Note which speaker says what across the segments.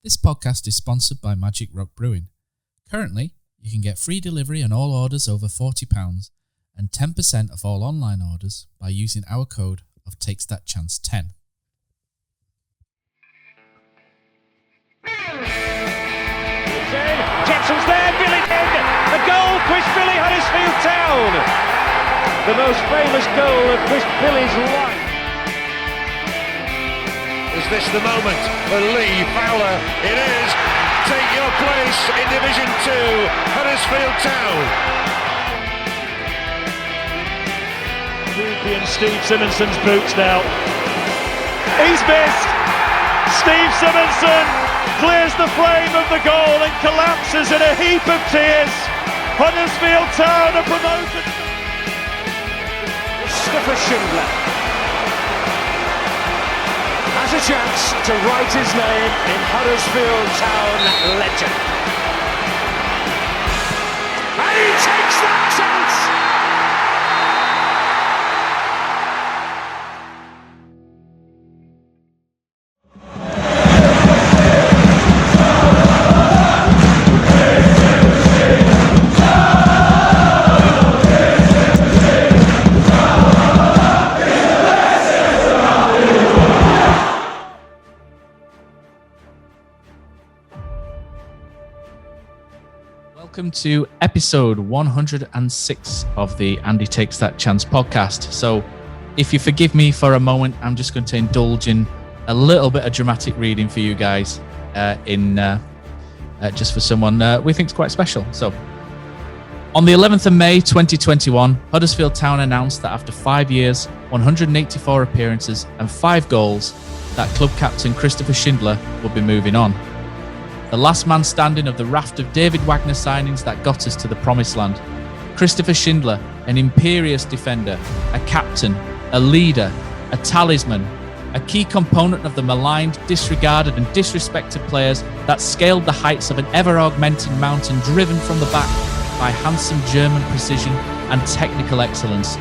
Speaker 1: This podcast is sponsored by Magic Rock Brewing. Currently, you can get free delivery on all orders over £40 and 10% of all online orders by using our code of TakesThatChance10.
Speaker 2: Jepson's there, Billy in, a goal, Chris Billy, Huddersfield Town. The most famous goal of Chris Billy's life.
Speaker 3: Is this the moment for Lee Fowler? It is. Take your place in Division 2, Huddersfield Town.
Speaker 2: Ruby and Steve Simonson's boots now. He's missed. Steve Simonson clears the frame of the goal and collapses in a heap of tears. Huddersfield Town are promoted.
Speaker 4: Christopher Schindler has a chance to write his name in Huddersfield Town legend. And he takes that chance!
Speaker 1: Welcome to episode 106 of the Andy Takes That Chance podcast. So, if you forgive me for a moment, I'm just going to indulge in a little bit of dramatic reading for you guys just for someone we think is quite special. So, on the 11th of May 2021, Huddersfield Town announced that after 5 years, 184 appearances and 5 goals, that club captain Christopher Schindler would be moving on. The last man standing of the raft of David Wagner signings that got us to the promised land. Christopher Schindler, an imperious defender, a captain, a leader, a talisman, a key component of the maligned, disregarded and disrespected players that scaled the heights of an ever-augmenting mountain driven from the back by handsome German precision and technical excellence.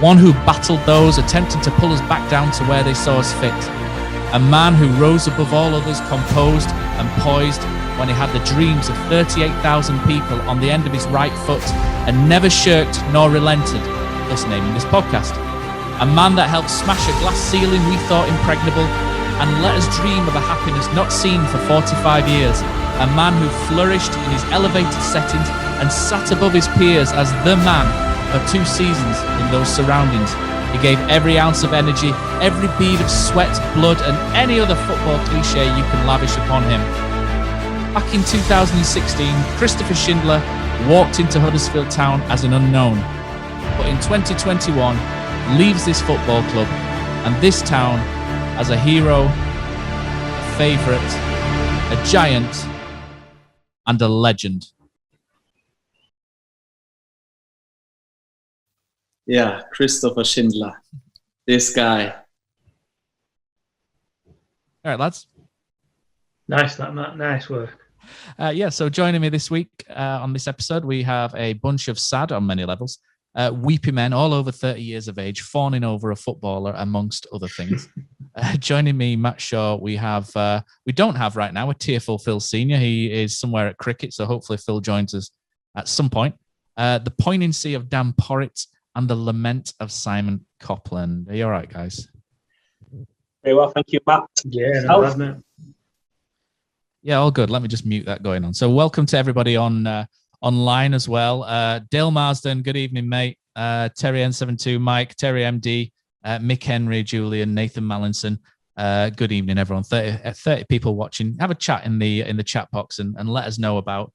Speaker 1: One who battled those attempting to pull us back down to where they saw us fit. A man who rose above all others, composed and poised when he had the dreams of 38,000 people on the end of his right foot and never shirked nor relented, thus naming this podcast. A man that helped smash a glass ceiling we thought impregnable and let us dream of a happiness not seen for 45 years. A man who flourished in his elevated settings and sat above his peers as the man for 2 seasons in those surroundings. He gave every ounce of energy, every bead of sweat, blood, and any other football cliche you can lavish upon him. Back in 2016, Christopher Schindler walked into Huddersfield Town as an unknown, but in 2021, leaves this football club and this town as a hero, a favourite, a giant, and a legend.
Speaker 5: Yeah, Christopher Schindler, this guy.
Speaker 1: All right, lads.
Speaker 6: Nice, that Matt. Nice work.
Speaker 1: So joining me this week on this episode, we have a bunch of sad, on many levels, weepy men all over 30 years of age, fawning over a footballer, amongst other things. Joining me, Matt Shaw, we don't have right now a tearful Phil Senior. He is somewhere at cricket, so hopefully Phil joins us at some point. The poignancy of Dan Porritt and the lament of Simon Copland. Are you all right, guys?
Speaker 7: Very well, thank you, Matt.
Speaker 6: Yeah, no bad, mate.
Speaker 1: Yeah, all good. Let me just mute that going on. So welcome to everybody on online as well. Dale Marsden, good evening, mate. Terry N72, Mike, Terry MD, Mick Henry, Julian, Nathan Mallinson. Good evening, everyone. 30 people watching. Have a chat in the chat box and let us know about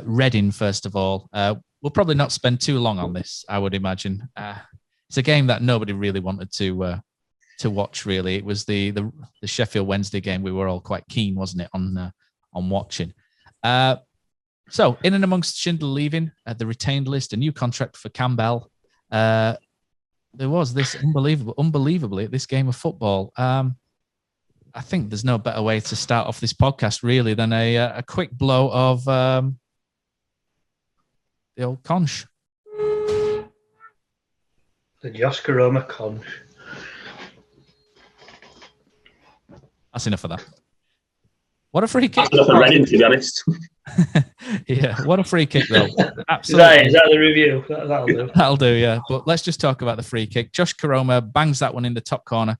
Speaker 1: Reading, first of all. We'll probably not spend too long on this, I would imagine. It's a game that nobody really wanted to watch, really. It was the Sheffield Wednesday game we were all quite keen, wasn't it, on watching. So, in and amongst Schindler leaving, the retained list, a new contract for Campbell, there was this unbelievably, this game of football. I think there's no better way to start off this podcast, really, than a quick blow of the old conch.
Speaker 6: The Josh Caroma conch.
Speaker 1: That's enough of that. What a free kick!
Speaker 7: That's enough for Reading, to be honest.
Speaker 1: Yeah, what a free kick though. Absolutely.
Speaker 6: Is that the review? That'll do.
Speaker 1: That'll do, yeah. But let's just talk about the free kick. Josh Karoma bangs that one in the top corner.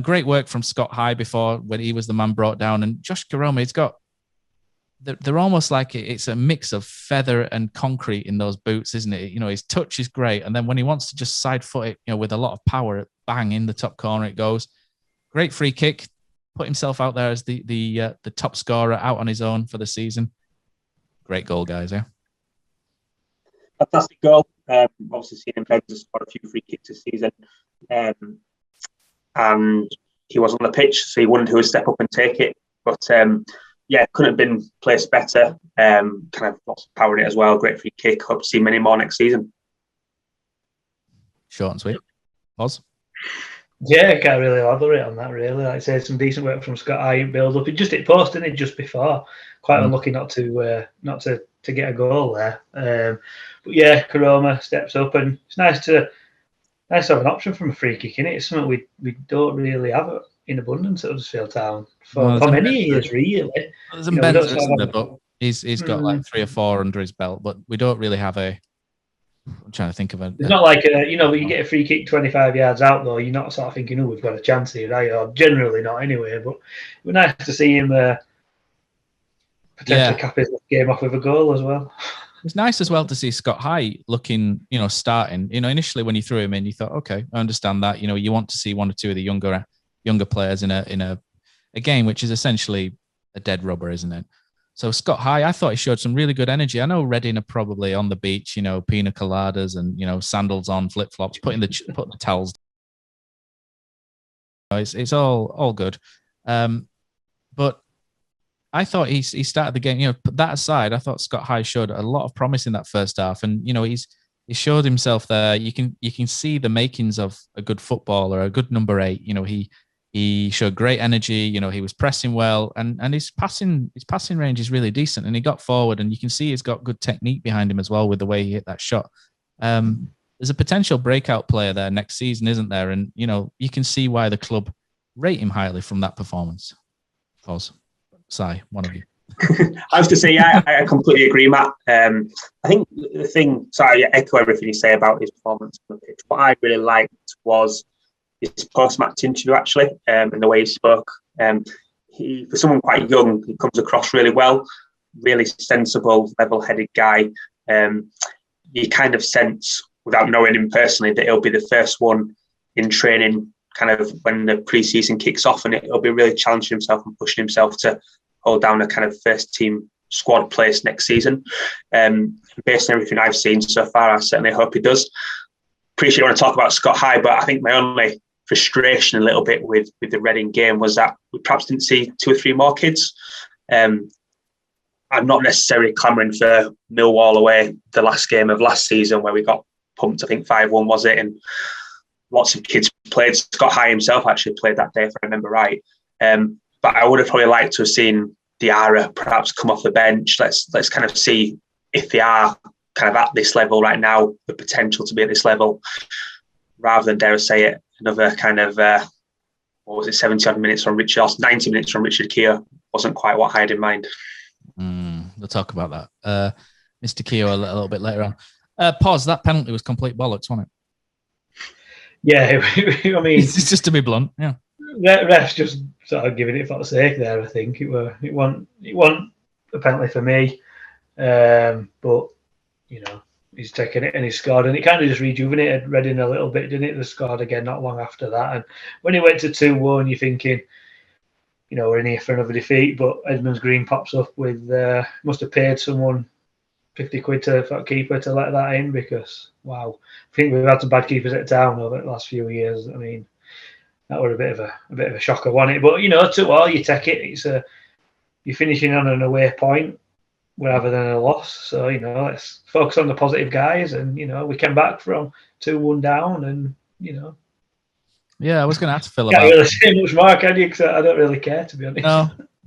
Speaker 1: Great work from Scott High before when he was the man brought down. And Josh Karoma, he's got, they're almost like it's a mix of feather and concrete in those boots, isn't it? You know, his touch is great. And then when he wants to just side foot it, you know, with a lot of power, bang, in the top corner it goes. Great free kick. Put himself out there as the top scorer out on his own for the season. Great goal, guys, yeah.
Speaker 7: Fantastic goal. Obviously seen him score a few free kicks this season. And he was on the pitch, so he wondered who would step up and take it. But yeah, couldn't have been placed better. Kind of lots of power in it as well. Great free kick. Hope to see many more next season.
Speaker 1: Short and sweet. Oz?
Speaker 6: Yeah, I can't really elaborate on that, really. Like I said, some decent work from Scott High in build-up. It just hit post, didn't it, just before. Quite unlucky not to get a goal there. But yeah, Karoma steps up, and it's nice to have an option from a free kick, innit? It's something we don't really have in abundance at Huddersfield Town for many years, really.
Speaker 1: There's some Benzer, isn't there, but he's got like 3 or 4 under his belt, but we don't really have a. I'm trying to think of it.
Speaker 6: It's not like you get a free kick 25 yards out though. You're not sort of thinking, "Oh, we've got a chance here," right? Or generally not, anyway. But it was nice to see him potentially cap his game off with a goal as well.
Speaker 1: It's nice as well to see Scott High looking, starting. Initially when you threw him in, you thought, okay, I understand that. You want to see 1 or 2 of the younger players in a game which is essentially a dead rubber, isn't it? So Scott High, I thought he showed some really good energy. I know Reading are probably on the beach, pina coladas and sandals on, flip flops, putting the towels down. It's all good, but I thought he started the game. Put that aside, I thought Scott High showed a lot of promise in that first half, and he showed himself there. You can see the makings of a good footballer, a good number 8. He showed great energy. He was pressing well, and his passing range is really decent. And he got forward, and you can see he's got good technique behind him as well with the way he hit that shot. There's a potential breakout player there next season, isn't there? And you can see why the club rate him highly from that performance. Pause. Si, one of you.
Speaker 7: I was to say, yeah, I completely agree, Matt. I think the thing, I echo everything you say about his performance on the pitch. What I really liked was his post-match interview, actually, and the way he spoke. For someone quite young, he comes across really well, really sensible, level-headed guy. You kind of sense, without knowing him personally, that he'll be the first one in training kind of when the pre-season kicks off, and he'll be really challenging himself and pushing himself to hold down a kind of first-team squad place next season. Based on everything I've seen so far, I certainly hope he does. Appreciate you want to talk about Scott High, but I think my only frustration a little bit with the Reading game was that we perhaps didn't see 2 or 3 more kids. I'm not necessarily clamouring for Millwall away the last game of last season where we got pumped, I think 5-1 was it, and lots of kids played. Scott High himself actually played that day, if I remember right. But I would have probably liked to have seen Diarra perhaps come off the bench. Let's kind of see if they are kind of at this level right now, the potential to be at this level, rather than, dare I say it, another kind of 70-odd minutes from Richard, or 90 minutes from Richard Keogh wasn't quite what I had in mind.
Speaker 1: We'll talk about that. Mr. Keogh a little bit later on. Pause, that penalty was complete bollocks, wasn't it?
Speaker 6: Yeah, I mean,
Speaker 1: it's just to be blunt. Yeah,
Speaker 6: refs just sort of giving it for the sake there. I think it wasn't a penalty for me, but he's taken it and he's scored, and it kind of just rejuvenated Reading a little bit, didn't it? They scored again not long after that, and when he went to 2-1, you're thinking, we're in here for another defeat. But Edmonds Green pops up with must have paid someone 50 quid for a keeper to let that in, because wow, I think we've had some bad keepers at Town over the last few years. I mean, that was a bit of a shocker, wasn't it? But 2-2, you take it. It's you're finishing on an away point rather than a loss. So let's focus on the positive guys. And we came back from 2-1 down, and
Speaker 1: Yeah, I was going to ask Phil
Speaker 6: can't
Speaker 1: about.
Speaker 6: really say much more, can you? Because I don't really care, to be honest.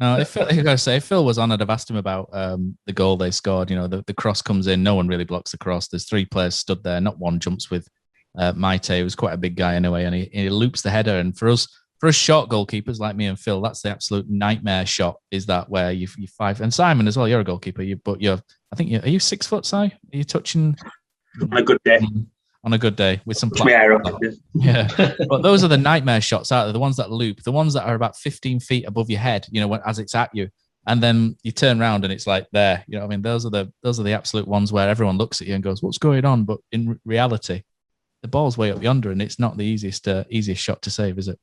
Speaker 1: No. If Phil was on, I'd have asked him about the goal they scored. The cross comes in, no one really blocks the cross. There's 3 players stood there, not one jumps with Maite, who's quite a big guy anyway, and he loops the header. And for us for us short goalkeepers like me and Phil, that's the absolute nightmare shot. Is that where you five, and Simon as well? You're a goalkeeper. Are you 6 foot, Si? Are you touching
Speaker 7: On a good day?
Speaker 1: On a good day with some
Speaker 7: Yeah.
Speaker 1: But those are the nightmare shots out there, the ones that loop, the ones that are about 15 feet above your head, as it's at you, and then you turn around and it's like there. You know what I mean? Those are the absolute ones where everyone looks at you and goes, what's going on? But in reality, the ball's way up yonder, and it's not the easiest shot to save, is it?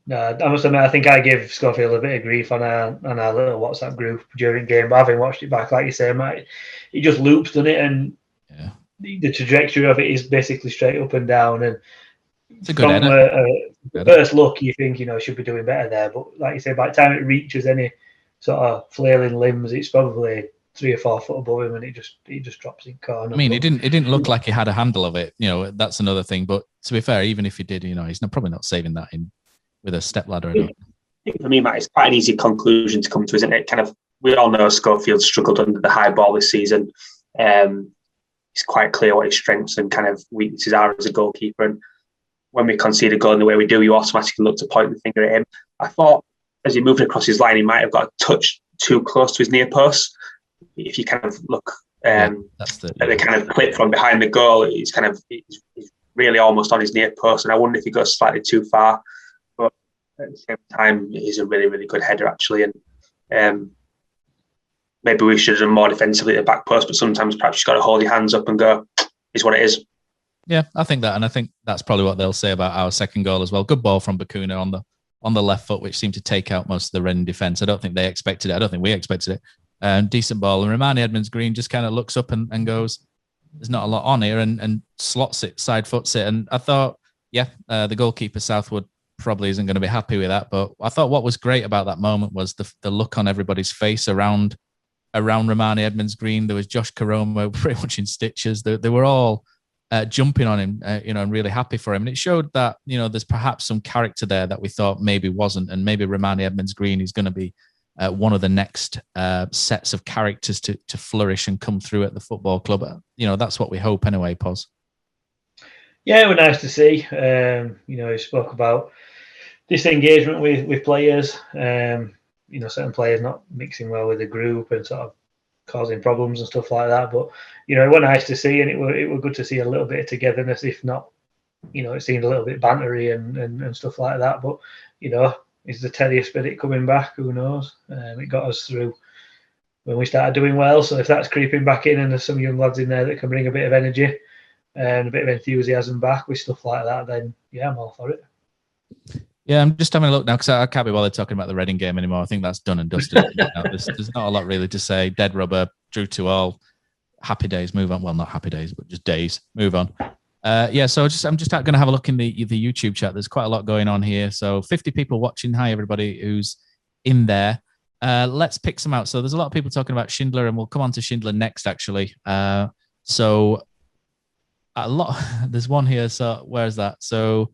Speaker 6: No, I must admit, I think I gave Schofield a bit of grief on our little WhatsApp group during game, but having watched it back, like you say, mate, it just loops, doesn't it? And the trajectory of it is basically straight up and down. And
Speaker 1: it's a good
Speaker 6: first look, you think, should be doing better there. But like you say, by the time it reaches any sort of flailing limbs, it's probably 3 or 4 foot above him, and it just drops in corner.
Speaker 1: I mean, it didn't look like he had a handle of it. That's another thing. But to be fair, even if he did, he's probably not saving that in with a step ladder.
Speaker 7: I think for me, Matt, it's quite an easy conclusion to come to, isn't it? We all know Schofield struggled under the high ball this season. It's quite clear what his strengths and kind of weaknesses are as a goalkeeper. And when we concede a goal in the way we do, you automatically look to point the finger at him. I thought as he moved across his line, he might have got a touch too close to his near post. If you kind of look at the kind of clip from behind the goal, he's really almost on his near post. And I wonder if he goes slightly too far. But at the same time, he's a really, really good header, actually. And maybe we should have done more defensively at the back post, but sometimes perhaps you've got to hold your hands up and go, is what it is.
Speaker 1: Yeah, I think that. And I think that's probably what they'll say about our second goal as well. Good ball from Bakuna on the left foot, which seemed to take out most of the Reading defence. I don't think they expected it. I don't think we expected it. Decent ball. And Romani Edmonds-Green just kind of looks up and goes, there's not a lot on here, and slots it, side foots it. And I thought, the goalkeeper, Southwood, probably isn't going to be happy with that. But I thought what was great about that moment was the look on everybody's face around Romani Edmonds-Green. There was Josh Karoma pretty much in stitches. They were all jumping on him, and really happy for him. And it showed that, there's perhaps some character there that we thought maybe wasn't. And maybe Romani Edmonds-Green is going to be one of the next sets of characters to flourish and come through at the football club. That's what we hope anyway, Pos.
Speaker 6: Yeah, it was nice to see. He spoke about disengagement with players, certain players not mixing well with the group and sort of causing problems and stuff like that. But, it was nice to see, and it was good to see a little bit of togetherness, if not, it seemed a little bit bantery and stuff like that. But, is the Terrier spirit coming back? Who knows? It got us through when we started doing well. So if that's creeping back in and there's some young lads in there that can bring a bit of energy and a bit of enthusiasm back with stuff like that, then, I'm all for it.
Speaker 1: Yeah, I'm just having a look now because I can't be bothered talking about the Reading game anymore. I think that's done and dusted. There's not a lot really to say. Dead rubber, drew to all. Happy days, move on. Well, not happy days, but just days, move on. So I'm just going to have a look in the YouTube chat. There's quite a lot going on here. So 50 people watching. Hi, everybody who's in there. Let's pick some out. So there's a lot of people talking about Schindler, and we'll come on to Schindler next, actually. So a lot. There's one here. So where's that? So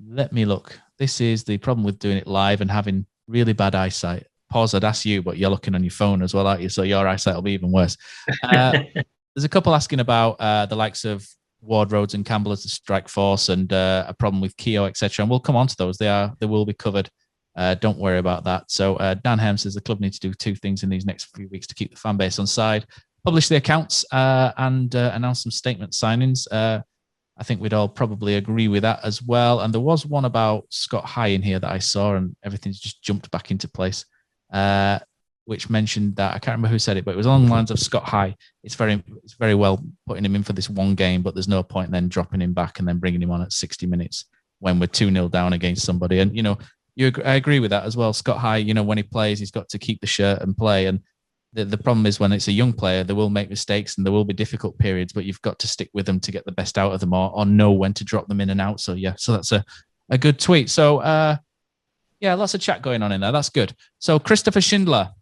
Speaker 1: let me look. This is the problem with doing it live and having really bad eyesight. Pause, I'd ask you, but you're looking on your phone as well, aren't you? So your eyesight will be even worse. There's a couple asking about the likes of Ward, Rhodes and Campbell as the strike force and a problem with Keogh, etc. And we'll come on to those. They will be covered. Don't worry about that. So Dan Hem says the club needs to do 2 things in these next few weeks to keep the fan base on side. Publish the accounts and announce some statement signings. I think we'd all probably agree with that as well. And there was one about Scott High in here that I saw, and everything's just jumped back into place, which mentioned that, I can't remember who said it, but it was along the lines of Scott High. It's very well putting him in for this one game, but there's no point then dropping him back and then bringing him on at 60 minutes when we're 2-0 down against somebody. And, I agree with that as well. Scott High, when he plays, he's got to keep the shirt and play. And the problem is when it's a young player, they will make mistakes and there will be difficult periods, but you've got to stick with them to get the best out of them or know when to drop them in and out. So, so that's a good tweet. So, lots of chat going on in there. That's good. So, Christopher Schindler.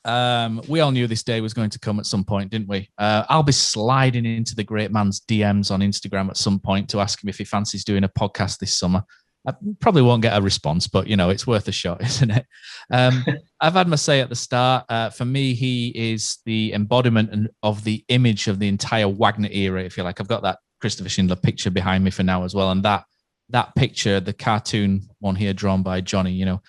Speaker 1: We all knew this day was going to come at some point, didn't we? I'll be sliding into the great man's DMs on Instagram at some point to ask him if he fancies doing a podcast this summer. I probably won't get a response, but, it's worth a shot, isn't it? I've had my say at the start. For me, he is the embodiment of the image of the entire Wagner era, if you like. I've got that Christopher Schindler picture behind me for now as well. And that that picture, the cartoon one here drawn by Johnny, you know,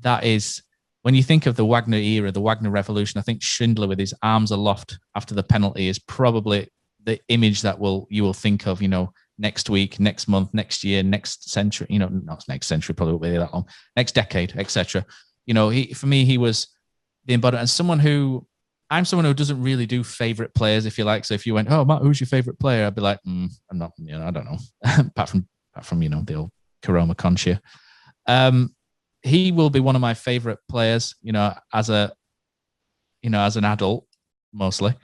Speaker 1: that is, when you think of the Wagner era, the Wagner Revolution, I think Schindler with his arms aloft after the penalty is probably the image that you will think of, you know, next week, next month, next year, next century, you know, not next century, probably won't be that long, next decade, etc. You know, for me, he was the embodiment, and I'm someone who doesn't really do favorite players, if you like. So if you went, oh, Matt, who's your favorite player? I'd be like, I'm not, you know, I don't know. apart from, you know, the old Karoma Concha. He will be one of my favorite players, you know, as an adult, mostly.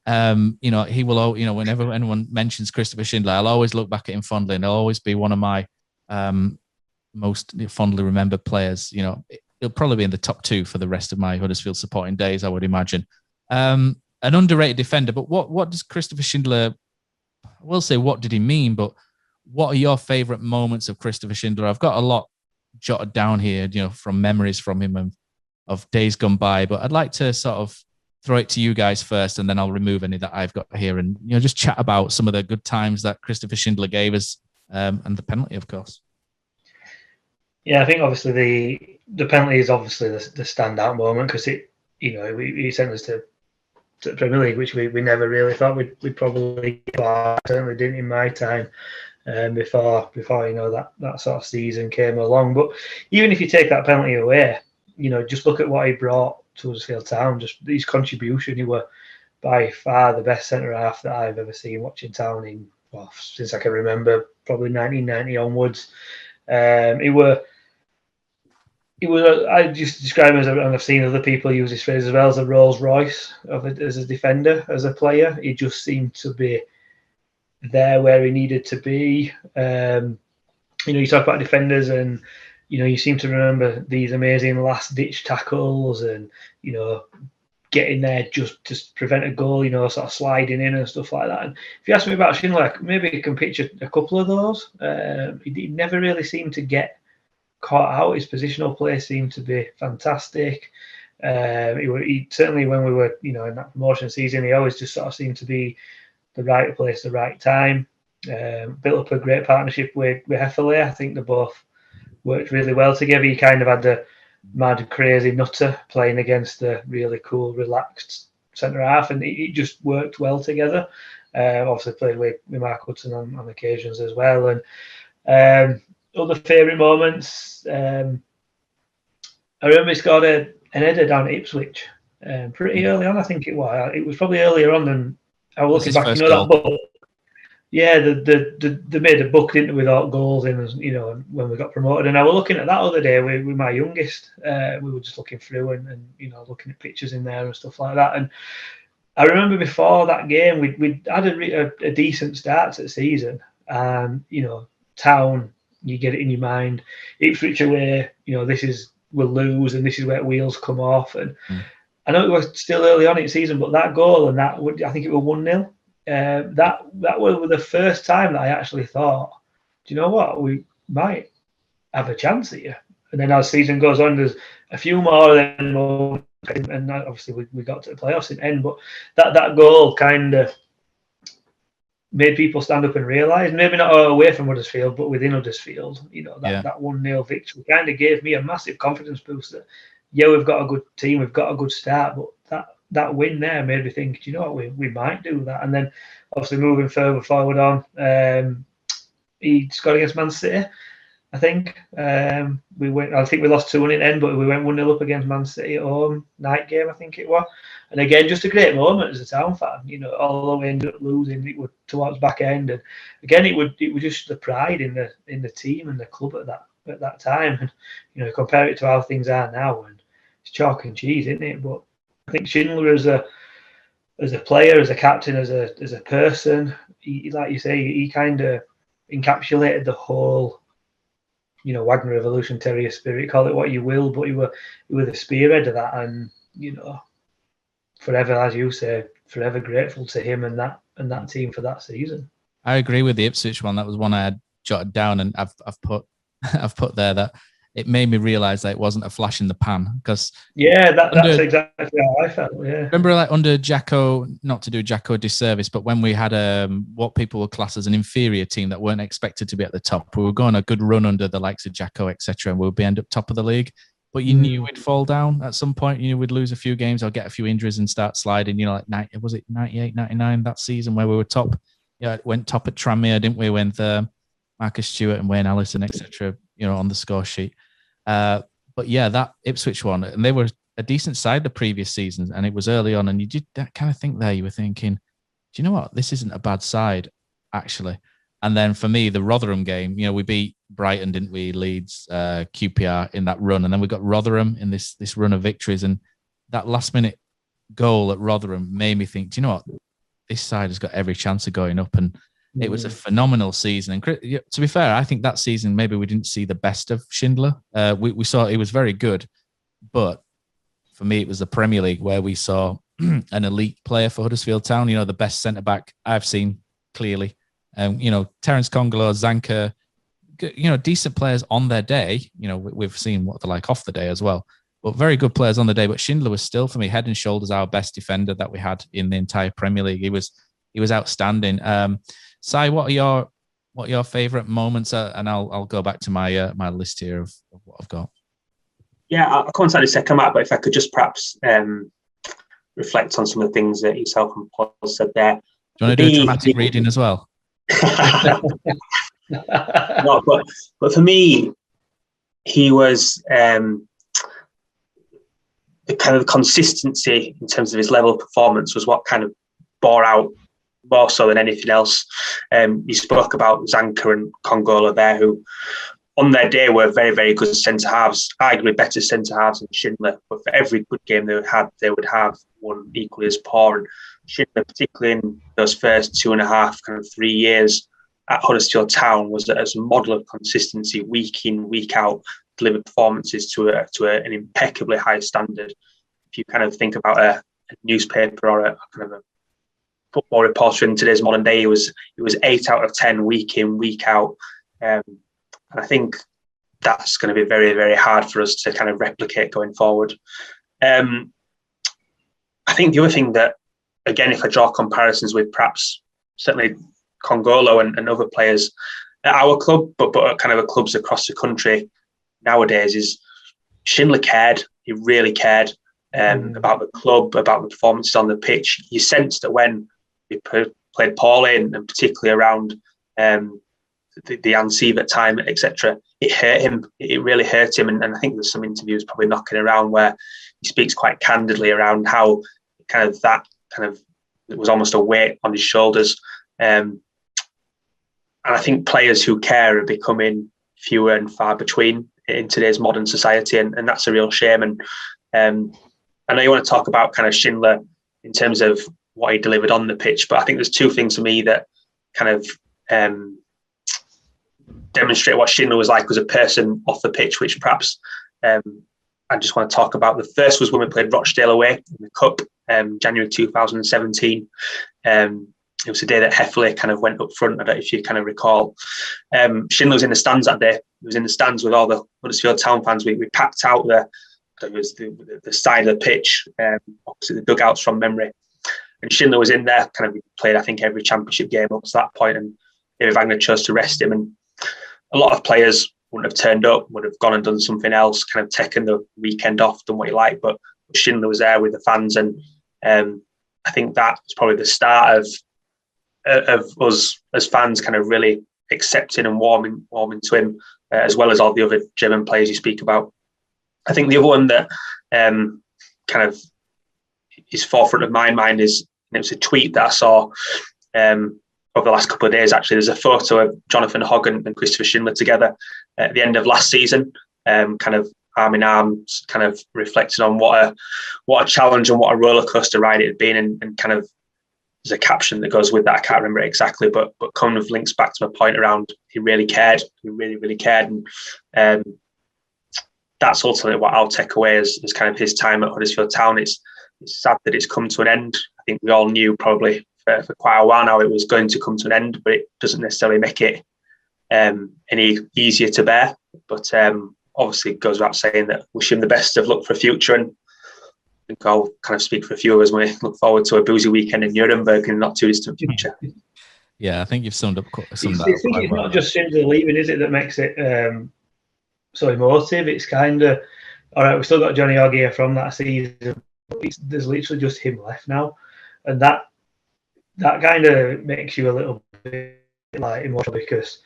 Speaker 1: You know, he will, you know, whenever anyone mentions Christopher Schindler, I'll always look back at him fondly, and he'll always be one of my most fondly remembered players. You know, he'll probably be in the top 2 for the rest of my Huddersfield supporting days, I would imagine. An underrated defender, but what does Christopher Schindler, I will say, what did he mean, but what are your favourite moments of Christopher Schindler? I've got a lot jotted down here, you know, from memories from him and of days gone by, but I'd like to sort of throw it to you guys first, and then I'll remove any that I've got here, and, you know, just chat about some of the good times that Christopher Schindler gave us, and the penalty, of course.
Speaker 6: Yeah, I think obviously the penalty is obviously the standout moment, because it, you know, he sent us to the Premier League, which we never really thought we'd probably get. I certainly didn't in my time, before you know that sort of season came along. But even if you take that penalty away, you know, just look at what he brought to Huddersfield Town. Just his contribution. He were by far the best centre half that I've ever seen watching Town since I can remember, probably 1990 onwards. It was, I just describe him as, and I've seen other people use this phrase as well, as a Rolls Royce as a defender, as a player. He just seemed to be there where he needed to be. You know, you talk about defenders, and, you know, you seem to remember these amazing last ditch tackles, and, you know, getting there just to prevent a goal, you know, sort of sliding in and stuff like that. And if you ask me about Schindler, maybe you can picture a couple of those. He never really seemed to get caught out. His positional play seemed to be fantastic. He certainly, when we were, you know, in that promotion season, he always just sort of seemed to be the right place, the right time. Built up a great partnership with Heffley. I think they both worked really well together. He kind of had the mad, crazy nutter playing against the really cool, relaxed centre half, and it just worked well together. Obviously played with Mark Hudson on occasions as well. And other favourite moments, I remember he scored an header down at Ipswich pretty early on. I think it was. It was probably earlier on than I was looking back. You know, that book. Yeah, they made a book, didn't they, with all goals in, you know, when we got promoted. And I was looking at that other day with my youngest. We were just looking through and you know, looking at pictures in there and stuff like that. And I remember before that game, we had a decent start to the season, and, you know, Town, you get it in your mind, Ipswich away, you know, we'll lose, and this is where wheels come off. And I know it was still early on in the season, but that goal, and I think it was 1-0. That was the first time that I actually thought, do you know what, we might have a chance here. And then as the season goes on, there's a few more, and obviously we got to the playoffs in the end. But that goal kind of made people stand up and realise, maybe not away from Huddersfield, but within Huddersfield, you know, that 1-0 victory kind of gave me a massive confidence boost that, yeah, we've got a good team, we've got a good start, but that win there made me think, do you know what, we might do that. And then obviously moving further forward on, he scored against Man City, I think. I think we lost 2-1 in the end, but we went 1-0 up against Man City at home, night game, I think it was. And again, just a great moment as a Town fan, you know, although we ended up losing, it was towards back end. And again, it was just the pride in the team and the club at that time. And, you know, compare it to how things are now, and it's chalk and cheese, isn't it? But I think Schindler as a player, as a captain, as a person, he, like you say, he kind of encapsulated the whole, you know, Wagner Revolution, Terrier spirit, call it what you will, but he were the spearhead of that. And, you know, forever, as you say, forever grateful to him and that team for that season.
Speaker 1: I agree with the Ipswich one. That was one I had jotted down, and I've put there that it made me realise that it wasn't a flash in the pan. Because
Speaker 6: that's exactly how I felt. Yeah,
Speaker 1: remember, like under Jacko, not to do Jacko a disservice, but when we had what people would class as an inferior team that weren't expected to be at the top, we were going a good run under the likes of Jacko, etc., and we would end up top of the league. But you knew we'd fall down at some point. You knew we'd lose a few games or get a few injuries and start sliding. You know, like was it 98, 99 that season where we were top? Yeah, went top at Tranmere, didn't we? With Marcus Stewart and Wayne Allison, etc. You know, on the score sheet. But yeah, that Ipswich one, and they were a decent side the previous seasons, and it was early on, and you did that kind of think there. You were thinking, do you know what? This isn't a bad side, actually. And then for me, the Rotherham game, you know, we beat Brighton, didn't we? Leeds, QPR in that run, and then we got Rotherham in this run of victories, and that last minute goal at Rotherham made me think, do you know what? This side has got every chance of going up, and it was a phenomenal season. And to be fair, I think that season maybe we didn't see the best of Schindler. We saw he was very good, but for me, it was the Premier League where we saw an elite player for Huddersfield Town. You know, the best centre back I've seen clearly. You know, Terence Congolo, Zanka, you know, decent players on their day. You know, we've seen what they're like off the day as well, but very good players on the day. But Schindler was still, for me, head and shoulders our best defender that we had in the entire Premier League. He was outstanding. Sai, what are your favourite moments? And I'll go back to my my list here of what I've got.
Speaker 7: Yeah, I'll come on to that in a second, Matt, but if I could just perhaps reflect on some of the things that yourself and Paul said there.
Speaker 1: Do you want to do a dramatic reading as well?
Speaker 7: No, but for me, he was the kind of consistency in terms of his level of performance was what kind of bore out more so than anything else. You spoke about Zanka and Congolo there, who on their day were very, very good centre-halves, arguably better centre-halves than Schindler. But for every good game they would have one equally as poor. And Schindler, particularly in those first 2.5, kind of 3 years at Huddersfield Town, was as a model of consistency, week in, week out, delivered performances to an impeccably high standard. If you kind of think about a newspaper or a kind of a football reporter in today's modern day, it was 8 out of 10 week in, week out. And I think that's going to be very, very hard for us to kind of replicate going forward. I think the other thing that, again, if I draw comparisons with perhaps certainly Congolo and other players at our club, but kind of clubs across the country nowadays, is Schindler cared. He really cared about the club, about the performances on the pitch. You sensed that when we played poorly, and particularly around the Ann Sievert time, etc., it hurt him. It really hurt him. And I think there's some interviews probably knocking around where he speaks quite candidly around how it was almost a weight on his shoulders. And I think players who care are becoming fewer and far between in today's modern society, and that's a real shame. And I know you want to talk about kind of Schindler in terms of what he delivered on the pitch, but I think there's two things for me that kind of demonstrate what Schindler was like as a person off the pitch, which perhaps I just want to talk about. The first was when we played Rochdale away in the Cup, January 2017. It was the day that Heffley kind of went up front. I don't know if you kind of recall. Schindler was in the stands that day. He was in the stands with all the Huddersfield Town fans. We packed out the side of the pitch, opposite the dugouts from memory. And Schindler was in there, kind of played, I think, every championship game up to that point, and David Wagner chose to rest him. And a lot of players wouldn't have turned up, would have gone and done something else, kind of taken the weekend off, done what he liked. But Schindler was there with the fans, and I think that was probably the start of us as fans kind of really accepting and warming to him, as well as all the other German players you speak about. I think the other one that kind of is forefront of my mind is, and it was a tweet that I saw over the last couple of days, actually. There's a photo of Jonathan Hogg and Christopher Schindler together at the end of last season, kind of arm in arm, kind of reflecting on what a challenge and what a roller coaster ride it had been, and kind of there's a caption that goes with that. I can't remember it exactly, but kind of links back to my point around he really cared. He really, really cared. And that's ultimately what I'll take away as kind of his time at Huddersfield Town. It's sad that it's come to an end. I think we all knew probably for quite a while now it was going to come to an end, but it doesn't necessarily make it any easier to bear. But obviously goes without saying that wish him the best of luck for the future. And I think I'll kind of speak for a few of us when we look forward to a boozy weekend in Nuremberg in the not too distant future.
Speaker 1: Yeah, I think you've summed that up
Speaker 6: I
Speaker 1: quite
Speaker 6: think
Speaker 1: well.
Speaker 6: Not just Schindler leaving, is it, that makes it so emotive? It's kind of, all right, we've still got Johnny Ogier from that season. There's literally just him left now. And that kind of makes you a little bit like emotional, because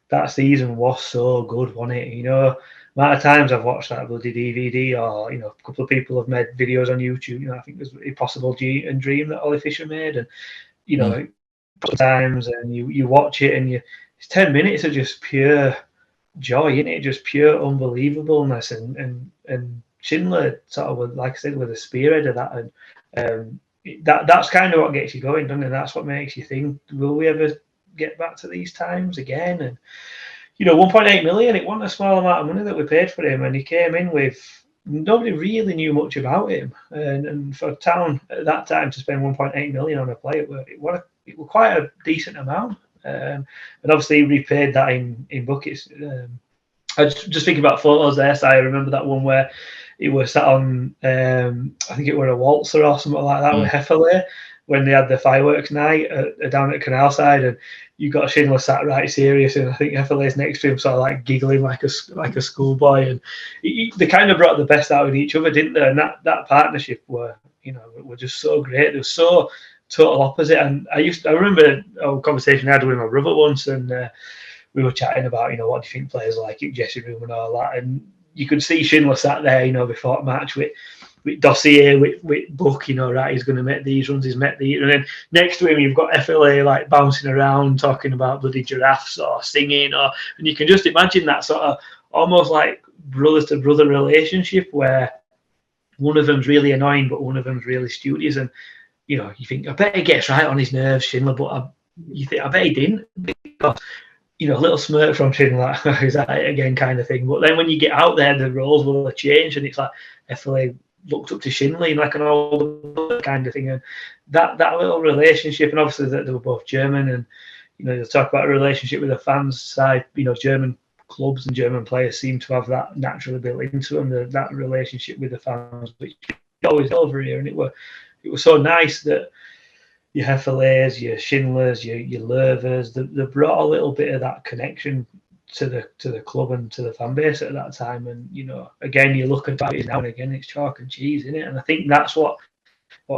Speaker 6: that season was so good, wasn't it? You know, amount of times I've watched that bloody DVD, or a couple of people have made videos on YouTube. You know, I think there's Impossible and Dream that Ollie Fisher made, and times, and you watch it, and it's 10 minutes of just pure joy, isn't it? Just pure unbelievableness, and Schindler sort of, like I said, with the spearhead of that, and that's kind of what gets you going, doesn't it? That's what makes you think, will we ever get back to these times again? And 1.8 million, it wasn't a small amount of money that we paid for him, and he came in with, nobody really knew much about him, and for Town at that time to spend 1.8 million on a player, it was quite a decent amount, and obviously he repaid that in buckets. I just thinking about photos there, so I remember that one where he was sat on, I think it were a waltzer or something like that with Hefele, when they had the fireworks night down at Canalside, and you got Schindler sat right serious, and I think Hefele's next to him, sort of like giggling like a schoolboy, and they kind of brought the best out of each other, didn't they? And that partnership were just so great. They were so total opposite. And I remember a conversation I had with my brother once, and we were chatting about what do you think players like in dressing room and all that, and you could see Schindler sat there before match with dossier, with book, right, he's going to make these runs, he's met these, and then next to him you've got FLA like bouncing around talking about bloody giraffes or singing, and you can just imagine that sort of almost like brother to brother relationship where one of them's really annoying but one of them's really studious, and you think, I bet he gets right on his nerves, Schindler, but you think, I bet he didn't, because a little smirk from Schindler, like, is that it again kind of thing. But then when you get out there, the roles will change, and it's like FLA looked up to Schindler like an older kind of thing, and that little relationship, and obviously that they were both German, and they talk about a relationship with the fans side. German clubs and German players seem to have that naturally built into them, that relationship with the fans, which always over here, and it was so nice that your Hefele's, your Schindler's, your Lervers, they brought a little bit of that connection to the club and to the fan base at that time. And again, you look at it now and again, it's chalk and cheese, isn't it? And I think that's what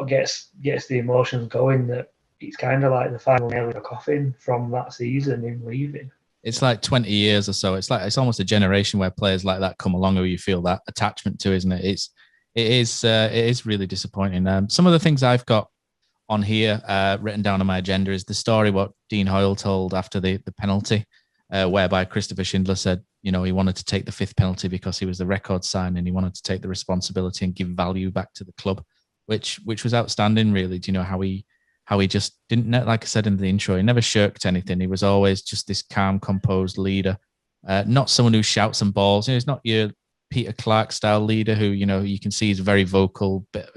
Speaker 6: gets the emotions going, that it's kind of like the final nail in the coffin from that season in leaving.
Speaker 1: It's like 20 years or so. It's almost a generation where players like that come along who you feel that attachment to, isn't it? It is really disappointing. Some of the things I've got on here written down on my agenda is the story what Dean Hoyle told after the penalty, whereby Christopher Schindler said, he wanted to take the fifth penalty because he was the record sign, and he wanted to take the responsibility and give value back to the club, which was outstanding, really. Do you know how he just didn't, like I said in the intro, he never shirked anything. He was always just this calm, composed leader, not someone who shouts and balls. He's not your Peter Clark style leader who, you can see he's very vocal, bit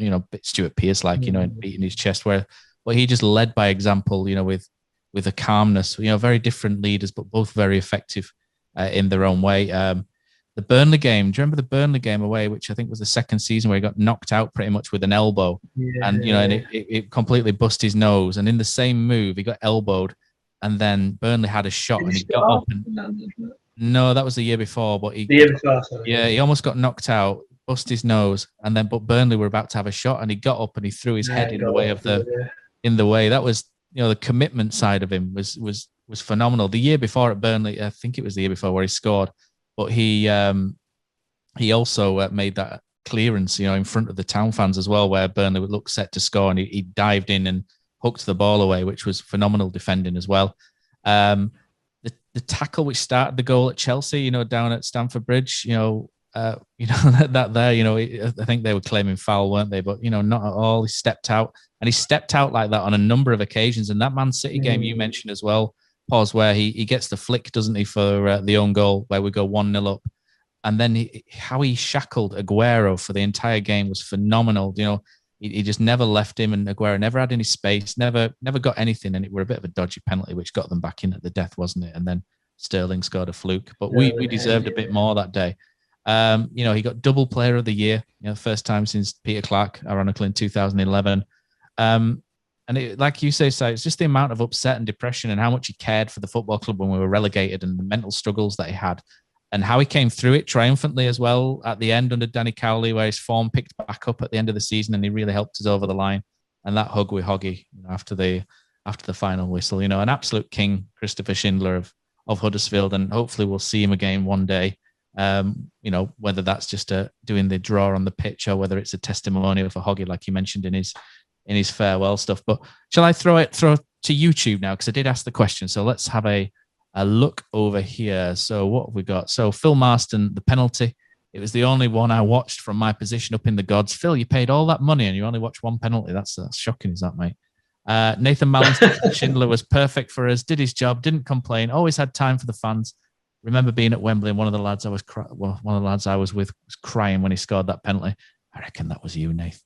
Speaker 1: Stuart Pearce like, beating his chest, but he just led by example, with a calmness, very different leaders, but both very effective in their own way. The Burnley game, do you remember the Burnley game away, which I think was the second season where he got knocked out pretty much with an elbow, and it completely bust his nose, and in the same move he got elbowed, and then Burnley had a shot and he got up and no, that was the year before, but he almost got knocked out, bust his nose, and then but Burnley were about to have a shot, and he got up and he threw his head in the way of that was the commitment side of him was phenomenal. The year before at Burnley, I think it was the year before, where he scored, but he also made that clearance in front of the Town fans as well, where Burnley would look set to score, and he dived in and hooked the ball away, which was phenomenal defending as well. The tackle which started the goal at Chelsea, down at Stamford Bridge, I think they were claiming foul, weren't they? But not at all. He stepped out, and he stepped out like that on a number of occasions. And that Man City game you mentioned as well, Pause, where he gets the flick, doesn't he, for the own goal, where we go 1-0 up, and then how he shackled Aguero for the entire game was phenomenal. He just never left him, and Aguero never had any space, never got anything, and it were a bit of a dodgy penalty which got them back in at the death, wasn't it? And then Sterling scored a fluke, but we deserved a bit more that day. He got double player of the year, first time since Peter Clark, ironically, in 2011. And like you say, Si, it's just the amount of upset and depression and how much he cared for the football club when we were relegated and the mental struggles that he had and how he came through it triumphantly as well at the end under Danny Cowley, where his form picked back up at the end of the season and he really helped us over the line. And that hug with Hoggy after the final whistle, an absolute king, Christopher Schindler of Huddersfield, and hopefully we'll see him again one day. Whether that's just doing the draw on the pitch or whether it's a testimonial for Hoggy, like you mentioned in his farewell stuff. But shall I throw to YouTube now? Because I did ask the question. So let's have a look over here. So what have we got? So Phil Marston, the penalty. It was the only one I watched from my position up in the gods. Phil, you paid all that money and you only watched one penalty. That's shocking, is that, mate? Nathan Mallon, Schindler was perfect for us, did his job, didn't complain, always had time for the fans. Remember being at Wembley and one of the lads I was with was crying when he scored that penalty. I reckon that was you, Nath.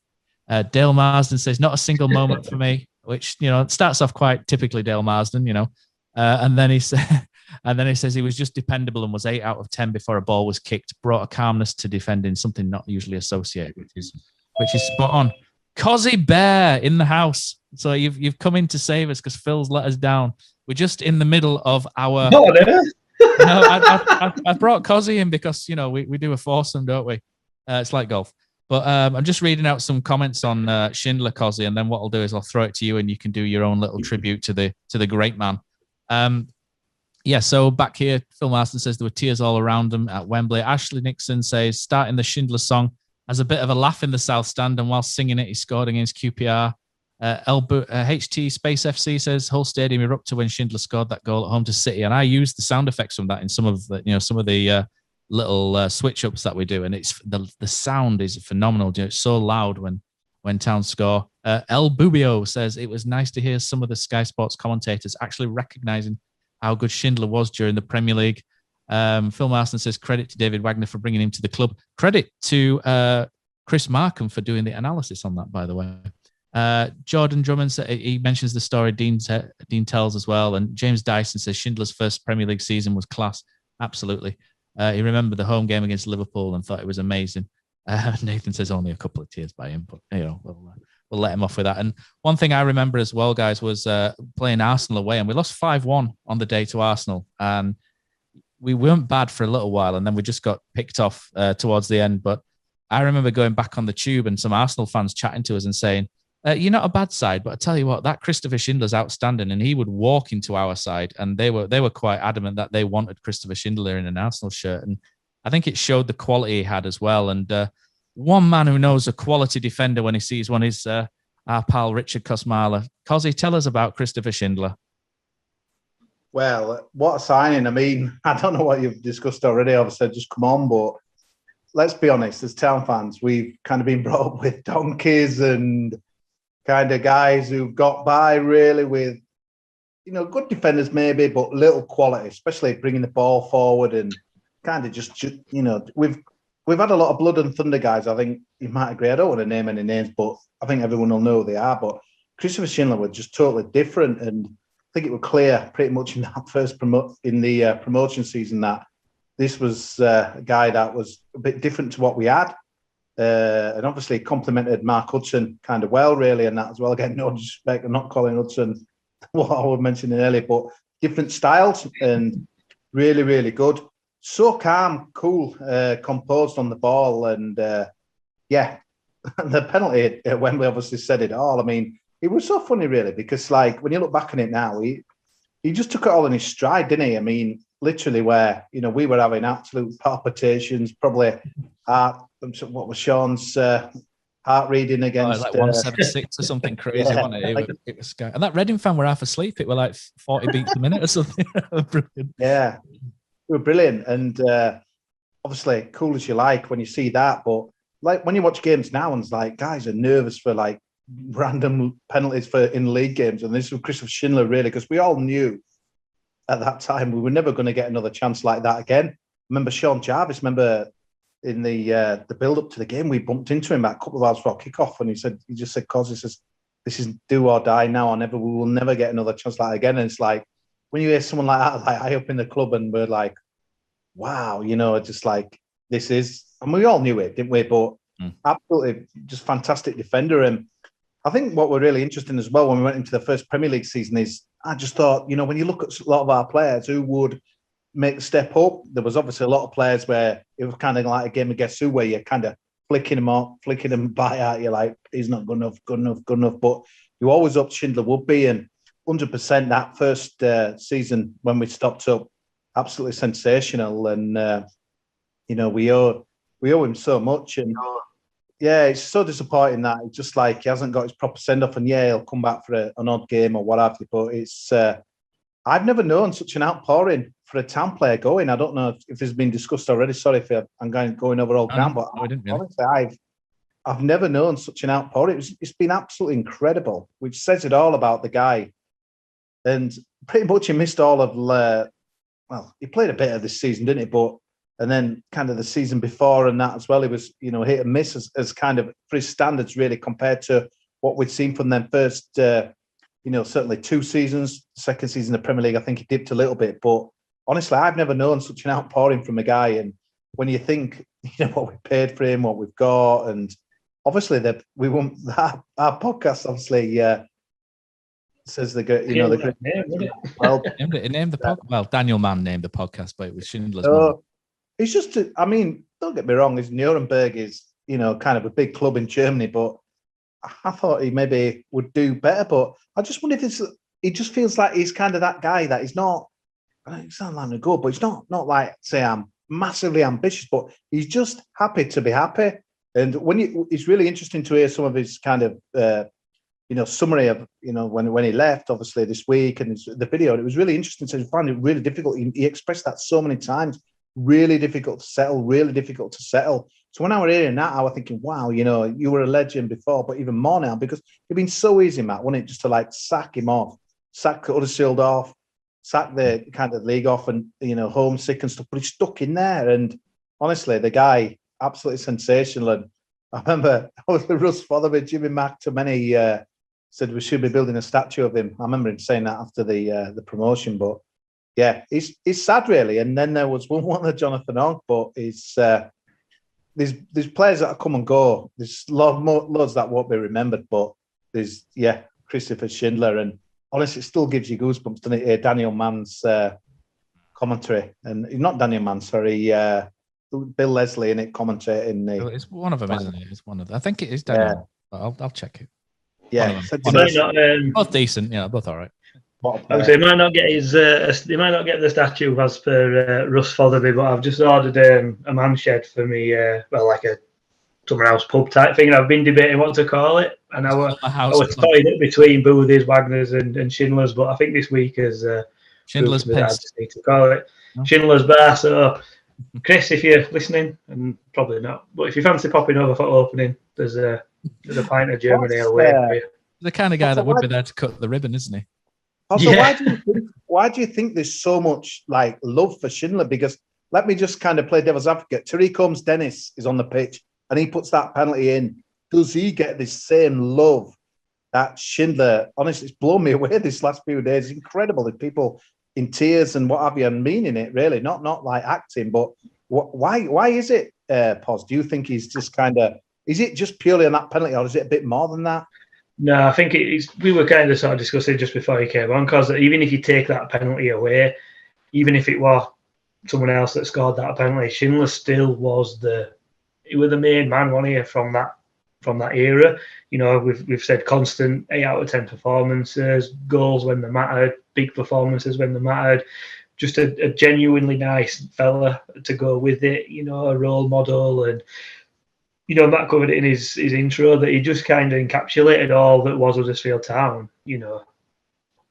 Speaker 1: Dale Marsden says, not a single moment for me, which, it starts off quite typically Dale Marsden, and then he says he was just dependable and was 8 out of 10 before a ball was kicked, brought a calmness to defending, something not usually associated, which is spot on. Kosi Bear in the house. So you've come in to save us because Phil's let us down. We're just in the middle of our... I brought Kosi in because, we do a foursome, don't we? It's like golf. But I'm just reading out some comments on Schindler, Kosi, and then what I'll do is I'll throw it to you and you can do your own little tribute to the great man. So back here, Phil Marston says there were tears all around him at Wembley. Ashley Nixon says, starting the Schindler song as a bit of a laugh in the South Stand, and while singing it, he scored against QPR. HT Space FC says whole stadium erupted when Schindler scored that goal at home to City, and I used the sound effects from that in some of the little switch ups that we do, and it's the sound is phenomenal. It's so loud when Town score. El Bubio says it was nice to hear some of the Sky Sports commentators actually recognizing how good Schindler was during the Premier League. Phil Marston says credit to David Wagner for bringing him to the club. Credit to Chris Markham for doing the analysis on that, by the way. Jordan Drummond, he mentions the story Dean tells as well. And James Dyson says Schindler's first Premier League season was class. Absolutely. He remembered the home game against Liverpool and thought it was amazing. Nathan says only a couple of tears by him, but we'll let him off with that. And one thing I remember as well, guys, was playing Arsenal away, and we lost 5-1 on the day to Arsenal. And we weren't bad for a little while, and then we just got picked off towards the end. But I remember going back on the tube and some Arsenal fans chatting to us and saying, you're not a bad side, but I tell you what, that Christopher Schindler's outstanding, and he would walk into our side, and they were quite adamant that they wanted Christopher Schindler in an Arsenal shirt, and I think it showed the quality he had as well. And one man who knows a quality defender when he sees one is our pal Richard Kosmala. Cosy, tell us about Christopher Schindler.
Speaker 8: Well, what a signing. I mean, I don't know what you've discussed already. Obviously, just come on, but let's be honest, as Town fans, we've kind of been brought up with donkeys and kind of guys who've got by really with, good defenders maybe, but little quality, especially bringing the ball forward and kind of just we've had a lot of blood and thunder guys. I think you might agree. I don't want to name any names, but I think everyone will know who they are. But Christopher Schindler was just totally different, and I think it was clear pretty much in that first promotion season that this was a guy that was a bit different to what we had. And obviously complimented Mark Hudson kind of well, really, and that as well. Again, no disrespect, I'm not calling Hudson what I was mentioning earlier, but different styles and really, really good. So calm, cool, composed on the ball, and the penalty at Wembley obviously said it all. I mean, it was so funny, really, because like when you look back on it now, he just took it all in his stride, didn't he? I mean, literally, where we were having absolute palpitations, probably what was Sean's heart reading against
Speaker 1: like 176 or something crazy, wasn't it? It was and that Reading fan were half asleep. It were like 40 beats a minute or something. Brilliant.
Speaker 8: Yeah, they were brilliant, and obviously cool as you like when you see that. But like when you watch games now, and it's like guys are nervous for like random penalties in league games, and this was Christopher Schindler really, because we all knew at that time we were never going to get another chance like that again. Remember Sean Jarvis? In the build up to the game, we bumped into him at a couple of hours before kickoff, and he just said, "Cos, this is do or die now, or never. We will never get another chance like that again." And it's like when you hear someone like that, like high up in the club, and we're like, "Wow," just like this is. And we all knew it, didn't we? But absolutely just fantastic defender. And I think what were really interesting as well when we went into the first Premier League season is I just thought, when you look at a lot of our players who would make the step up, there was obviously a lot of players where it was kind of like a game of guess who, where you're kind of flicking them by at you like, he's not good enough. But you always hoped Schindler would be. And 100% that first season when we stopped up, absolutely sensational. And, we owe him so much. And yeah, it's so disappointing that it's just like he hasn't got his proper send-off. And yeah, he'll come back for an odd game or what have you. But it's, I've never known such an outpouring for a Town player going. I don't know if it's been discussed already. Sorry if I'm going over all ground, but honestly, I've never known such an outpouring. It's been absolutely incredible, which says it all about the guy. And pretty much he missed all of, he played a bit of this season, didn't he? And then kind of the season before and that as well, he was, hit and miss as kind of for his standards, really, compared to what we'd seen from them first, certainly 2 seasons. Second season of the Premier League, I think he dipped a little bit. But honestly, I've never known such an outpouring from a guy. And when you think, what we paid for him, what we've got, and obviously we won't, our podcast obviously says the great, the great name.
Speaker 1: Well, named the podcast. Well, Daniel Mann named the podcast, but it was Schindler's.
Speaker 8: It's just, don't get me wrong, Nuremberg is, kind of a big club in Germany, but I thought he maybe would do better. But I just wonder if it just feels like he's kind of that guy that he's not, it sounds like a good, but he's not like, say, I'm massively ambitious, but he's just happy to be happy. And it's really interesting to hear some of his kind of, summary of, when he left, obviously, this week and the video. And it was really interesting. So he found it really difficult. He expressed that so many times. Really difficult to settle. So when I was hearing that, I was thinking, wow, you were a legend before, but even more now, because it'd been so easy, Matt, wasn't it, just to like sack him off, sack Huddersfield off, sack the kind of league off and, homesick and stuff, but he's stuck in there. And honestly, the guy, absolutely sensational. And I remember Russ Fotherby, Jimmy McTominay said we should be building a statue of him. I remember him saying that after the promotion, but yeah, it's sad really. And then there was one of Jonathan Onk, but it's there's players that come and go. There's loads that won't be remembered, but there's Christopher Schindler, and honestly, it still gives you goosebumps, doesn't it? Daniel Mann's commentary, and not Daniel Mann, sorry, Bill Leslie in it commentating.
Speaker 1: It's one of them, isn't it? It's one of them. I think it is Daniel. Yeah. I'll check it.
Speaker 8: Yeah,
Speaker 1: both decent. Yeah, both all right.
Speaker 6: So he might not get the statue as per Russ Fotherby, but I've just ordered a man shed for me, like a summer house pub type thing. And I've been debating what to call it, and I was toying it between Boothys, Wagner's, and Schindler's. But I think this week is
Speaker 1: Schindler's Piss.
Speaker 6: I just need to call it Schindler's Bar. So, Chris, if you're listening, and probably not, but if you fancy popping over for opening, there's a pint of German ale waiting for you.
Speaker 1: The kind of guy that would be there to cut the ribbon, isn't he?
Speaker 8: Also, why do you think there's so much like love for Schindler? Because let me just kind of play devil's advocate. Tariq Holmes Dennis is on the pitch and he puts that penalty in. Does he get this same love that Schindler? Honestly, it's blown me away this last few days. It's incredible. There's people in tears and what have you, and meaning it really, not like acting. But why is it, Pos? Do you think he's just kind of? Is it just purely on that penalty, or is it a bit more than that?
Speaker 6: No, I think we were kind of sort of discussing just before he came on, because even if you take that penalty away, even if it was someone else that scored that penalty, Schindler still was the main man, wasn't he, from that era. We've said constant 8 out of 10 performances, goals when they mattered, big performances when they mattered. Just a genuinely nice fella to go with it, a role model. And Matt covered it in his intro that he just kind of encapsulated all that was Huddersfield Town.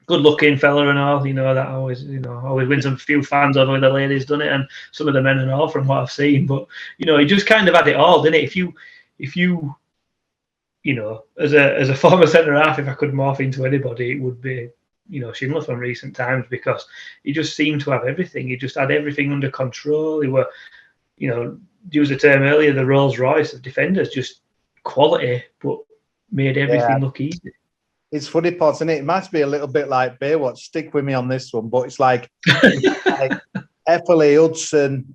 Speaker 6: Good looking fella and all. That always wins a few fans over with the ladies, done it, and some of the men and all from what I've seen. But he just kind of had it all, didn't it? If you as a former centre half, if I could morph into anybody, it would be Schindler from recent times, because he just seemed to have everything. He just had everything under control. He were, use the term earlier, the Rolls Royce of defenders, just quality, but made everything look easy.
Speaker 8: It's funny, Potts, isn't it? It might be a little bit like Baywatch. Stick with me on this one, but it's like Efferley, Hudson,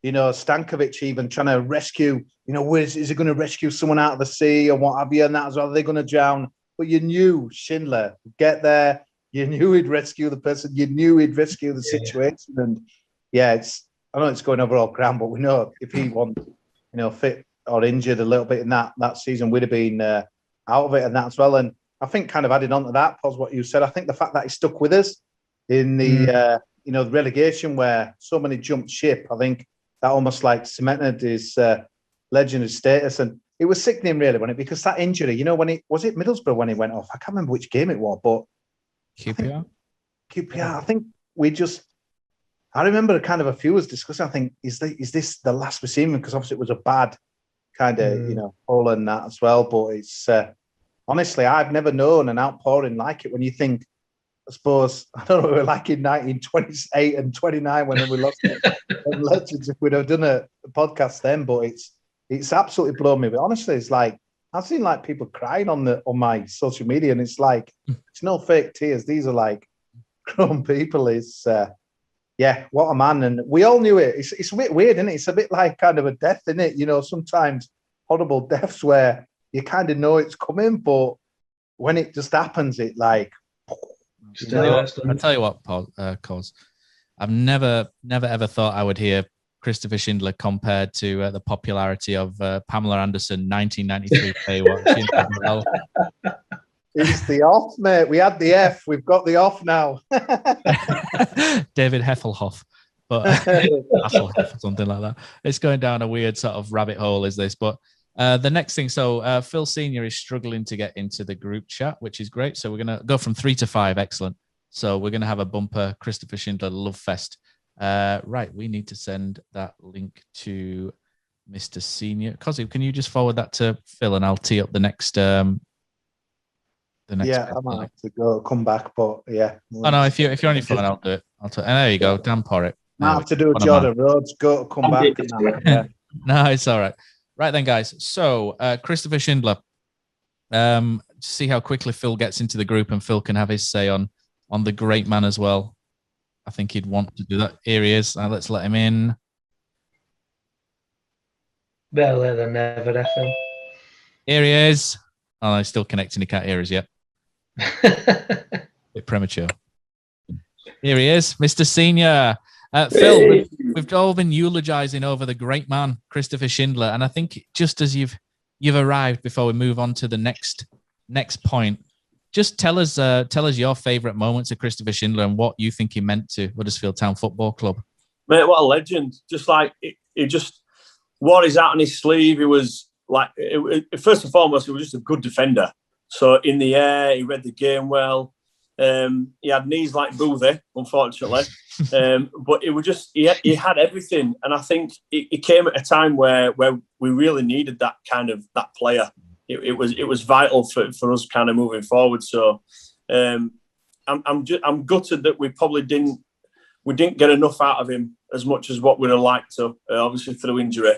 Speaker 8: Stankovic even trying to rescue, is he going to rescue someone out of the sea or what have you, and that as well, are they going to drown? But you knew Schindler would get there. You knew he'd rescue the person. You knew he'd rescue the situation. And I know it's going over all ground, but we know if he wasn't, fit or injured a little bit in that season, we'd have been out of it and that as well. And I think kind of adding on to that, Pos, what you said, I think the fact that he stuck with us in the the relegation where so many jumped ship, I think that almost like cemented his legendary status. And it was sickening, really, wasn't it? Because that injury, when it was Middlesbrough when he went off. I can't remember which game it was, but
Speaker 1: QPR.
Speaker 8: I think I remember kind of a few was discussing. I think is this the last we've seen him? Because obviously it was a bad kind of pull and that as well. But it's honestly, I've never known an outpouring like it. When you think, I suppose, I don't know, we were like in 1928 and 29 when we lost Legends. If we'd have done a podcast then, but it's absolutely blown me. But honestly, it's like I've seen like people crying on my social media, and it's like it's no fake tears. These are like grown people. It's what a man. And we all knew it. It's a bit weird, isn't it? It's a bit like kind of a death, isn't it? Sometimes horrible deaths where you kind of know it's coming, but when it just happens, it like.
Speaker 1: I'll tell you what, Paul, Cos. I've never ever thought I would hear Christopher Schindler compared to the popularity of Pamela Anderson 1993 Baywatch.
Speaker 8: It's the off, mate. We had the F. We've got the off now.
Speaker 1: David Hasselhoff, but Hasselhoff or something like that. It's going down a weird sort of rabbit hole, is this? But the next thing, so Phil Senior is struggling to get into the group chat, which is great. So we're going to go from 3 to 5. Excellent. So we're going to have a bumper Christopher Schindler Love Fest. Right, we need to send that link to Mr. Senior. Kosi, can you just forward that to Phil, and I'll tee up the next. I
Speaker 8: might have to come back, but yeah.
Speaker 1: Oh no, if you're on your phone, I'll do it. And there you go, Dan Porritt.
Speaker 8: I have to do a Jordan Rhodes. Come back.
Speaker 1: No, it's all right. Right then, guys. So Christopher Schindler. See how quickly Phil gets into the group, and Phil can have his say on the great man as well. I think he'd want to do that. Here he is. Let's let him in.
Speaker 6: Better than never, FM.
Speaker 1: Here he is. Oh, he's still connecting. He can't hear us yet. Bit premature. Here he is, Mr. Senior. Phil, we've all been eulogizing over the great man, Christopher Schindler, and I think just as you've arrived, before we move on to the next point, just tell us your favourite moments of Christopher Schindler and what you think he meant to Huddersfield Town Football Club.
Speaker 9: Mate, what a legend! Just like he just wore his out on his sleeve. He was like, first and foremost, he was just a good defender. So in the air, he read the game well. He had knees like Boothie, unfortunately, but it was just he had everything, and I think it came at a time where we really needed that player. It was vital for us kind of moving forward. So I'm gutted that we probably didn't get enough out of him as much as what we'd have liked to, obviously through injury.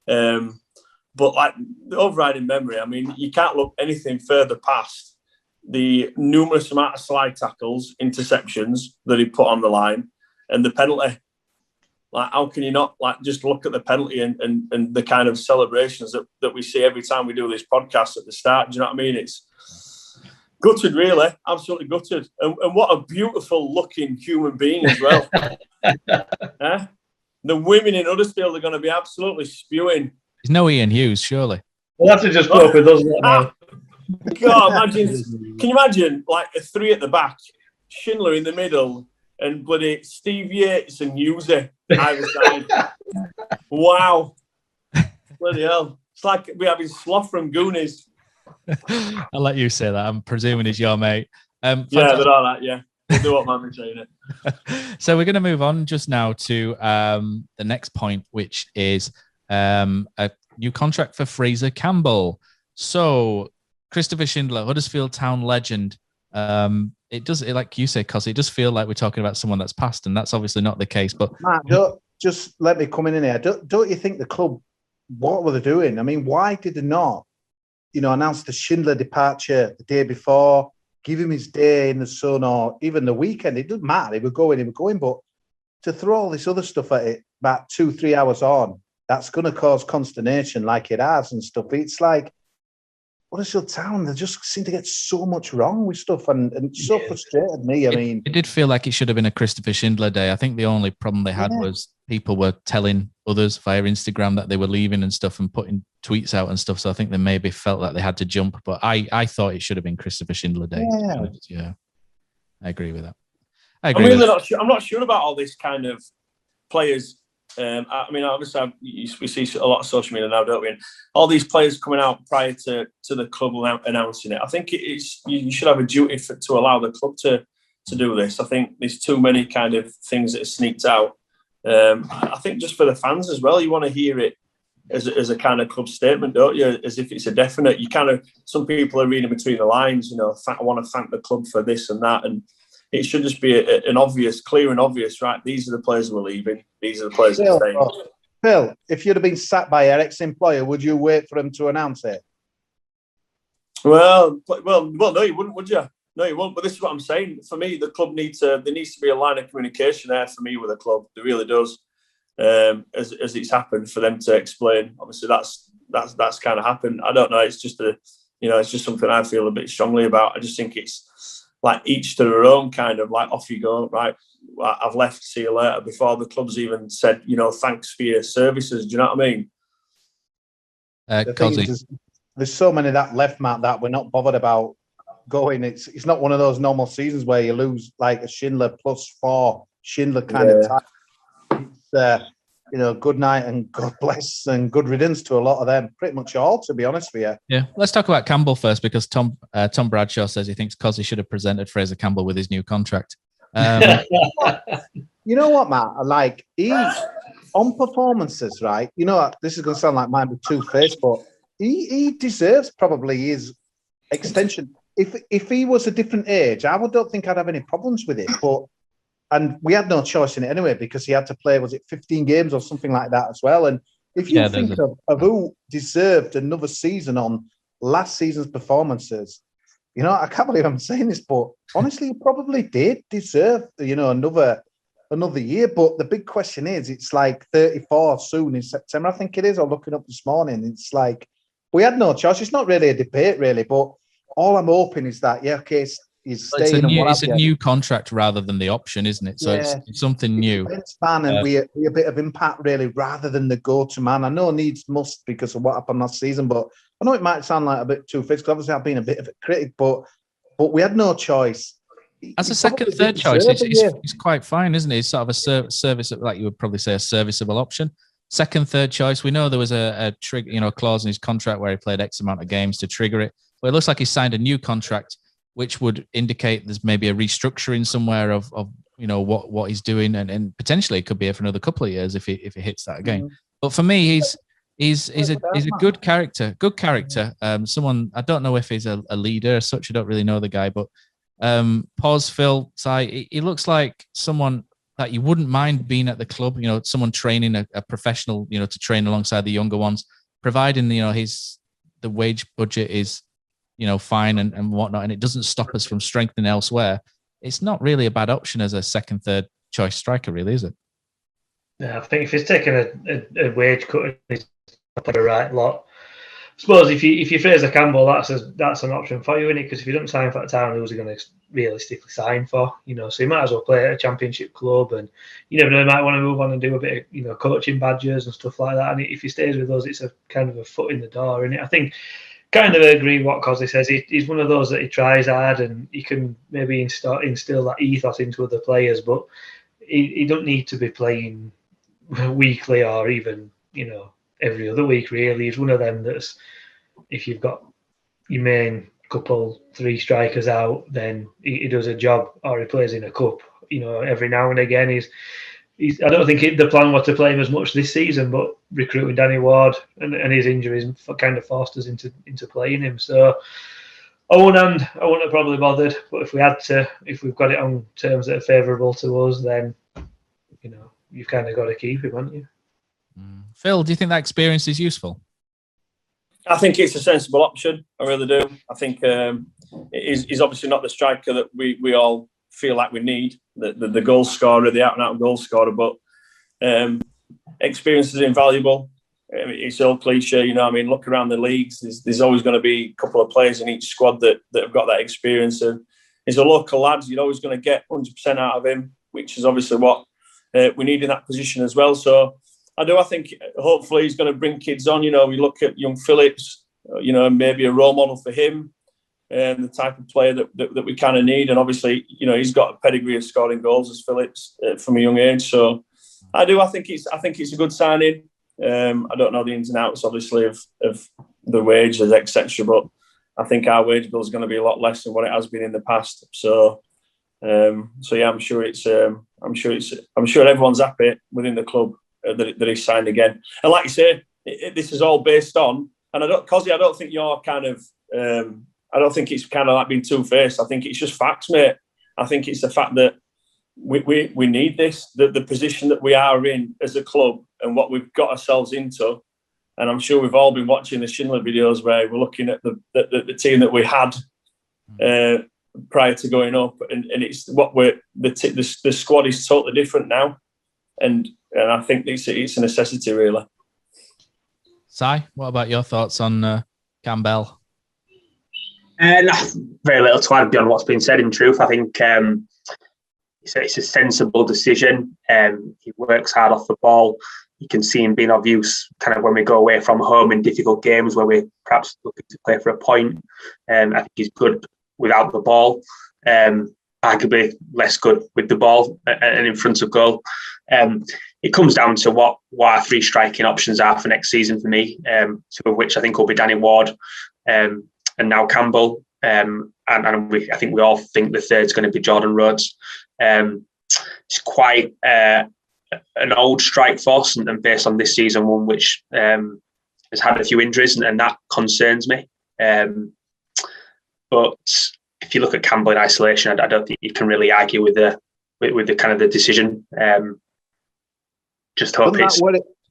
Speaker 9: But like the overriding memory, I mean, you can't look anything further past the numerous amount of slide tackles, interceptions that he put on the line, and the penalty. Like, how can you not just look at the penalty and the kind of celebrations that we see every time we do this podcast at the start? Do you know what I mean? It's gutted, really, absolutely gutted. And what a beautiful looking human being as well. The women in Huddersfield are going to be absolutely spewing.
Speaker 1: There's no Ian Hughes, surely.
Speaker 6: We'll have to just go with us now.
Speaker 9: God, can you imagine like a 3 at the back, Schindler in the middle, and bloody Steve Yates and Husey either side? Wow. Bloody hell. It's like we're having Sloth from Goonies.
Speaker 1: I'll let you say that. I'm presuming he's your mate.
Speaker 9: Yeah, they're all that, yeah. We'll do what man is saying it.
Speaker 1: So we're going to move on just now to the next point, which is a new contract for Fraser Campbell. So Christopher Schindler, Huddersfield Town legend. It does, like you say, Cos, it does feel like we're talking about someone that's passed, and that's obviously not the case. But
Speaker 8: Matt, just let me come in here. Don't you think the club, what were they doing? I mean, why did they not, announce the Schindler departure the day before, give him his day in the sun, or even the weekend? It doesn't matter. He were going. But to throw all this other stuff at it, about 2-3 hours on, that's going to cause consternation like it has and stuff. It's like, Huddersfield Town, they just seem to get so much wrong with stuff, and it's so frustrated me. I mean,
Speaker 1: it did feel like it should have been a Christopher Schindler day. I think the only problem they had was people were telling others via Instagram that they were leaving and stuff and putting tweets out and stuff. So I think they maybe felt like they had to jump. But I thought it should have been Christopher Schindler day. Yeah, I agree with that.
Speaker 9: I'm really not sure. I'm not sure about all this kind of players. I mean, obviously, we see a lot of social media now, don't we? And all these players coming out prior to the club announcing it. I think you should have a duty to allow the club to do this. I think there's too many kind of things that are sneaked out. I think just for the fans as well, you want to hear it as a kind of club statement, don't you? As if it's a definite. You kind of, some people are reading between the lines. You know, I want to thank the club for this and that, and it should just be an obvious, clear and obvious, right? These are the players who are leaving. These are the players that are staying.
Speaker 8: Phil, if you'd have been sacked by your ex-employer, would you wait for him to announce it?
Speaker 9: Well, no, you wouldn't, would you? No, you won't. But this is what I'm saying. For me, the club there needs to be a line of communication there for me with the club. There really does. As it's happened, for them to explain. Obviously, that's kind of happened. I don't know. It's just it's just something I feel a bit strongly about. I just think it's like each to their own, kind of like, off you go, right? I've left, see you later, before the club's even said, thanks for your services. Do you know what I mean?
Speaker 8: There's so many that left, Matt, that we're not bothered about going. It's not one of those normal seasons where you lose like a Schindler +4 Schindler kind of time. It's good night and God bless and good riddance to a lot of them. Pretty much all, to be honest with you.
Speaker 1: Yeah, let's talk about Campbell first, because Tom Bradshaw says he thinks Kosi should have presented Fraser Campbell with his new contract.
Speaker 8: You know what, Matt? Like, he on performances, right? This is going to sound like mine with two-faced, but he deserves probably his extension. If he was a different age, I don't think I'd have any problems with it. And we had no choice in it anyway, because he had to play, was it 15 games or something like that as well? And if you think of who deserved another season on last season's performances, I can't believe I'm saying this, but honestly, he probably did deserve, another year. But the big question is, it's like 34 soon in September, I think it is, or looking up this morning. It's like, we had no choice. It's not really a debate, really, but all I'm hoping is that, he's staying.
Speaker 1: It's a new contract rather than the option, isn't it? So it's something new.
Speaker 8: Man, and we a bit of impact, really, rather than the go-to man. I know needs must because of what happened last season, but I know it might sound like a bit too fixed, because obviously I've been a bit of a critic, but we had no choice.
Speaker 1: As a second, third choice, it's quite fine, isn't it? It's sort of a service, like you would probably say, a serviceable option. Second, third choice. We know there was a trigger, clause in his contract where he played X amount of games to trigger it. But it looks like he signed a new contract, which would indicate there's maybe a restructuring somewhere of what he's doing, and potentially it could be here for another couple of years if he hits that again. Mm-hmm. But for me, he's a good character. Someone, I don't know if he's a leader as such. I don't really know the guy, but Phil, he looks like someone that you wouldn't mind being at the club. Someone training a professional, to train alongside the younger ones, providing the wage budget is fine and whatnot, and it doesn't stop us from strengthening elsewhere. It's not really a bad option as a second, third choice striker, really, is it?
Speaker 6: Yeah, I think if he's taking a wage cut, he's played the right lot. I suppose if you Fraser Campbell, that's an option for you, isn't it? Because if you don't sign for the Town, who's he going to realistically sign for? So you might as well play at a Championship club, and you never know, he might want to move on and do a bit of coaching badges and stuff like that. And if he stays with us, it's a kind of a foot in the door, isn't it? I think. Kind of agree what Kosi says. He's one of those that he tries hard, and he can maybe instill that ethos into other players, but he don't need to be playing weekly or even every other week. Really, he's one of them that's, if you've got your main couple 3 strikers out, then he does a job, or he plays in a cup. Every now and again he's I don't think the plan was to play him as much this season, but recruiting Danny Ward and his injuries kind of forced us into playing him. So I wouldn't have probably bothered, but if we've got it on terms that are favourable to us, then you've kind of got to keep him, haven't you?
Speaker 1: Phil, do you think that experience is useful?
Speaker 9: I think it's a sensible option. I really do. I think he's obviously not the striker that we all feel like we need, the goal scorer, the out-and-out goal scorer, but experience is invaluable. It's all cliche, you know. I mean, look around the leagues. There's always going to be a couple of players in each squad that have got that experience. And he's a local lad. You're always going to get 100% out of him, which is obviously what we need in that position as well. So I think hopefully he's going to bring kids on. You know, we look at young Phillips, you know, maybe a role model for him, and the type of player that we kind of need. And obviously, you know, he's got a pedigree of scoring goals as Phillips from a young age. So I think it's a good signing. I don't know the ins and outs, obviously, of the wages, etc. But I think our wage bill is going to be a lot less than what it has been in the past. So yeah, I'm sure everyone's happy within the club that he's signed again. And like you say, this is all based on. And I don't think you're kind of. I don't think it's kind of like being two-faced. I think it's just facts, mate. I think it's the fact that we need this, the position that we are in as a club and what we've got ourselves into. And I'm sure we've all been watching the Schindler videos where we're looking at the team that we had prior to going up, and it's what the squad is totally different now, and I think it's a necessity, really.
Speaker 1: Si, what about your thoughts on Campbell?
Speaker 7: Very little to add beyond what's been said. In truth, I think it's a sensible decision. He works hard off the ball. You can see him being of use kind of when we go away from home in difficult games where we're perhaps looking to play for a point. I think he's good without the ball. Arguably less good with the ball and in front of goal. It comes down to what our three striking options are for next season for me, two of which I think will be Danny Ward and now Campbell. I think we all think the third's going to be Jordan Rhodes. It's quite an old strike force, and based on this season, one which has had a few injuries, and that concerns me. But if you look at Campbell in isolation, I don't think you can really argue with the kind of the decision. Just hope it's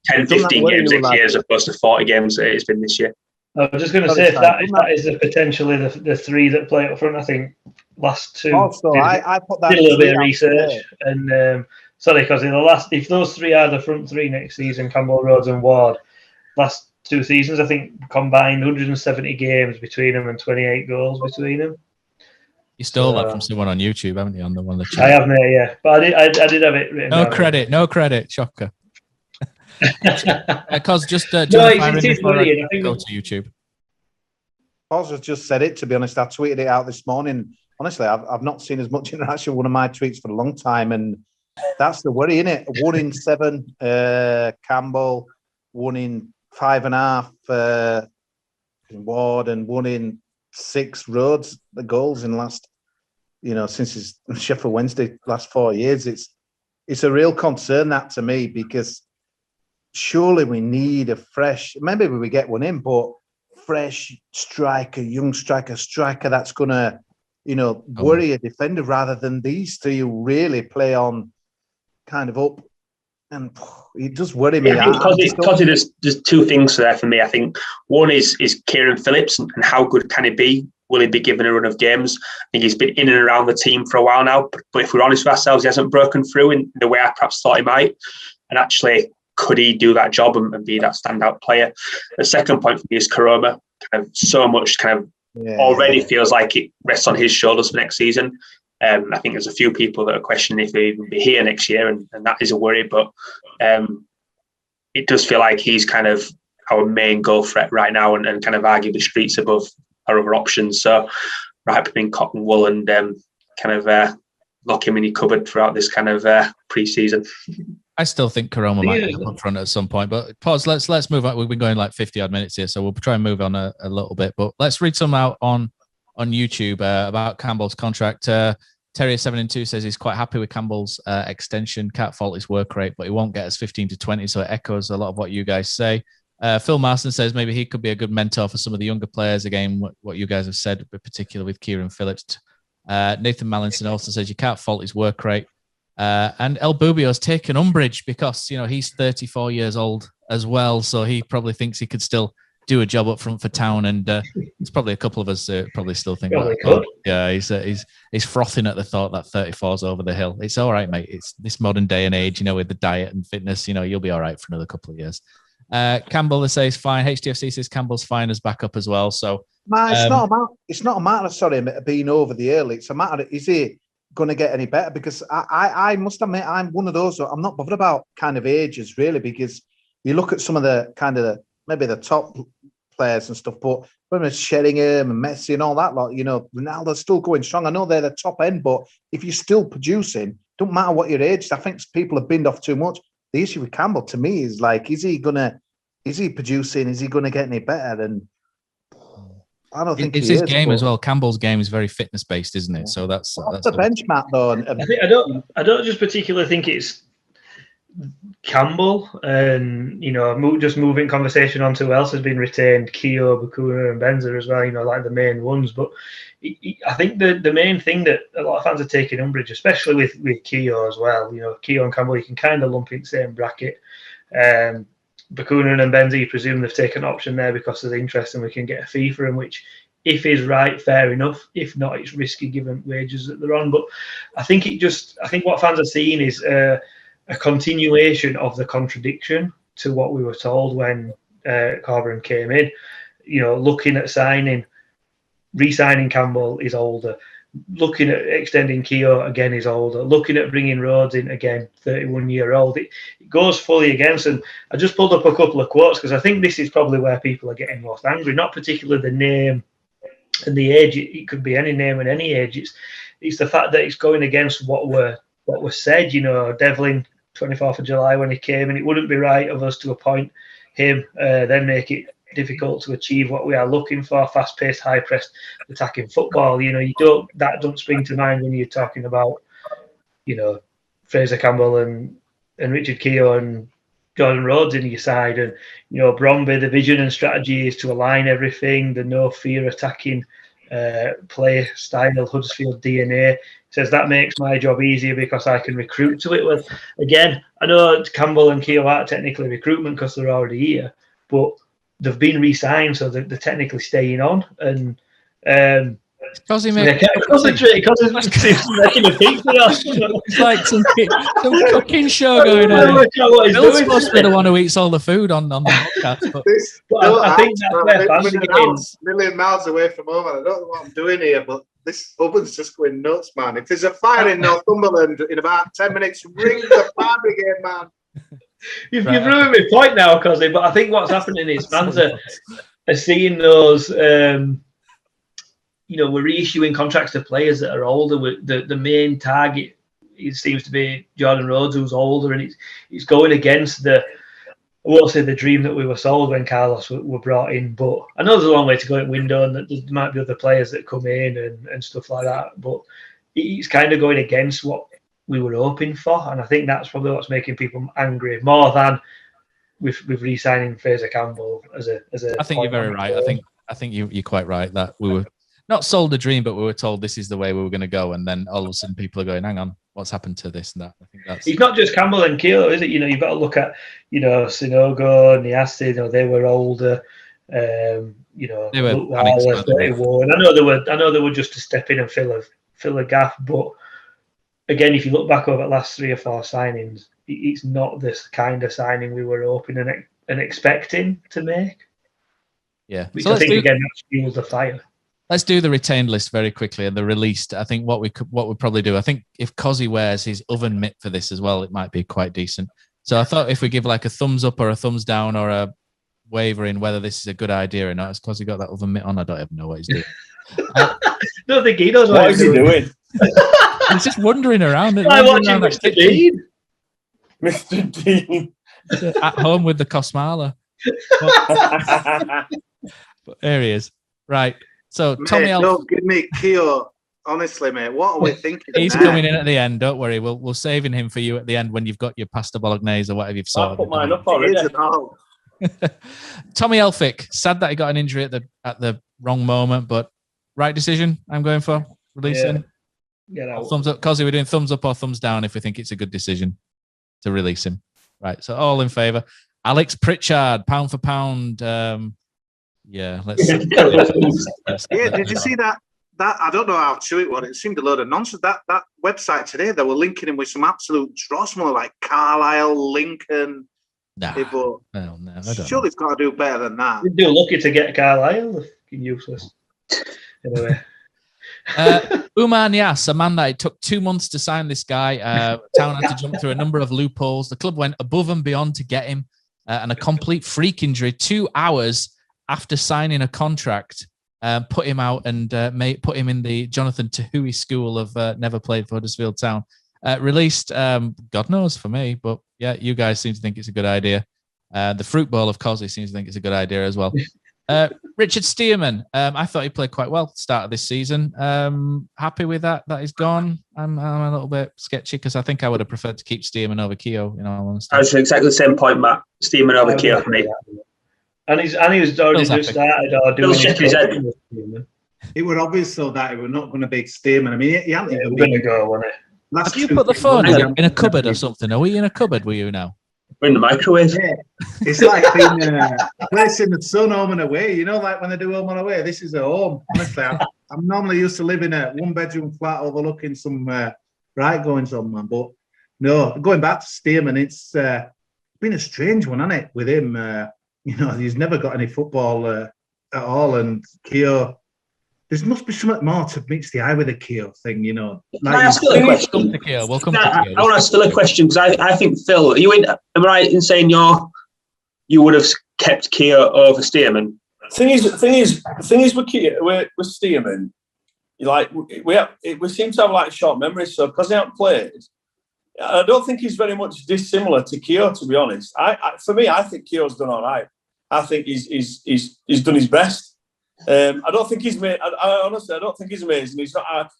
Speaker 7: 10, 15 games next year as opposed to 40 games that it's been this year.
Speaker 6: I was just going to say, if that is potentially the three that play up front, I think last two.
Speaker 8: Also, I put that
Speaker 6: did a little bit of research, and sorry, because if those three are the front three next season, Campbell, Rhodes, and Ward, last two seasons, I think combined 170 games between them and 28 goals between them.
Speaker 1: You stole that from someone on YouTube, haven't you? On the one that
Speaker 6: I have, mate, yeah, but I did have it written.
Speaker 1: No credit, shocker. Because just
Speaker 6: it is brilliant. I think
Speaker 1: go to YouTube.
Speaker 8: Paul's just said it. To be honest, I tweeted it out this morning. Honestly, I've not seen as much interaction with one of my tweets for a long time, and that's the worry, isn't it? 1 in 7, Campbell, 1 in 5.5, Ward, and 1 in 6 Rhodes. The goals in since his Sheffield Wednesday last 4 years. It's a real concern, that, to me, because surely we need a fresh. Maybe we get one in, but fresh striker, young striker that's going to, worry a defender rather than these three who really play on kind of up. And it does worry me.
Speaker 7: Because there's two things there for me. I think one is Kieran Phillips and how good can he be? Will he be given a run of games? I think he's been in and around the team for a while now. But if we're honest with ourselves, he hasn't broken through in the way I perhaps thought he might. And actually, could he do that job and be that standout player? The second point for me is Karoma. Kind of so much already feels like it rests on his shoulders for next season. I think there's a few people that are questioning if he'll even be here next year, and that is a worry. But it does feel like he's kind of our main goal threat right now, and kind of arguably streets above our other options. So right between cotton wool and kind of lock him in your cupboard throughout this kind of pre-season.
Speaker 1: I still think Karoma might be up front at some point, but pause. Let's move on. We've been going like 50 odd minutes here, so we'll try and move on a little bit. But let's read some out on YouTube about Campbell's contract. Terrier7-2 says he's quite happy with Campbell's extension. Can't fault his work rate, but he won't get us 15 to 20, so it echoes a lot of what you guys say. Phil Marston says maybe he could be a good mentor for some of the younger players. Again, what you guys have said, but particularly with Kieran Phillips. Nathan Mallinson also says you can't fault his work rate. And El Bubio's taken umbrage because he's 34 years old as well, so he probably thinks he could still do a job up front for Town, and there's probably a couple of us probably still think
Speaker 6: Probably
Speaker 1: that.
Speaker 6: could.
Speaker 1: Yeah, he's frothing at the thought that 34's over the hill. It's all right, mate. It's this modern day and age, with the diet and fitness, you'll be all right for another couple of years. Campbell, they say, is fine. HTFC says Campbell's fine as backup as well. So
Speaker 8: it's not a matter, sorry, of being over the early. It's a matter of, is he going to get any better? Because I must admit, I'm one of those. I'm not bothered about kind of ages really, because you look at some of the maybe the top players and stuff, but when it's Sheringham and Messi and all that lot, Ronaldo's still going strong. I know they're the top end, but if you're still producing, don't matter what your age. I think people have binned off too much. The issue with Campbell to me is like, is he producing? Is he gonna get any better? And I don't think
Speaker 1: it's his game as well. Campbell's game is very fitness based, isn't it? So that's
Speaker 8: the benchmark though.
Speaker 6: I don't just particularly think it's Campbell, and just moving conversation on to who else has been retained, Keogh, Bakuna and Benza as well, like the main ones. But I think the main thing that a lot of fans are taking umbrage, especially with Keogh as well, Keogh and Campbell, you can kind of lump in the same bracket. Bakuna and Benza, you presume they've taken an option there because of the interest and we can get a fee for them, which if is right, fair enough. If not, it's risky given wages that they're on. But I think what fans are seeing is a continuation of the contradiction to what we were told when Corberan came in. Looking at re-signing Campbell is older. Looking at extending Keogh again is older. Looking at bringing Rhodes in again, 31-year-old. It goes fully against. And I just pulled up a couple of quotes because I think this is probably where people are getting most angry. Not particularly the name and the age. It could be any name and any age. It's the fact that it's going against what was said. Devlin, 24th of July when he came, and it wouldn't be right of us to appoint him, then make it difficult to achieve what we are looking for: fast-paced, high-pressed, attacking football. That don't spring to mind when you're talking about, Fraser Campbell and Richard Keogh and Jordan Rhodes in your side, and Bromby. The vision and strategy is to align everything. The no fear attacking play style, Huddersfield DNA. Says that makes my job easier because I can recruit to it. Well, again, I know Campbell and Keogh aren't technically recruitment because they're already here, but they've been re-signed, so they're technically staying on. And
Speaker 1: because he made
Speaker 6: concentrate because he's making a pizza.
Speaker 1: It's like some cooking show going on. Bill's supposed to be the one who eats all the food on the podcast.
Speaker 8: But I think that's where fans are getting a million miles away from home. I don't know what I'm doing here, but this oven's just going nuts, man. If there's a fire in Northumberland in about 10 minutes, ring the fire brigade, man.
Speaker 6: You've ruined my point now, Kosi, but I think what's happening is fans are seeing those. We're reissuing contracts to players that are older. The main target, it seems to be Jordan Rhodes, who's older, and it's going against I won't say the dream that we were sold when Carlos were brought in, but I know there's a long way to go in window, and that there might be other players that come in and stuff like that, but it's kind of going against what we were hoping for, and I think that's probably what's making people angry more than with re-signing Fraser Campbell as a.
Speaker 1: I think you're very right. I think you're quite right that we were not sold a dream, but we were told this is the way we were going to go, and then all of a sudden people are going, "Hang on, what's happened to this and that?" I think that's.
Speaker 6: It's not just Campbell and Keogh, is it? You've got to look at Sinogo, Niassi. They were older. They were 31. I know they were just to step in and fill a gap, but again, if you look back over the last 3 or 4 signings, it's not this kind of signing we were hoping and expecting to make.
Speaker 1: Yeah,
Speaker 6: which I think again that fuels the fire.
Speaker 1: Let's do the retained list very quickly and the released. I think what we'd probably do. I think if Kosi wears his oven mitt for this as well, it might be quite decent. So I thought if we give like a thumbs up or a thumbs down or a wavering whether this is a good idea or not. Has Kosi got that oven mitt on? I don't even know what he's doing.
Speaker 6: Don't think he knows what he's doing.
Speaker 1: He's just wandering around.
Speaker 6: I'm watching Mr. Dean.
Speaker 9: Mr. Dean.
Speaker 1: At home with the Kosmala. But there he is. Right. So Tommy,
Speaker 8: don't give me Keogh. Honestly, mate, what are we thinking?
Speaker 1: He's coming in at the end. Don't worry. We're saving him for you at the end when you've got your pasta bolognese or whatever you've sorted.
Speaker 9: I'll put mine up already.
Speaker 1: Tommy Elphick. Sad that he got an injury at the wrong moment, but right decision. I'm going for releasing.
Speaker 6: Yeah.
Speaker 1: Thumbs up, Kosi. We're doing thumbs up or thumbs down if we think it's a good decision to release him. Right. So all in favour. Alex Pritchard, pound for pound. Yeah, let's.
Speaker 8: Yeah, did you see that? That I don't know how true it was. It seemed a load of nonsense. That website today, they were linking him with some absolute dross, more like Carlisle, Lincoln.
Speaker 1: Nah,
Speaker 8: but
Speaker 1: no, I don't
Speaker 8: surely it's got to do better than that.
Speaker 6: You'd be lucky to get Carlisle. Fucking useless. Anyway.
Speaker 1: Umar Nias, a man that it took 2 months to sign this guy. Town had to jump through a number of loopholes. The club went above and beyond to get him, and a complete freak injury 2 hours after signing a contract. Put him out and put him in the Jonathan Tahui school of never played for Huddersfield Town. Released, God knows for me, but yeah, you guys seem to think it's a good idea. The fruit bowl of Kosi seems to think it's a good idea as well. Richard Stearman, I thought he played quite well at the start of this season. Happy with that he's gone. I'm a little bit sketchy because I think I would have preferred to keep Stearman over Keogh.
Speaker 7: I was exactly the same point, Matt. Stearman over Keogh for me.
Speaker 6: And he was already just started doing his head.
Speaker 8: It was obvious though that it was not going to be Stearman. I mean, he hadn't even
Speaker 6: been a go, wasn't it?
Speaker 1: Have you put the phone in a cupboard or something? Are we in a cupboard? Were you now?
Speaker 7: We're in the microwave.
Speaker 8: Yeah. It's like being placing the son home and away. Like when they do home and away. This is a home. Honestly, I'm normally used to living in a 1-bedroom flat overlooking some right goings on, man. But no, going back to Stearman, it's been a strange one, hasn't it? With him, he's never got any football at all, and Keogh. There must be something more to meet the eye with the Keogh thing,
Speaker 7: Can I ask still a question?
Speaker 1: We'll come to Keogh.
Speaker 7: I want to ask still a question because I think Phil, am I right in saying you would have kept Keogh over Stearman?
Speaker 9: Thing is with Keogh, with Stearman, we seem to have like short memories. So because he hasn't played, I don't think he's very much dissimilar to Keogh. To be honest, for me, I think Keogh's done all right. I think he's done his best. I don't think he's made. Honestly, I don't think he's amazing. He's not.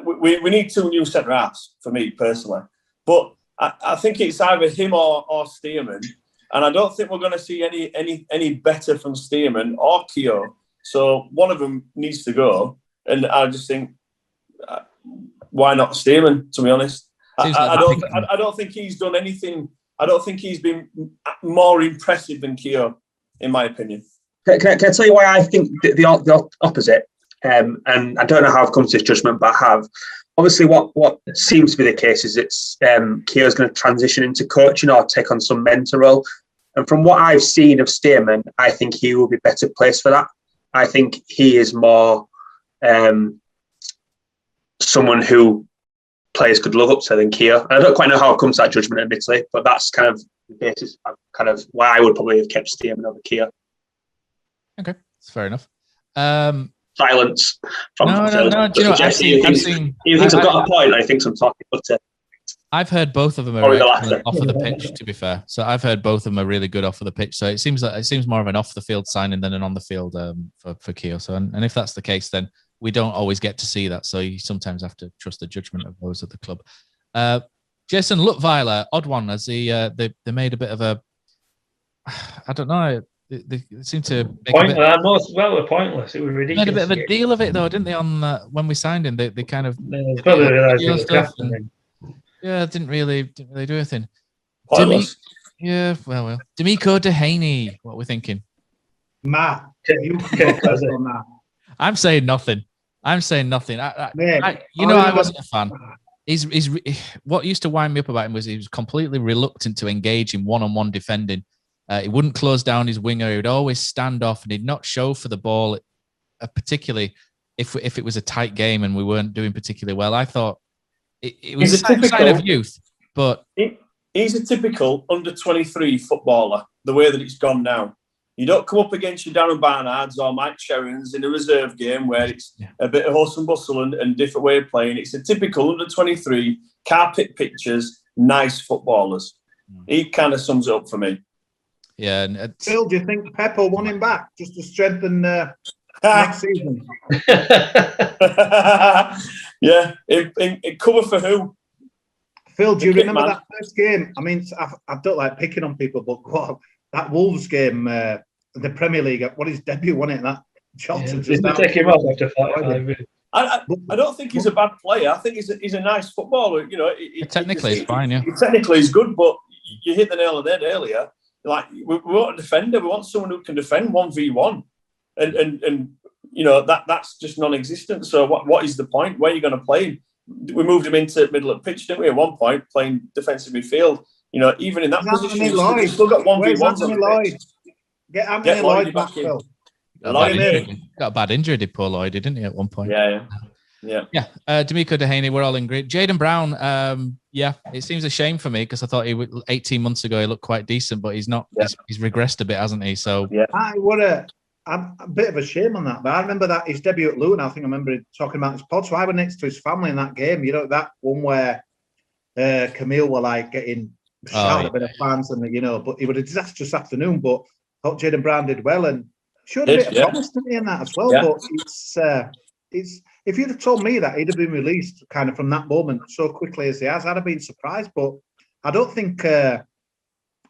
Speaker 9: We need 2 new centre halves for me personally, but I think it's either him or Stearman, and I don't think we're going to see any better from Stearman or Keogh. So one of them needs to go, and I just think why not Stearman? To be honest, I don't think he's done anything. I don't think he's been more impressive than Keogh, in my opinion.
Speaker 7: Can I tell you why I think the opposite? And I don't know how I've come to this judgment, but I have. Obviously, what seems to be the case is it's Keogh's going to transition into coaching or take on some mentor role. And from what I've seen of Stearman, I think he will be better placed for that. I think he is more someone who players could look up to than Keogh. And I don't quite know how I've come to that judgment, admittedly, but that's kind of the basis of kind of why I would probably have kept Stearman over Keogh.
Speaker 1: Okay, that's fair enough.
Speaker 7: Silence from Phil.
Speaker 1: No. Do you know,
Speaker 7: Jesse, he thinks I've got a point, and he thinks I'm talking. But
Speaker 1: I've heard both of them are off of the pitch. To be fair, so I've heard both of them are really good off of the pitch. So it seems more of an off the field signing than an on the field for Keogh. So and if that's the case, then we don't always get to see that. So you sometimes have to trust the judgment of those at the club. Jason Luttweiler, odd one, as they made a bit of a, I don't know. They seem to make
Speaker 6: were pointless. It was ridiculous.
Speaker 1: Made a bit of a deal of it though, didn't they? On when we signed him, they kind of
Speaker 6: probably realised
Speaker 1: didn't really do anything.
Speaker 9: Pointless.
Speaker 1: D'Amico Dehaney. What are we thinking?
Speaker 8: Matt,
Speaker 1: I'm saying nothing. I wasn't a fan. He's what used to wind me up about him was he was completely reluctant to engage in one-on-one defending. He wouldn't close down his winger. He would always stand off, and he'd not show for the ball, particularly if it was a tight game and we weren't doing particularly well. I thought it was a sign of youth, but
Speaker 9: he's a typical under-23 footballer. The way that it's gone now, you don't come up against your Darren Barnards or Mike Sherrins in a reserve game where it's a bit of hustle and bustle and different way of playing. It's a typical under-23 carpet pictures, nice footballers. He kind of sums it up for me.
Speaker 1: Yeah, and
Speaker 8: Phil, do you think Pep will want him back just to strengthen next season?
Speaker 9: Yeah, it cover for who?
Speaker 8: Phil, do you remember that first game? I mean, I don't like picking on people, but that Wolves game, the Premier League, what his debut, wasn't it? That Johnson
Speaker 6: just take him off after 5 minutes.
Speaker 9: I don't think he's a bad player. I think he's a nice footballer.
Speaker 1: Technically, it's fine. Yeah,
Speaker 9: technically, he's good, but you hit the nail on the head earlier. Like we want a defender. We want someone who can defend 1v1. and you know that's just non-existent. So what is the point? Where are you going to play him? We moved him into middle of the pitch, didn't we? At one point, playing defensive midfield. You know, even in that position, he's still got 1v1s on the pitch.
Speaker 8: Get Anthony Lloyd back in.
Speaker 1: Got a bad injury, did poor Lloyd, didn't he, at one point?
Speaker 9: Yeah.
Speaker 1: D'Amico Dehaney, we're all in agreement. Jayden Brown, it seems a shame for me because I thought 18 months ago he looked quite decent, but he's not. Yeah. He's regressed a bit, hasn't he? So
Speaker 8: I'm a bit of a shame on that. But I remember that his debut at Luton. I think I remember talking about his pod. So I was next to his family in that game. You know, that one where Camille were like getting shouted by the fans, and but it was a disastrous afternoon. But I thought Jayden Brown did well and showed a bit of promise to me in that as well. Yeah. But it's if you'd have told me that he'd have been released kind of from that moment so quickly as he has, I'd have been surprised. But I don't think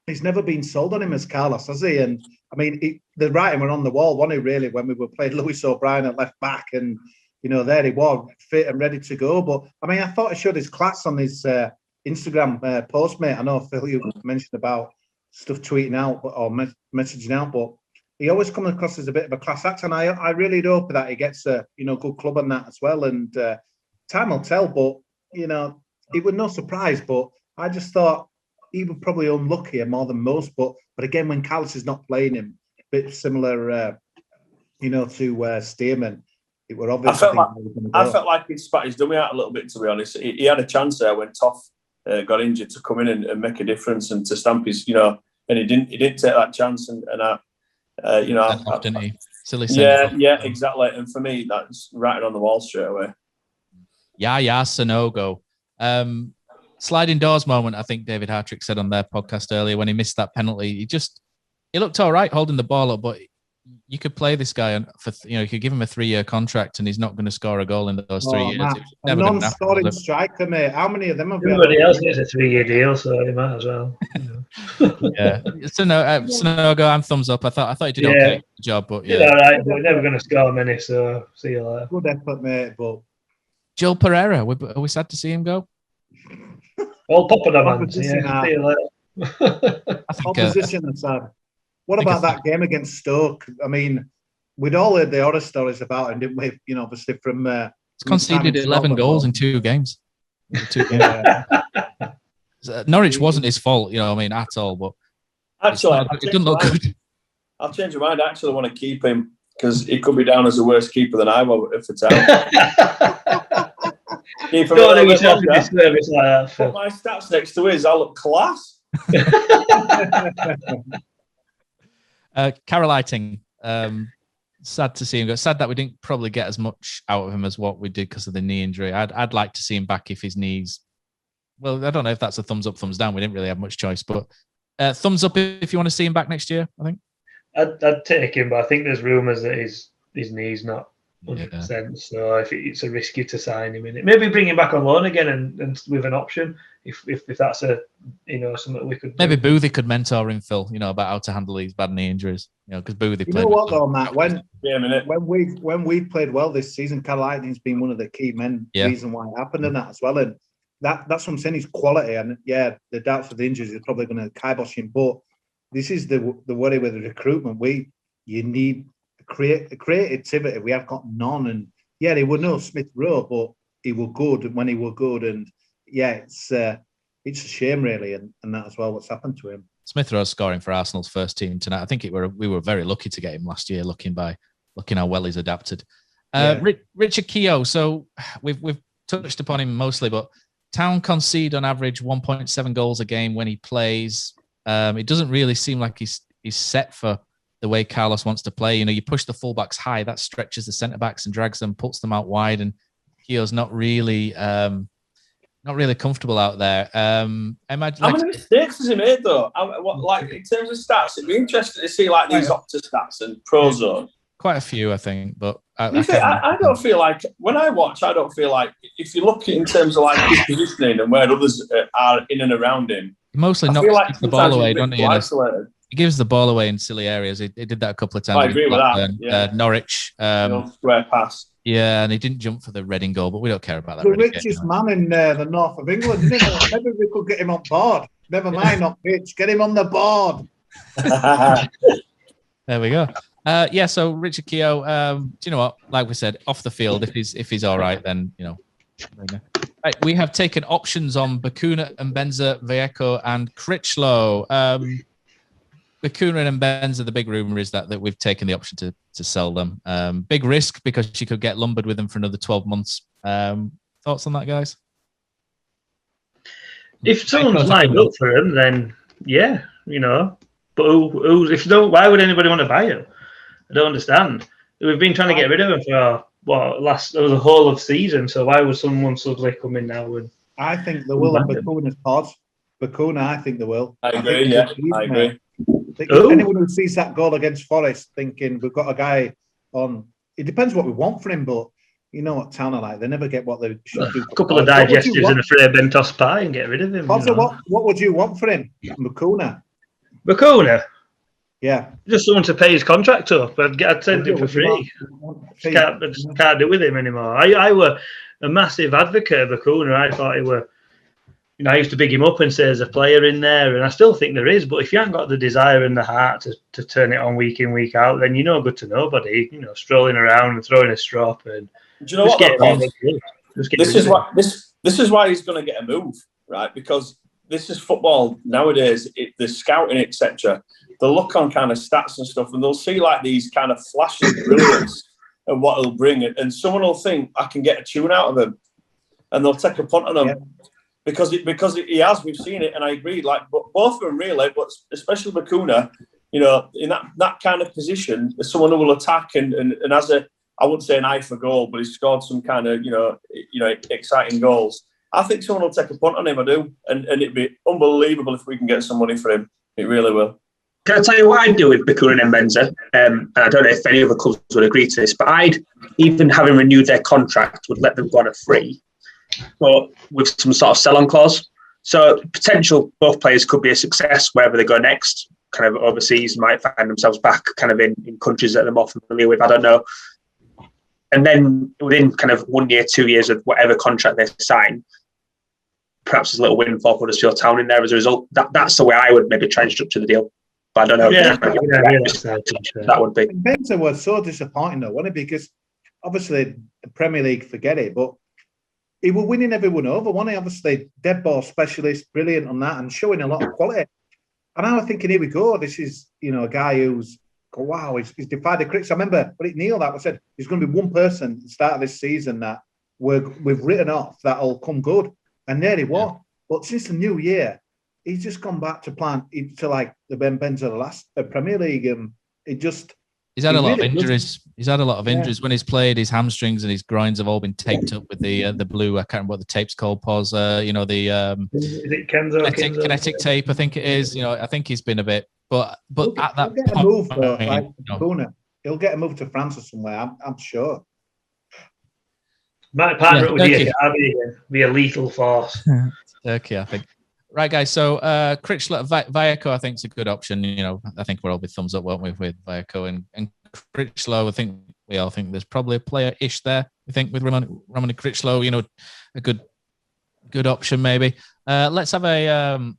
Speaker 8: he's never been sold on him as Carlos, has he? And I mean, the writing were on the wall, wasn't it, really, when we were playing Lewis O'Brien at left back, and there he was, fit and ready to go. But I mean, I thought he showed his class on his Instagram post, mate. I know Phil, you mentioned about stuff tweeting out or messaging out, but he always comes across as a bit of a class act, and I really hope that he gets a good club on that as well. And time will tell, but it was no surprise. But I just thought he was probably unluckier more than most. But again, when Carlos is not playing him, a bit similar, to Stearman, it were obvious.
Speaker 9: I felt like he'd spat his dummy out a little bit, to be honest. He had a chance there when Toff got injured to come in and make a difference and to stamp his, and he didn't take that chance. And
Speaker 1: didn't he? Silly.
Speaker 9: Yeah, exactly. And for me, that's writing on the wall straight away.
Speaker 1: Sanogo. Sliding doors moment, I think David Hartrick said on their podcast earlier when he missed that penalty. He looked all right holding the ball up, but you could play this guy for, you could give him a 3-year contract and he's not going to score a goal in those 3 years.
Speaker 8: A non-scoring striker, mate. How many of them have
Speaker 6: everybody else gets a 3-year deal, so he might as well.
Speaker 1: Yeah. Sanogo, I'm thumbs up. I thought he did okay job, but
Speaker 6: all right, but we're never going to score many, so see you later.
Speaker 8: Good effort, mate. But
Speaker 1: Joel Pereira, are we sad to see him go?
Speaker 6: All Poppadom, see you later.
Speaker 8: Opposition are sad. What about that game against Stoke? I mean, we'd all heard the horror stories about him, didn't we? Obviously from
Speaker 1: he's conceded 11 goals in 2 games. Norwich wasn't his fault, at all. But
Speaker 9: actually,
Speaker 1: it doesn't look good.
Speaker 9: I'll change my mind. I actually want to keep him because he could be down as a worse keeper than I was for Town. Keep him a bit longer. Put my stats next to his. I look class.
Speaker 1: Carol Lighting, sad to see him go. Sad that we didn't probably get as much out of him as what we did because of the knee injury. I'd like to see him back if his knees. Well, I don't know if that's a thumbs up, thumbs down. We didn't really have much choice, but thumbs up if you want to see him back next year. I think
Speaker 6: I'd take him, but I think there's rumours that his knee's not 100%. So if it's a risky to sign him in it, maybe bring him back on loan again and with an option. If that's something we could
Speaker 1: maybe Boothie could mentor him, Phil, about how to handle these bad knee injuries. Because Boothie played.
Speaker 8: What though, Matt? When we played well this season, Carl Lightning's been one of the key reason why it happened and that as well. And that's what I'm saying. His quality and the doubts of the injuries is probably going to kibosh him. But this is the worry with the recruitment. You need creativity. We have got none. And he was no Smith Rowe, but he was good when he was good. And it's a shame really, and that as well. What's happened to him?
Speaker 1: Smith Rowe scoring for Arsenal's first team tonight. I think we were very lucky to get him last year. Looking how well he's adapted. Richard Keogh. So we've touched upon him mostly, but Town concede on average 1.7 goals a game when he plays. It doesn't really seem like he's set for the way Carlos wants to play. You push the fullbacks high, that stretches the centre backs and drags them, puts them out wide, and Keogh's not really comfortable out there.
Speaker 9: How many mistakes has he made though? In terms of stats, it'd be interesting to see these Opta stats and Prozone.
Speaker 1: Quite a few, I think, but I
Speaker 9: don't feel like when I watch. I don't feel like if you look in terms of his positioning and where others are in and around him,
Speaker 1: he mostly knocks the ball away, doesn't he? He gives the ball away in silly areas. He did that a couple of times.
Speaker 9: I agree with that. Yeah.
Speaker 1: Norwich,
Speaker 9: square pass.
Speaker 1: Yeah, and he didn't jump for the Reading goal, but we don't care about that.
Speaker 8: The richest man in the north of England, isn't it? Maybe we could get him on board. Never mind on pitch. Get him on the board.
Speaker 1: There we go. Yeah, so Richard Keogh, do you know what? Like we said, off the field, if he's all right, then Right, we have taken options on Bacuna and Benza, Vallejo, and Critchlow. Bacuna and Benza, the big rumor is that we've taken the option to sell them. Big risk because you could get lumbered with them for another 12 months. Thoughts on that, guys?
Speaker 6: If someone's lined up for him, then yeah, But if you don't, why would anybody want to buy him? I don't understand. We've been trying to get rid of him for the whole of season. So why would someone suddenly come in now?
Speaker 8: I think they will on Bacuna's pod. Bacuna, I think they will.
Speaker 9: I agree. I agree.
Speaker 8: Anyone who sees that goal against Forest thinking we've got a guy on, it depends what we want for him, but you know what Town are like. They never get what they should do.
Speaker 6: A couple of digestives and a Frey Bentos pie and get rid of him.
Speaker 8: Also, what would you want for him? Bacuna? Yeah.
Speaker 6: Just someone to pay his contract up. I'd send him for free. I just can't do with him anymore. I were a massive advocate of Bacuna. I thought he were, I used to big him up and say there's a player in there, and I still think there is, but if you haven't got the desire and the heart to turn it on week in, week out, then you're no good to nobody, strolling around and throwing a strop. And
Speaker 9: do you know what? This is why he's going to get a move, right? Because this is football nowadays. The scouting, etc. They'll look on kind of stats and stuff, and they'll see like these kind of flashes of brilliance and what he'll bring, and someone will think I can get a tune out of him, and they'll take a punt on him. Yeah. Because he has, we've seen it, and I agree. Like, but both of them really, but especially Bacuna, in that kind of position, as someone who will attack and has I wouldn't say an eye for goal, but he's scored some kind of exciting goals. I think someone will take a punt on him. I do, and it'd be unbelievable if we can get some money for him. It really will.
Speaker 7: Can I tell you what I'd do with Bacuna and Benza? And I don't know if any other clubs would agree to this, but I'd, even having renewed their contract, would let them go on a free, but with some sort of sell-on clause. So potential both players could be a success wherever they go next, kind of overseas, might find themselves back kind of in countries that they're more familiar with. I don't know. And then within kind of 1 year, 2 years of whatever contract they sign, perhaps there's a little windfall for Huddersfield Town in there as a result. That's the way I would maybe try and structure the deal. But I don't know. That would be.
Speaker 8: Benza was so disappointing though, wasn't it? Because obviously the Premier League, forget it, but he was winning everyone over, wasn't he? Obviously, dead ball specialist, brilliant on that, and showing a lot of quality. And I was thinking, here we go. This is, a guy who's, wow, he's defied the critics. I remember when it Neil that I said, there's going to be one person at the start of this season that we've written off that'll come good. And there he was. Yeah. But since the new year, he's just gone back to like the Benza the last Premier League. It just...
Speaker 1: He's had a lot of injuries. He's had a lot of injuries when he's played. His hamstrings and his groins have all been taped up with the blue. I can't remember what the tape's called. Pause. Is
Speaker 6: it
Speaker 1: kinetic tape? I think it is. I think he's been a bit. But at that
Speaker 8: point, a move though, like he'll get a move to France or somewhere. I'm sure.
Speaker 6: Might partner with the Academy again. Be a lethal force.
Speaker 1: Turkey, I think. Right, guys. So, Critchlow, Vallejo, I think is a good option. I think we're all with thumbs up, won't we, with Vallejo and Critchlow? I think we all think there's probably a player-ish there. We think with Romani Critchlow, a good option maybe. Let's have a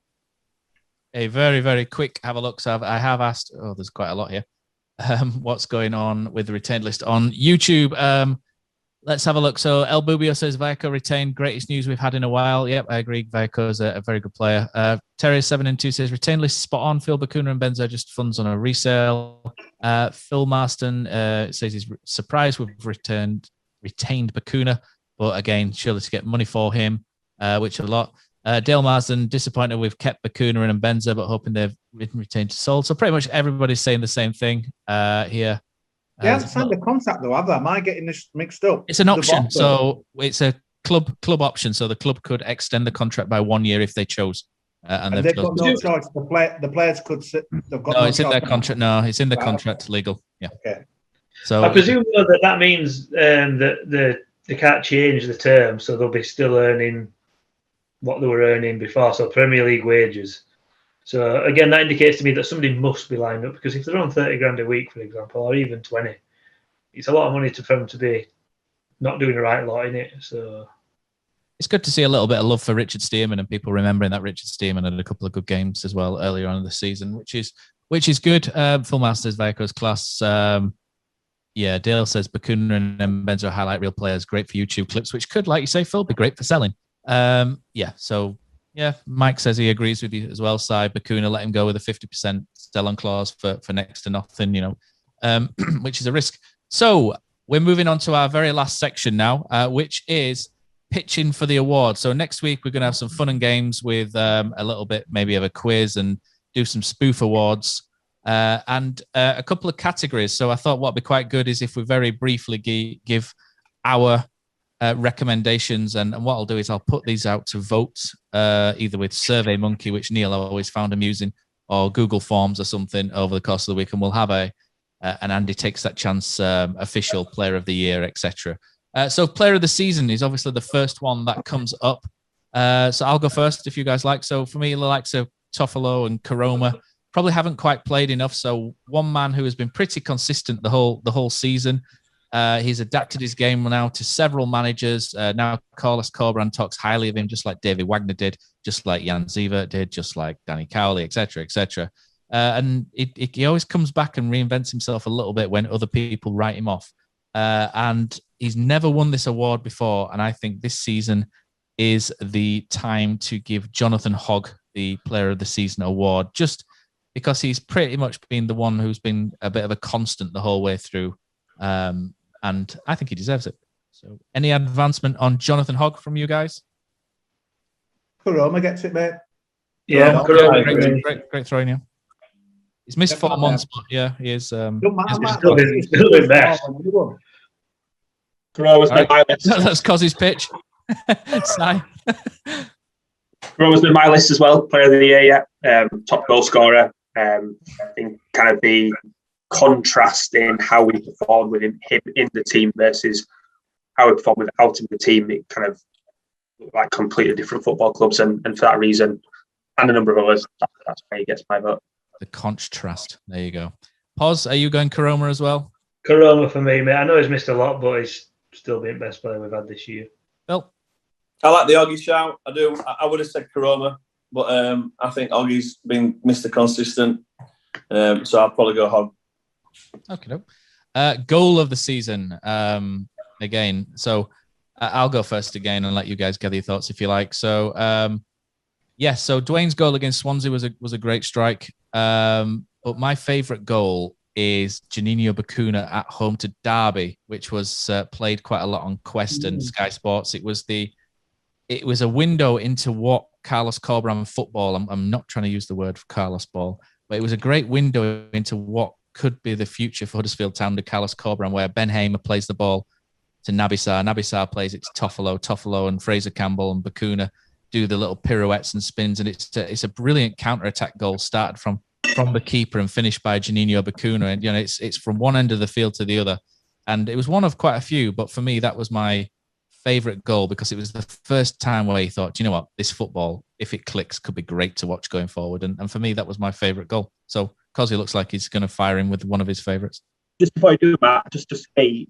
Speaker 1: very, very quick have a look. So I have asked. Oh, there's quite a lot here. What's going on with the retained list on YouTube? Let's have a look. So El Bubio says Vallejo retained, greatest news we've had in a while. Yep, I agree. Vallejo is a very good player. Terry 7-2 says retained list spot on. Phil Bacuna and Benza just funds on a resale. Phil Marston says he's surprised we've retained Bacuna, but again, surely to get money for him, which a lot. Dale Marsden disappointed we've kept Bacuna and Benza, but hoping they've retained to sold. So pretty much everybody's saying the same thing here.
Speaker 8: They haven't signed the contract though, have they? Am I getting this mixed up?
Speaker 1: It's an option, so it's a club option. So the club could extend the contract by 1 year if they chose.
Speaker 8: And they've got no choice. The players could sit. They've got
Speaker 1: no, it's in their contract. No, it's in the contract. Legal. Yeah.
Speaker 8: Okay.
Speaker 1: So
Speaker 6: I presume that means that they can't change the term, so they'll be still earning what they were earning before. So Premier League wages. So again, that indicates to me that somebody must be lined up, because if they're on 30 grand a week, for example, or even 20, it's a lot of money for them to be not doing the right lot in it. So
Speaker 1: it's good to see a little bit of love for Richard Stearman and people remembering that Richard Stearman had a couple of good games as well earlier on in the season, which is which is good. Full Masters, Vico's class. Yeah, Dale says Bakuna and Benzo highlight real players. Great for YouTube clips, which could, like you say, Phil, be great for selling. Mike says he agrees with you as well. Si, Bakuna, let him go with a 50% sell-on clause for next to nothing, which is a risk. So we're moving on to our very last section now, which is pitching for the award. So next week, we're going to have some fun and games with a little bit maybe of a quiz and do some spoof awards. And a couple of categories. So I thought what'd be quite good is if we very briefly give our recommendations. And what I'll do is I'll put these out to vote, either with SurveyMonkey, which Neil always found amusing, or Google Forms or something over the course of the week. And we'll have an Andy Takes That Chance official player of the year, etc. So player of the season is obviously the first one that comes up. So I'll go first if you guys like. So for me, the likes of Toffolo and Karoma probably haven't quite played enough. So one man who has been pretty consistent the whole season. He's adapted his game now to several managers. Now Carlos Corberán talks highly of him, just like David Wagner did, just like Jan Zivert did, just like Danny Cowley, etc., etc. And he always comes back and reinvents himself a little bit when other people write him off. And he's never won this award before. And I think this season is the time to give Jonathan Hogg the Player of the Season award, just because he's pretty much been the one who's been a bit of a constant the whole way through. And I think he deserves it. So any advancement on Jonathan Hogg from you guys?
Speaker 8: Karoma gets it, mate.
Speaker 6: Yeah,
Speaker 1: great throwing, yeah. He's missed 4 months, but yeah, he is.
Speaker 6: He's still been best.
Speaker 7: Karoma's been my list.
Speaker 1: That's Cos's pitch.
Speaker 7: Karoma's been my list as well, Player of the Year, yeah. Top goal scorer. I think kind of the contrast in how we performed with him in the team versus how we performed without him in the team, it kind of like completely different football clubs, and for that reason, and a number of others, that's why he gets my vote.
Speaker 1: The contrast. There you go. Pos, are you going Karoma as well?
Speaker 6: Karoma for me, mate. I know he's missed a lot, but he's still been best player we've had this year.
Speaker 1: Phil?
Speaker 9: I like the Oggy shout. I do. I would have said Karoma, but I think Oggy's been Mr. Consistent. So I'll probably go Hogg.
Speaker 1: Okay. Goal of the season. Again, so I'll go first again and let you guys gather your thoughts if you like. So, so Dwayne's goal against Swansea was a great strike. But my favourite goal is Juninho Bakuna at home to Derby, which was played quite a lot on Quest and Sky Sports. It was a window into what Carlos Corberán football. I'm not trying to use the word for Carlos ball, but it was a great window into what could be the future for Huddersfield Town to Carlos Corberán, where Ben Hamer plays the ball to Nabisar. Nabisar plays it to Toffolo. Toffolo and Fraser Campbell and Bakuna do the little pirouettes and spins, and it's a brilliant counter-attack goal started from the keeper and finished by Juninho Bakuna. And it's from one end of the field to the other, and it was one of quite a few. But for me, that was my favourite goal because it was the first time where you thought, you know what, this football, if it clicks, could be great to watch going forward. And for me, that was my favourite goal. So Cosy looks like he's going to fire him with one of his favourites.
Speaker 7: Just before I do that, just to say,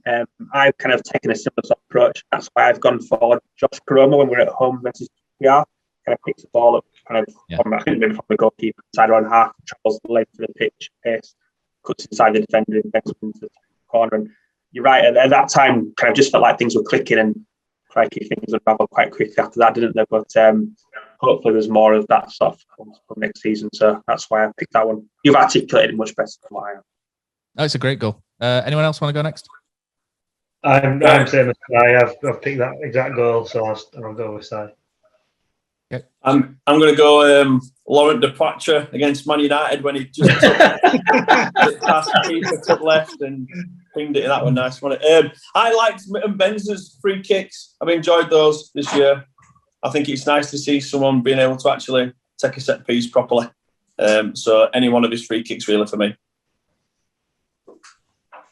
Speaker 7: I've kind of taken a similar sort of approach. That's why I've gone for Josh Karoma when we're at home versus PR. Kind of picks the ball up, from the goalkeeper side around half, travels the length of the pitch, pace, cuts inside the defender, and then into the corner. And you're right, at that time, kind of just felt like things were clicking, and crikey, things unravelled quite quickly after that, didn't they? But hopefully there's more of that stuff for next season. So that's why I picked that one. You've articulated it much better than what I have.
Speaker 1: Oh, it's a great goal. Anyone else want to go next?
Speaker 6: I'm same as I. I've picked that exact goal, so I'll go with Si.
Speaker 1: Okay.
Speaker 9: I'm going to go Laurent Departure against Man United when he just took it past keeper, took left and pinged it. That was nice, wasn't it? I liked Benz's free kicks. I've enjoyed those this year. I think it's nice to see someone being able to actually take a set piece properly. So any one of his free kicks really for me.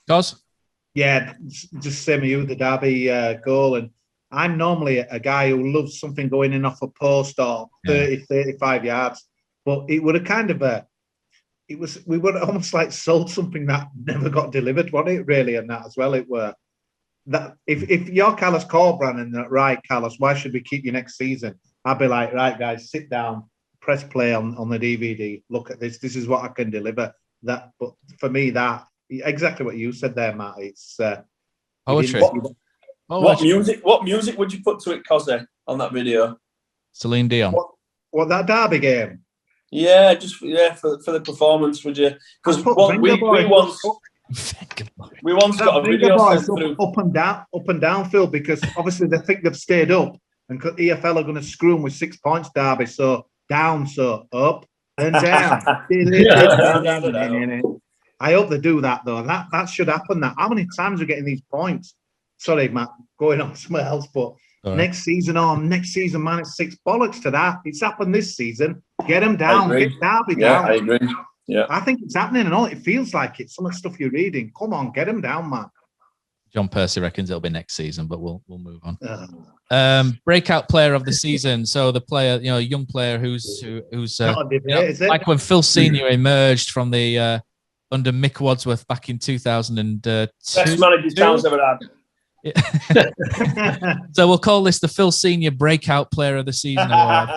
Speaker 1: Cos?
Speaker 8: Yeah, just same as you, the Derby goal. And I'm normally a guy who loves something going in off a post or 30, 35 yards. But it would have kind of we would have almost like sold something that never got delivered, wasn't it, really, and that as well. It were that if you're Carlos Corberán and that, right, Carlos, why should we keep you next season? I'd be like, right, guys, sit down, press play on the DVD. Look at this. This is what I can deliver. But for me, that exactly what you said there, Matt. It's
Speaker 1: poetry.
Speaker 9: What music would you put to it, Kosi, on that video?
Speaker 1: Celine Dion.
Speaker 8: What that derby game?
Speaker 9: Yeah, just for the performance, would you? Because we once got a video sent through.
Speaker 8: Up and down, Phil, because obviously they think they've stayed up, and EFL are going to screw them with 6 points, Derby. So down, so up and down. I hope they do that though. That should happen. How many times are we getting these points? Sorry, Matt, going on somewhere else, but next season, man, it's 6 bollocks to that. It's happened this season. Get them down, get Derby down.
Speaker 9: I agree. Yeah,
Speaker 8: I think it's happening, and all it feels like it's some of the stuff you're reading. Come on, get them down, man.
Speaker 1: John Percy reckons it'll be next season, but we'll move on. Breakout player of the season. So the player, young player who's
Speaker 8: not a debate, is it?
Speaker 1: Like when Phil Senior emerged from the under Mick Wadsworth back in 2002.
Speaker 9: Best manager Town's ever had.
Speaker 1: So we'll call this the Phil Senior Breakout Player of the Season award.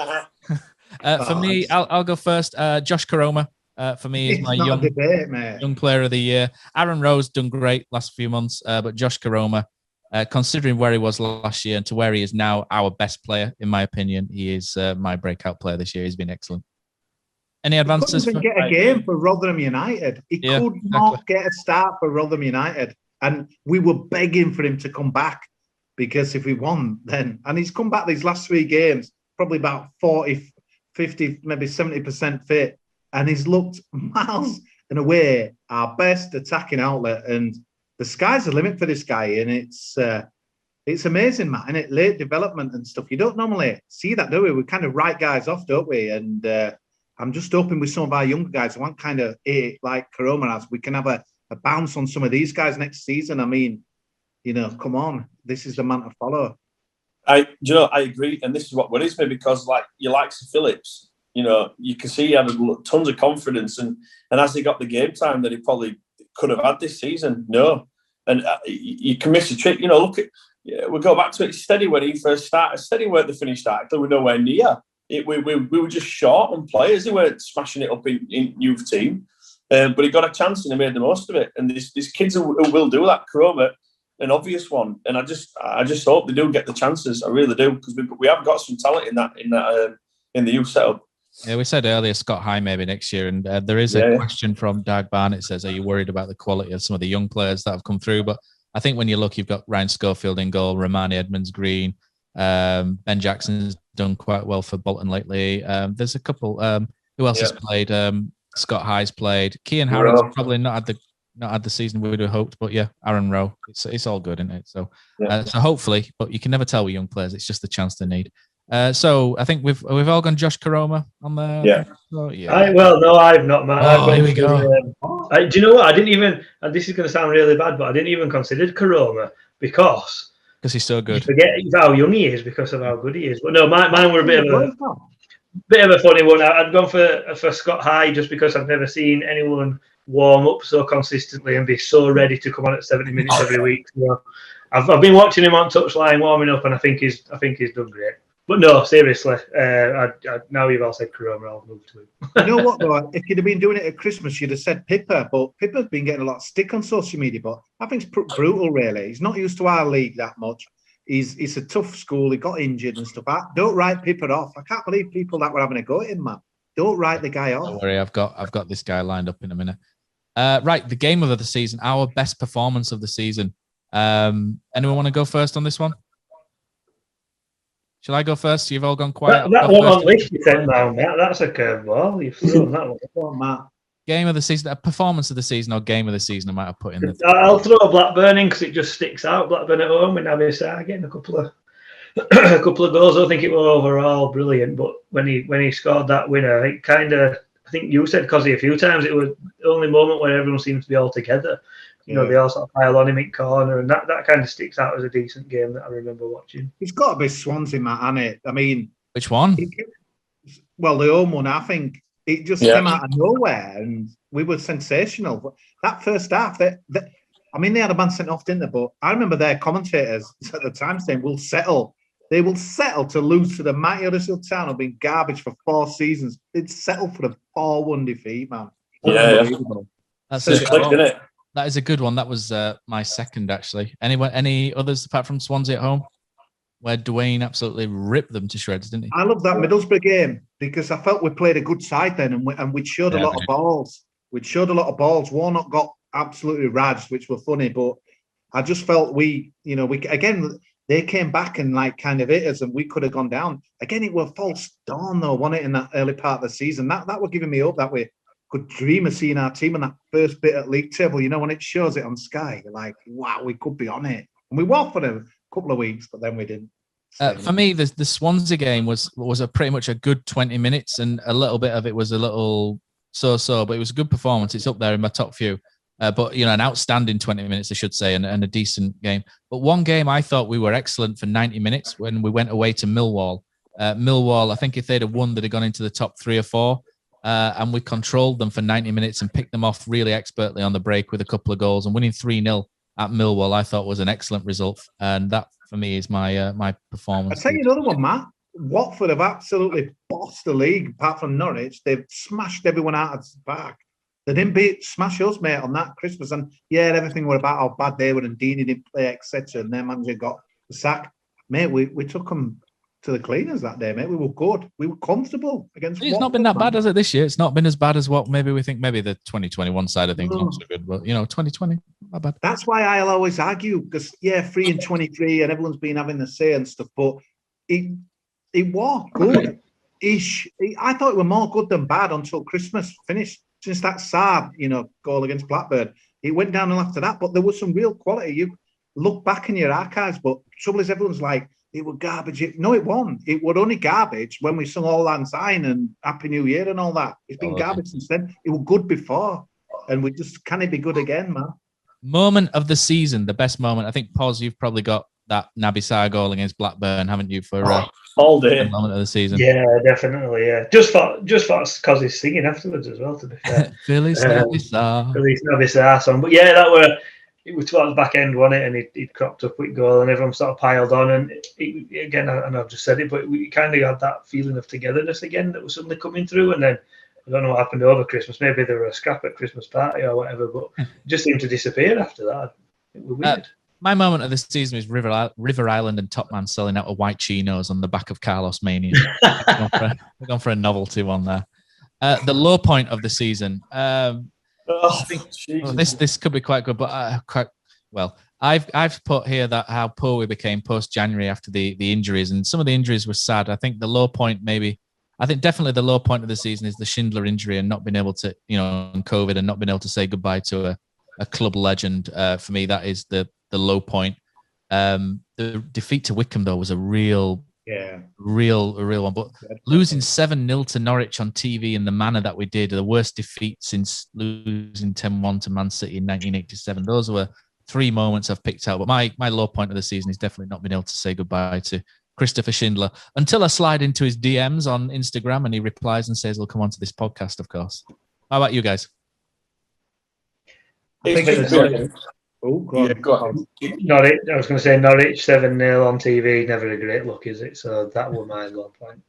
Speaker 1: For me, I'll go first. Josh Koroma. For me, is my young player of the year. Aaron Rowe's done great last few months, but Josh Koroma, considering where he was last year and to where he is now, our best player, in my opinion, he is my breakout player this year. He's been excellent. Any advances?
Speaker 8: He couldn't even get a game for Rotherham United. He could not get a start for Rotherham United. And we were begging for him to come back, because if we won then, and he's come back these last 3 games, probably about 40, 50, maybe 70% fit. And he's looked miles and away our best attacking outlet. And the sky's the limit for this guy. And it's amazing, Matt, isn't it? Late development and stuff. You don't normally see that, do we? We kind of write guys off, don't we? And I'm just hoping with some of our younger guys, one kind of like Koroma has, we can have a bounce on some of these guys next season. I mean, come on. This is the man to follow.
Speaker 9: I agree. And this is what worries me, because you like Sir Phillips. You can see he had tons of confidence, and as he got the game time that he probably could have had this season, no. And you can miss a trick. Look at, we go back to it. Steady when he first started. Steady weren't the finished article. We were nowhere near. We were just short on players. They weren't smashing it up in youth team, but he got a chance and he made the most of it. And there's kids who will do that. Koroma, an obvious one. And I just hope they do get the chances. I really do, because we have got some talent in the youth setup.
Speaker 1: Yeah, we said earlier Scott High maybe next year, and there is a question from Dag Barnett. It says, are you worried about the quality of some of the young players that have come through? But I think when you look, you've got Ryan Schofield in goal, Romani Edmonds-Green, Ben Jackson's done quite well for Bolton lately. There's a couple. Who else has played? Scott High's played. Kean Harrod's probably not had the season we would have hoped, but yeah, Aaron Rowe. It's all good, isn't it? So so hopefully, but you can never tell with young players. It's just the chance they need. So I think we've all gone Josh Koroma on there.
Speaker 6: Yeah.
Speaker 1: So,
Speaker 6: no, I've not, Matt.
Speaker 1: Oh, here we go.
Speaker 6: Do you know what? I didn't even, and this is going to sound really bad, but I didn't even consider Koroma because
Speaker 1: he's so good.
Speaker 6: You forget how young he is because of how good he is. But no, mine were a bit of a funny one. I'd gone for Scott High just because I've never seen anyone warm up so consistently and be so ready to come on at 70 minutes every week. So I've been watching him on touchline warming up, and I think he's done great. But no, seriously, now you've all said Koroma, I'll move to him.
Speaker 8: You know what, though? If you'd have been doing it at Christmas, you'd have said Pippa, but Pippa's been getting a lot of stick on social media, but I think it's brutal, really. He's not used to our league that much. It's a tough school. He got injured and stuff. Don't write Pippa off. I can't believe people that were having a go at him, man. Don't write the guy off.
Speaker 1: Don't worry, I've got this guy lined up in a minute. Right, the game of the season, our best performance of the season. Anyone want to go first on this one? Shall I go first? You've all gone quiet.
Speaker 6: That one on list you sent now, Matt. That's a curveball. You've thrown that one. Come on, Matt.
Speaker 1: Game of the season, a performance of the season, or game of the season? I might have put in the.
Speaker 6: I'll throw a Blackburn in because it just sticks out. Blackburn at home with Naby Sarr getting a couple of goals. I don't think it was overall brilliant, but when he scored that winner, it kind of. I think you said Kosi a few times. It was the only moment where everyone seemed to be all together. They all sort of pile on him in corner, and that kind of sticks out as a decent game that I remember watching.
Speaker 8: It's got to be Swansea, Matt, hasn't it? I mean,
Speaker 1: which one?
Speaker 8: The home one. I think it just came out of nowhere, and we were sensational. That first half, they had a man sent off, didn't they? But I remember their commentators at the time saying, "We'll settle." They will settle to lose to the mighty Huddersfield Town, who've been garbage for 4 seasons. They'd settle for the 4-1 defeat, man. Unbelievable.
Speaker 1: That's
Speaker 9: Just
Speaker 1: it.
Speaker 9: clicked, didn't it?
Speaker 1: That is a good one. That was my second, actually. Any others apart from Swansea at home, where Dwayne absolutely ripped them to shreds, didn't he?
Speaker 8: I love that Middlesbrough game because I felt we played a good side then, and we showed a lot of balls. Warnock got absolutely raged, which were funny, but I just felt we again. They came back and like kind of hit us, and we could have gone down. Again, it were false dawn though, wasn't it, in that early part of the season? That was giving me hope that we could dream of seeing our team on that first bit at league table. You know, when it shows it on Sky, you're like, wow, we could be on it. And we were for a couple of weeks, but then we didn't.
Speaker 1: For me, the Swansea game was a pretty much a good 20 minutes, and a little bit of it was a little so-so, but it was a good performance. It's up there in my top few. But, an outstanding 20 minutes, I should say, and a decent game. But one game I thought we were excellent for 90 minutes when we went away to Millwall. Millwall, I think if they'd have won, they'd have gone into the top 3 or 4. And we controlled them for 90 minutes and picked them off really expertly on the break with a couple of goals. And winning 3-0 at Millwall, I thought was an excellent result. And that, for me, is my performance.
Speaker 8: I'll tell you another one, Matt. Watford have absolutely bossed the league, apart from Norwich. They've smashed everyone out of the park. They didn't smash us, mate, on that Christmas. And everything were about how bad they were and Deeney didn't play, etc. And their manager got the sack. Mate, we took them to the cleaners that day, mate. We were good. We were comfortable against
Speaker 1: It's not been that bad, has it, this year? It's not been as bad as what maybe we think. Maybe the 2021 side of things not so good. But, 2020, not bad.
Speaker 8: That's why I'll always argue, because, 3 and 23 and everyone's been having the say and stuff, but it was good-ish. I thought it were more good than bad until Christmas finished. Since that sad, goal against Blackburn, it went downhill after that. But there was some real quality. You look back in your archives, but trouble is, everyone's like, it was garbage. No, it wasn't. It was only garbage when we sung All Lang Syne and Happy New Year and all that. It's been garbage since then. It was good before, and we just can't be good again, man.
Speaker 1: Moment of the season, the best moment. I think, Paz, you've probably got that Naby Sarr goal against Blackburn, haven't you? For
Speaker 9: all day,
Speaker 1: moment of the season.
Speaker 6: Yeah, definitely. Yeah, just for because he's singing afterwards as well. To be fair,
Speaker 1: Feliz Naby
Speaker 6: Sarr song. But it was towards the back end, wasn't it? And he'd cropped up with goal, and everyone sort of piled on. And again, and I've just said it, but we kind of had that feeling of togetherness again that was suddenly coming through. And then I don't know what happened over Christmas. Maybe there were a scrap at Christmas party or whatever, but it just seemed to disappear after that. It was weird.
Speaker 1: My moment of the season was River Island and Top Man selling out of white chinos on the back of Carlos Mania. We're going for a novelty one there. The low point of the season. This could be quite good, but I've put here that how poor we became post January after the injuries, and some of the injuries were sad. I think the low point, definitely the low point of the season is the Schindler injury and not being able to, and COVID, and not being able to say goodbye to a club legend. For me, that is the low point. The defeat to Wickham, though, was a real one. But losing 7-0 to Norwich on TV in the manner that we did, the worst defeat since losing 10-1 to Man City in 1987. Those were 3 moments I've picked out. But my low point of the season is definitely not being able to say goodbye to Christopher Schindler until I slide into his DMs on Instagram and he replies and says he'll come on to this podcast, of course. How about you guys?
Speaker 6: Go on. Norwich, I was going to say Norwich 7-0 on TV, never a great look, is it? So that was my low point.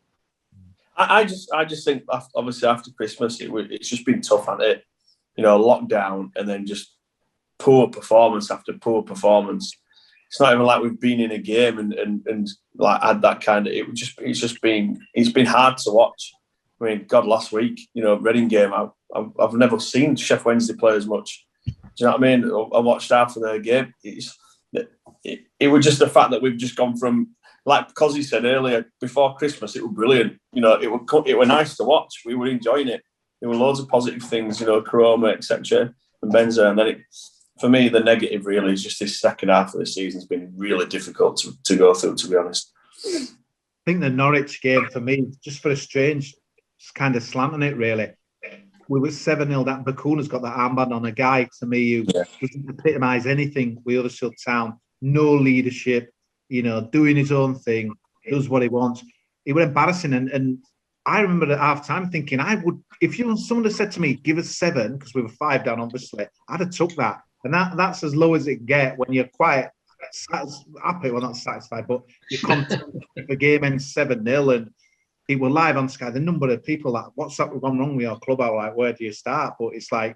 Speaker 9: I just think, obviously, after Christmas, it's just been tough, hasn't it? Lockdown and then just poor performance after poor performance. It's not even like we've been in a game and like had that kind of. It's been hard to watch. I mean, God, last week, Reading game, I've never seen Sheff Wednesday play as much. Do you know what I mean? I watched half of their game. It was just the fact that we've just gone from, like Kosi said earlier, before Christmas, it was brilliant. It was nice to watch. We were enjoying it. There were loads of positive things, Chroma, etc., and Benza. And then for me, the negative really is just this second half of the season has been really difficult to go through, to be honest.
Speaker 8: I think the Norwich game for me, just for a strange kind of slant on it, really. We were 7-0. That Bakuna's got that armband on, a guy to me who doesn't epitomise anything with Huddersfield Town. No leadership, doing his own thing, does what he wants. It was embarrassing. And I remember at half time thinking, if someone had said to me, give us 7, because we were 5 down, obviously, I'd have took that. And that's as low as it get when you're quite happy, well, not satisfied, but you're content if the game ends 7-0 and it were live on Sky. The number of people that, what's that gone wrong with your club? I was like, where do you start? But it's like,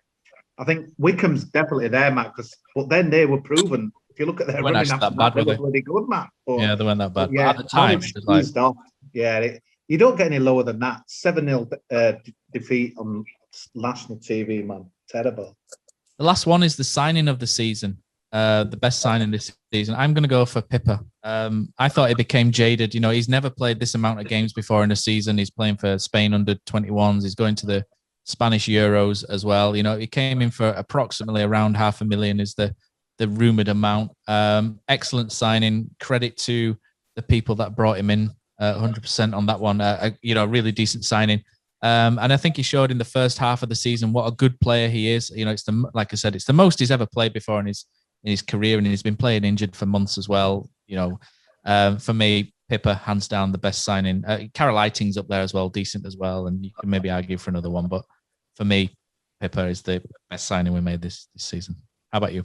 Speaker 8: I think Wickham's definitely there, Matt, but then they were proven. If you look at their running,
Speaker 1: that bad,
Speaker 8: they were bloody good, man. But,
Speaker 1: yeah, they weren't that bad.
Speaker 8: Yeah,
Speaker 1: but at the time, it was like,
Speaker 8: off. Yeah, you don't get any lower than that. 7-0 defeat on national TV, man. Terrible.
Speaker 1: The last one is the signing of the season. The best signing this season. I'm going to go for Pippa. I thought he became jaded. He's never played this amount of games before in a season. He's playing for Spain under 21s. He's going to the Spanish Euros as well. He came in for approximately around $500,000 is the rumored amount. Excellent signing. Credit to the people that brought him in. 100% on that one. Really decent signing. And I think he showed in the first half of the season what a good player he is. It's like I said, it's the most he's ever played before in his career, and he's been playing injured for months as well. For me, Pippa, hands down, the best signing. Carol Eiting's up there as well, decent as well, and you can maybe argue for another one, but for me, Pippa is the best signing we made this season. How about you?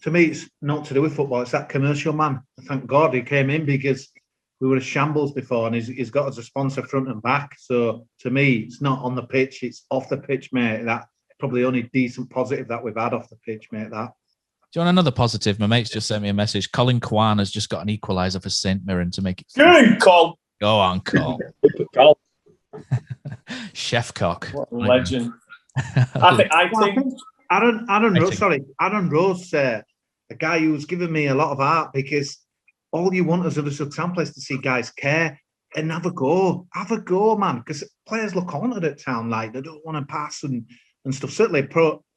Speaker 8: To me, it's not to do with football. It's that commercial man. Thank God he came in, because we were a shambles before, and he's got us a sponsor front and back. So to me, it's not on the pitch, it's off the pitch, mate. That's probably the only decent positive that we've had off the pitch, mate. That.
Speaker 1: Do you want another positive? My mate's just sent me a message. Colin Kwan has just got an equaliser for St Mirren to make it.
Speaker 9: Good call.
Speaker 1: Go on, Cole.
Speaker 9: Call.
Speaker 1: Chef Cock.
Speaker 9: What a legend. I think
Speaker 8: Aaron Rose, a guy who's given me a lot of art, because all you want as a Huddersfield Town players to see guys care and have a go, man. Because players look haunted at Town, like they don't want to pass and stuff. Certainly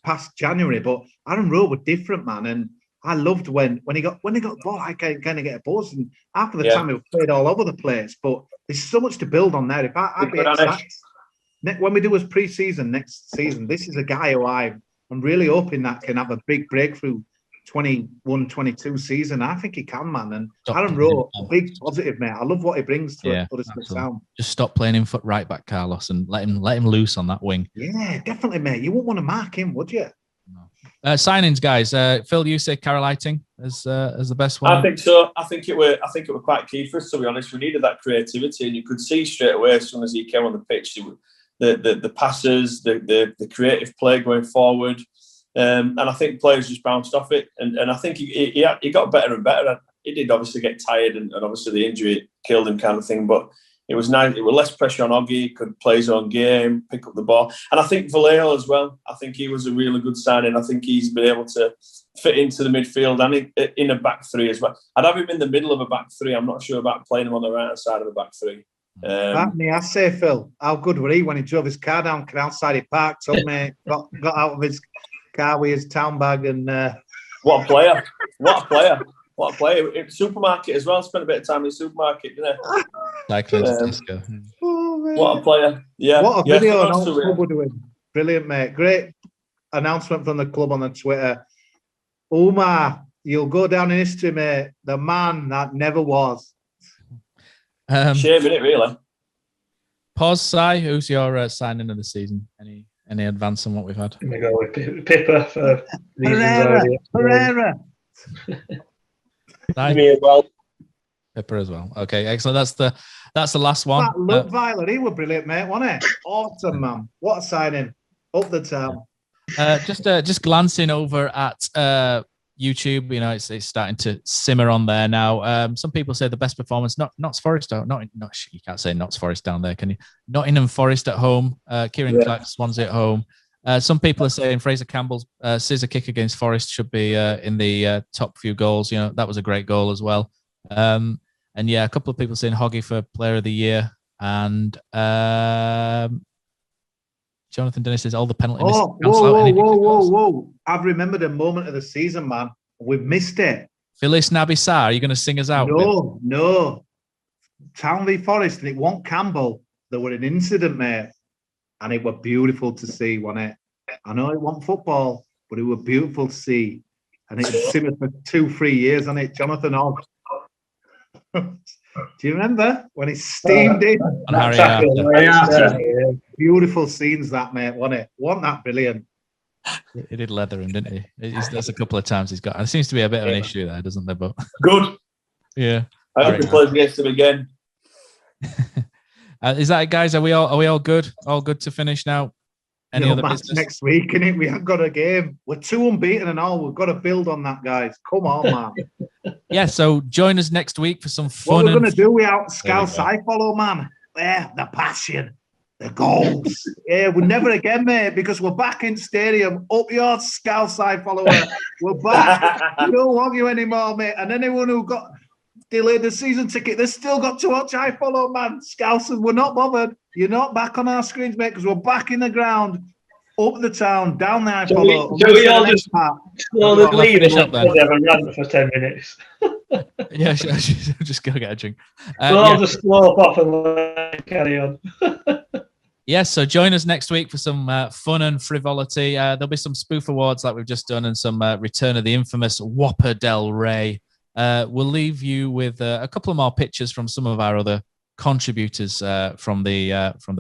Speaker 8: past January, but Aaron Rowe was different, man. And I loved when he got the ball, I kind of get a buzz. And after the time, he played all over the place. But there's so much to build on there. If I'd be excited when we do his pre-season next season, this is a guy who I'm really hoping that can have a big breakthrough 21-22 season. I think he can, man. And Aaron Rowe, big positive, mate. I love what he brings to Huddersfield Town.
Speaker 1: Just stop playing him foot right back, Carlos, and let him loose on that wing.
Speaker 8: Yeah, definitely, mate. You wouldn't want to mark him, would you?
Speaker 1: No. Signings, guys. Phil, you say Carol Eiting as the best one.
Speaker 9: I think so. I think it were quite key for us, to be honest. We needed that creativity, and you could see straight away as soon as he came on the pitch, the passes, the creative play going forward. And I think players just bounced off it, and I think he got better and better. He did obviously get tired, and obviously the injury killed him, kind of thing. But it was nice. It was less pressure on Oggy. He could play his own game, pick up the ball, and I think Vallejo as well. I think he was a really good signing. I think he's been able to fit into the midfield and in a back three as well. I'd have him in the middle of a back three. I'm not sure about playing him on the right side of a back three.
Speaker 8: I say, Phil, how good were he when he drove his car down Canal Side? He parked up, mate, got out of his car with his town bag, and
Speaker 9: what a player! Supermarket as well. Spent a bit of time in the supermarket, didn't he? What a player! Yeah,
Speaker 8: what a video announcement we're doing. Brilliant, mate. Great announcement from the club on the Twitter. Umar, you'll go down in history, mate. The man that never was.
Speaker 9: Shame, innit, really?
Speaker 1: Pause, Si. Who's your signing of the season? Any advance on what we've had?
Speaker 6: I'm going to go with Pippa for
Speaker 8: Pereira.
Speaker 7: Me as well.
Speaker 1: Pippa as well. Okay, excellent. That's the last one.
Speaker 8: That Luke Violet, he was brilliant, mate, wasn't it? Awesome, man. What a signing. Up the town.
Speaker 1: Just glancing over at YouTube, it's starting to simmer on there now. Some people say the best performance, Notts Forest, you can't say Notts Forest down there, can you? Nottingham Forest at home, Kieran Clark, Swansea at home. Some people are saying Fraser Campbell's scissor kick against Forest should be in the top few goals. That was a great goal as well. And a couple of people saying Hoggy for Player of the Year, and Jonathan Dennis says all the penalty misses.
Speaker 8: Whoa. I've remembered a moment of the season, man. We've missed it.
Speaker 1: Phyllis Nabissar, are you going to sing us out?
Speaker 8: No. Town v Forest, and it wasn't Campbell. There was an incident, mate. And it was beautiful to see, wasn't it? I know it wasn't football, but it was beautiful to see. And it simmered for 2-3 years on it. Jonathan Hogg. Do you remember when he steamed in?
Speaker 1: Harry Arthur.
Speaker 8: Beautiful scenes, that, mate, wasn't it? Wasn't that brilliant?
Speaker 1: He did leather him, didn't he? There's a couple of times he's got. There seems to be a bit of an issue there, doesn't there? But
Speaker 9: Good.
Speaker 1: yeah.
Speaker 9: I hope he plays against him again.
Speaker 1: Is that it, guys? Are we all good? All good to finish now? Any other
Speaker 8: match
Speaker 1: business?
Speaker 8: next week, innit? We haven't got a game. We're 2 unbeaten and all. We've got to build on that, guys. Come on, man.
Speaker 1: Yeah, so join us next week for some fun.
Speaker 8: What we're going to do, we out Scout Side follow, man. Yeah, the passion, the goals. Yeah, we're never again, mate, because we're back in stadium. Up your Scout Side follower. We're back. We don't want you anymore, mate. And anyone who got delayed the season ticket, they've still got to watch I Follow, man. Scouts, we're not bothered. You're not back on our screens, mate, because we're back in the ground, up the town, down there. I Follow.
Speaker 6: Shall we all just leave
Speaker 1: finish up then?
Speaker 6: Have a rant for 10 minutes.
Speaker 1: Yeah, just go get a drink.
Speaker 6: We'll all just slope off and carry on.
Speaker 1: Yes, so join us next week for some fun and frivolity. There'll be some spoof awards like we've just done and some return of the infamous Whopper Del Rey. We'll leave you with a couple of more pictures from some of our other contributors from the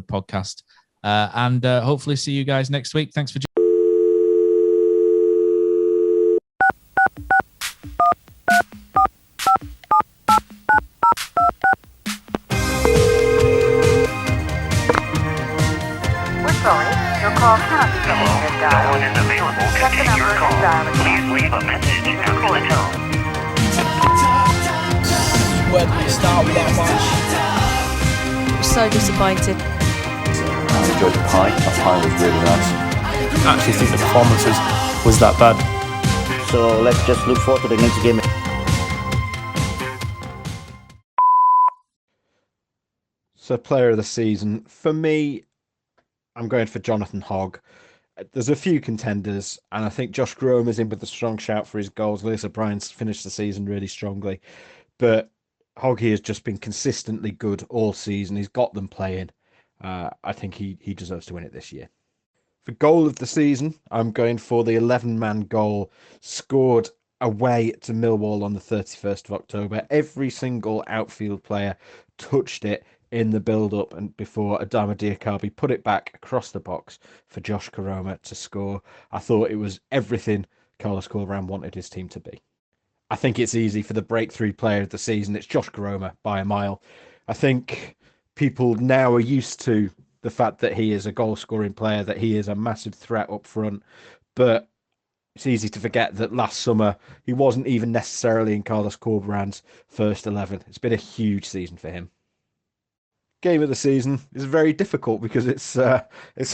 Speaker 1: podcast, and hopefully see you guys next week. Thanks for joining.
Speaker 10: We're sorry, your call cannot be taken as dialed.
Speaker 3: No one is available to take your call. Please leave a message after the tone.
Speaker 11: Where do you start with that match?
Speaker 12: So disappointed.
Speaker 13: I enjoyed the pie. That pie was really nice.
Speaker 11: I actually think the performance was that bad.
Speaker 14: So let's just look forward to the next game.
Speaker 15: So player of the season, for me, I'm going for Jonathan Hogg. There's a few contenders, and I think Josh Grome is in with a strong shout for his goals. Lewis O'Brien's finished the season really strongly. But Hoggy has just been consistently good all season. He's got them playing. I think he deserves to win it this year. For goal of the season, I'm going for the 11-man goal scored away to Millwall on the 31st of October. Every single outfield player touched it in the build-up and before Adama Diakabi put it back across the box for Josh Koroma to score. I thought it was everything Carlos Corberán wanted his team to be. I think it's easy for the breakthrough player of the season. It's Josh Koroma by a mile. I think people now are used to the fact that he is a goal-scoring player, that he is a massive threat up front. But it's easy to forget that last summer he wasn't even necessarily in Carlos Corberán's first 11. It's been a huge season for him. Game of the season is very difficult because it's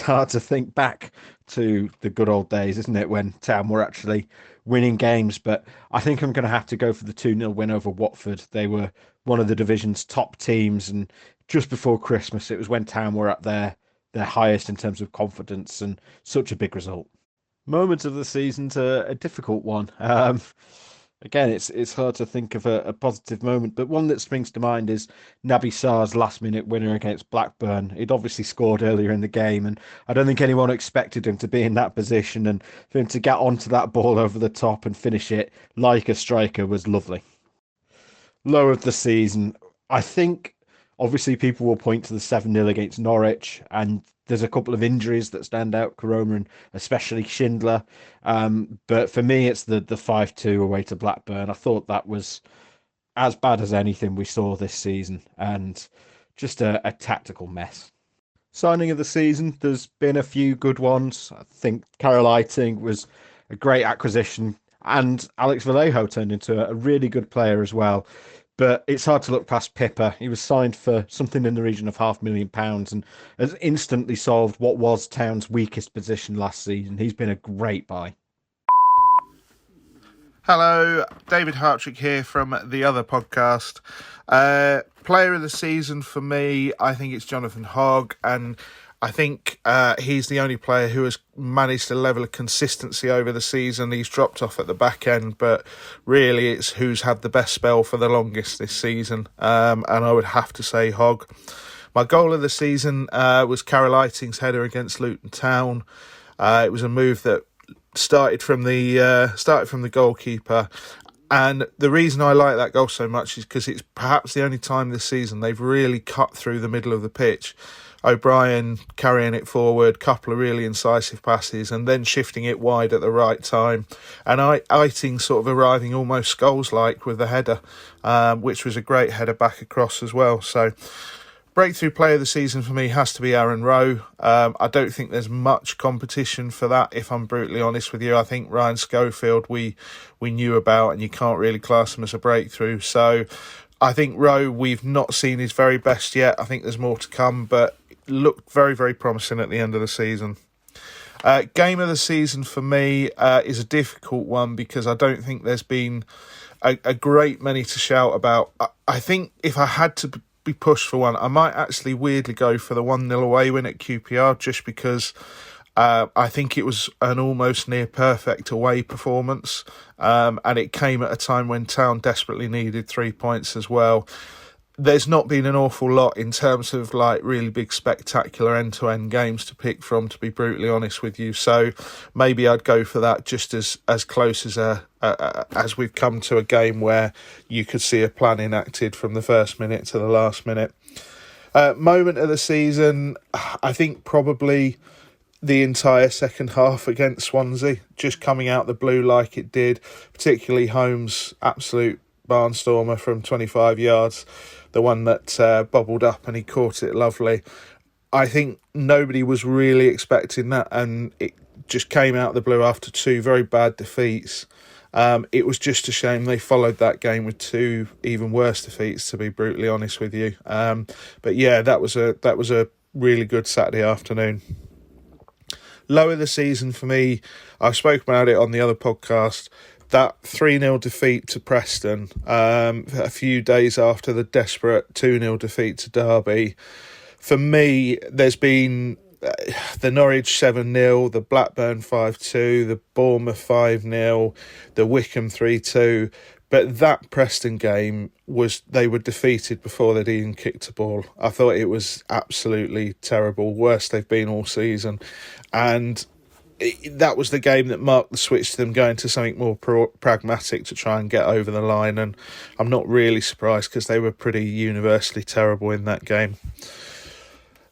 Speaker 15: hard to think back to the good old days, isn't it, when Town were actually winning games. But I think I'm going to have to go for the 2-0 win over Watford. They were one of the division's top teams, and just before Christmas, it was when Town were at their highest in terms of confidence, and such a big result. Moments of the season's a difficult one. Again, it's hard to think of a positive moment, but one that springs to mind is Naby Sarr's last-minute winner against Blackburn. He'd obviously scored earlier in the game, and I don't think anyone expected him to be in that position, and for him to get onto that ball over the top and finish it like a striker was lovely. Low of the season, I think obviously people will point to the 7-0 against Norwich, and there's a couple of injuries that stand out, Koroma and especially Schindler. But for me, it's the 5-2 away to Blackburn. I thought that was as bad as anything we saw this season, and just a tactical mess. Signing of the season, there's been a few good ones. I think Carol Eiting was a great acquisition, and Alex Vallejo turned into a really good player as well. But it's hard to look past Pippa. He was signed for something in the region of £500,000 and has instantly solved what was Town's weakest position last season. He's been a great buy.
Speaker 16: Hello, David Hartrick here from the other podcast. Player of the season for me, I think it's Jonathan Hogg, and I think he's the only player who has managed a level of consistency over the season. He's dropped off at the back end, but really it's who's had the best spell for the longest this season. And I would have to say Hogg. My goal of the season was Carol Eiting's header against Luton Town. It was a move that started from the goalkeeper. And the reason I like that goal so much is because it's perhaps the only time this season they've really cut through the middle of the pitch. O'Brien carrying it forward, couple of really incisive passes, and then shifting it wide at the right time. And Eiting sort of arriving almost Scholes-like with the header, which was a great header back across as well. So breakthrough player of the season for me has to be Aaron Rowe. I don't think there's much competition for that, if I'm brutally honest with you. I think Ryan Schofield we knew about, and you can't really class him as a breakthrough. So I think Rowe, we've not seen his very best yet. I think there's more to come, but looked very, very promising at the end of the season. Game of the season for me is a difficult one because I don't think there's been a great many to shout about. I think if I had to be pushed for one, I might actually weirdly go for the 1-0 away win at QPR, just because I think it was an almost near perfect away performance, and it came at a time when Town desperately needed 3 points as well. There's not been an awful lot in terms of like really big spectacular end-to-end games to pick from, to be brutally honest with you. So maybe I'd go for that, just as close as we've come to a game where you could see a plan enacted from the first minute to the last minute. Moment of the season, I think probably the entire second half against Swansea, just coming out the blue like it did, particularly Holmes' absolute barnstormer from 25 yards, the one that bobbled up and he caught it lovely. I think nobody was really expecting that, and it just came out the blue after two very bad defeats. It was just a shame they followed that game with two even worse defeats, to be brutally honest with you. But yeah, that was a really good Saturday afternoon. Low of the season for me, I spoke about it on the other podcast, that 3-0 defeat to Preston, a few days after the desperate 2-0 defeat to Derby. For me, there's been the Norwich 7-0, the Blackburn 5-2, the Bournemouth 5-0, the Wickham 3-2. But that Preston game they were defeated before they'd even kicked a ball. I thought it was absolutely terrible, worst they've been all season. And that was the game that marked the switch to them going to something more pragmatic to try and get over the line. And I'm not really surprised because they were pretty universally terrible in that game.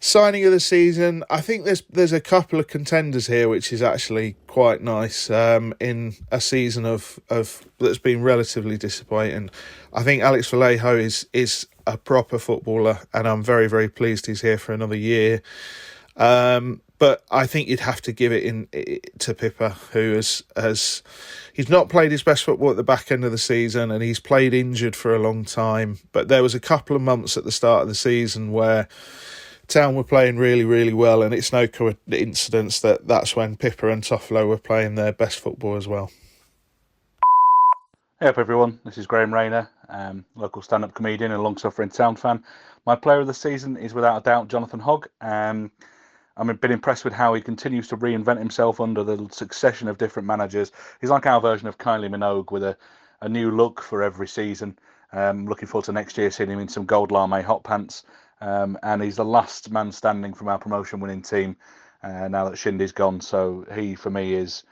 Speaker 16: Signing of the season, I think there's a couple of contenders here, which is actually quite nice in a season of that's been relatively disappointing. I think Alex Vallejo is a proper footballer, and I'm very, very pleased he's here for another year. But I think you'd have to give it to Pippa, who has he's not played his best football at the back end of the season, and he's played injured for a long time. But there was a couple of months at the start of the season where Town were playing really, really well, and it's no coincidence that that's when Pippa and Toffolo were playing their best football as well.
Speaker 12: Hey up everyone, this is Graham Rayner, local stand-up comedian and long-suffering Town fan. My player of the season is without a doubt Jonathan Hogg. I've been impressed with how he continues to reinvent himself under the succession of different managers. He's like our version of Kylie Minogue with a new look for every season. Looking forward to next year seeing him in some gold lame hot pants. And he's the last man standing from our promotion-winning team now that Shindy's gone. So he, for me, is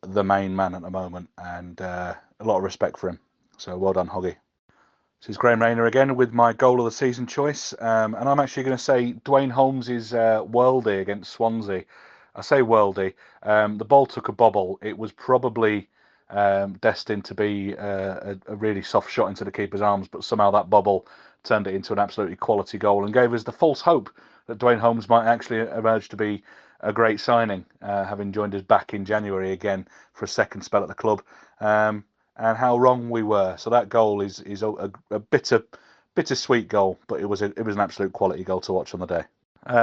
Speaker 12: the main man at the moment, and a lot of respect for him. So well done, Hoggy. This is Graham Rayner again with my goal of the season choice, and I'm actually going to say Dwayne Holmes' worldie against Swansea. I say worldie. The ball took a bobble. It was probably destined to be a really soft shot into the keeper's arms, but somehow that bobble turned it into an absolutely quality goal and gave us the false hope that Dwayne Holmes might actually emerge to be a great signing, having joined us back in January again for a second spell at the club. And how wrong we were. So that goal is a bittersweet goal, but it was an absolute quality goal to watch on the day.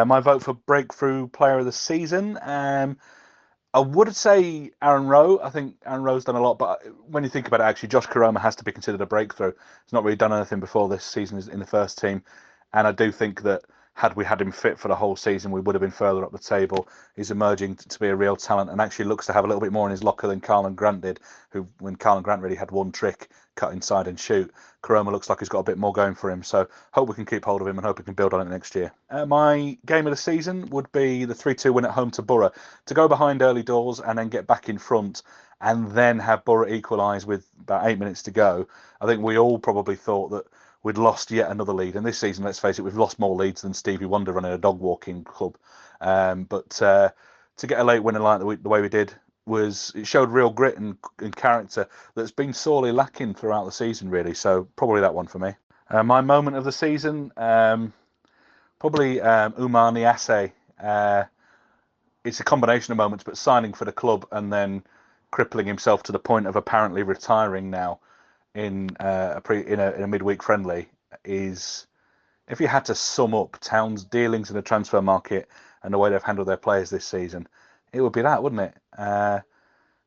Speaker 12: My vote for breakthrough player of the season, I would say Aaron Rowe. I think Aaron Rowe's done a lot, but when you think about it, actually, Josh Koroma has to be considered a breakthrough. He's not really done anything before this season in the first team, and I do think that had we had him fit for the whole season, we would have been further up the table. He's emerging to be a real talent and actually looks to have a little bit more in his locker than Karlan Grant did, when Karlan Grant really had one trick, cut inside and shoot. Koroma looks like he's got a bit more going for him, so hope we can keep hold of him and hope we can build on it next year. My game of the season would be the 3-2 win at home to Borough. To go behind early doors and then get back in front and then have Borough equalise with about 8 minutes to go, I think we all probably thought that we'd lost yet another lead. And this season, let's face it, we've lost more leads than Stevie Wonder running a dog walking club. But to get a late winner like the way we did, it showed real grit and character that's been sorely lacking throughout the season, really. So probably that one for me. My moment of the season, probably Umar Niasse. It's a combination of moments, but signing for the club and then crippling himself to the point of apparently retiring now in a midweek friendly is, if you had to sum up Town's dealings in the transfer market and the way they've handled their players this season, it would be that, wouldn't it?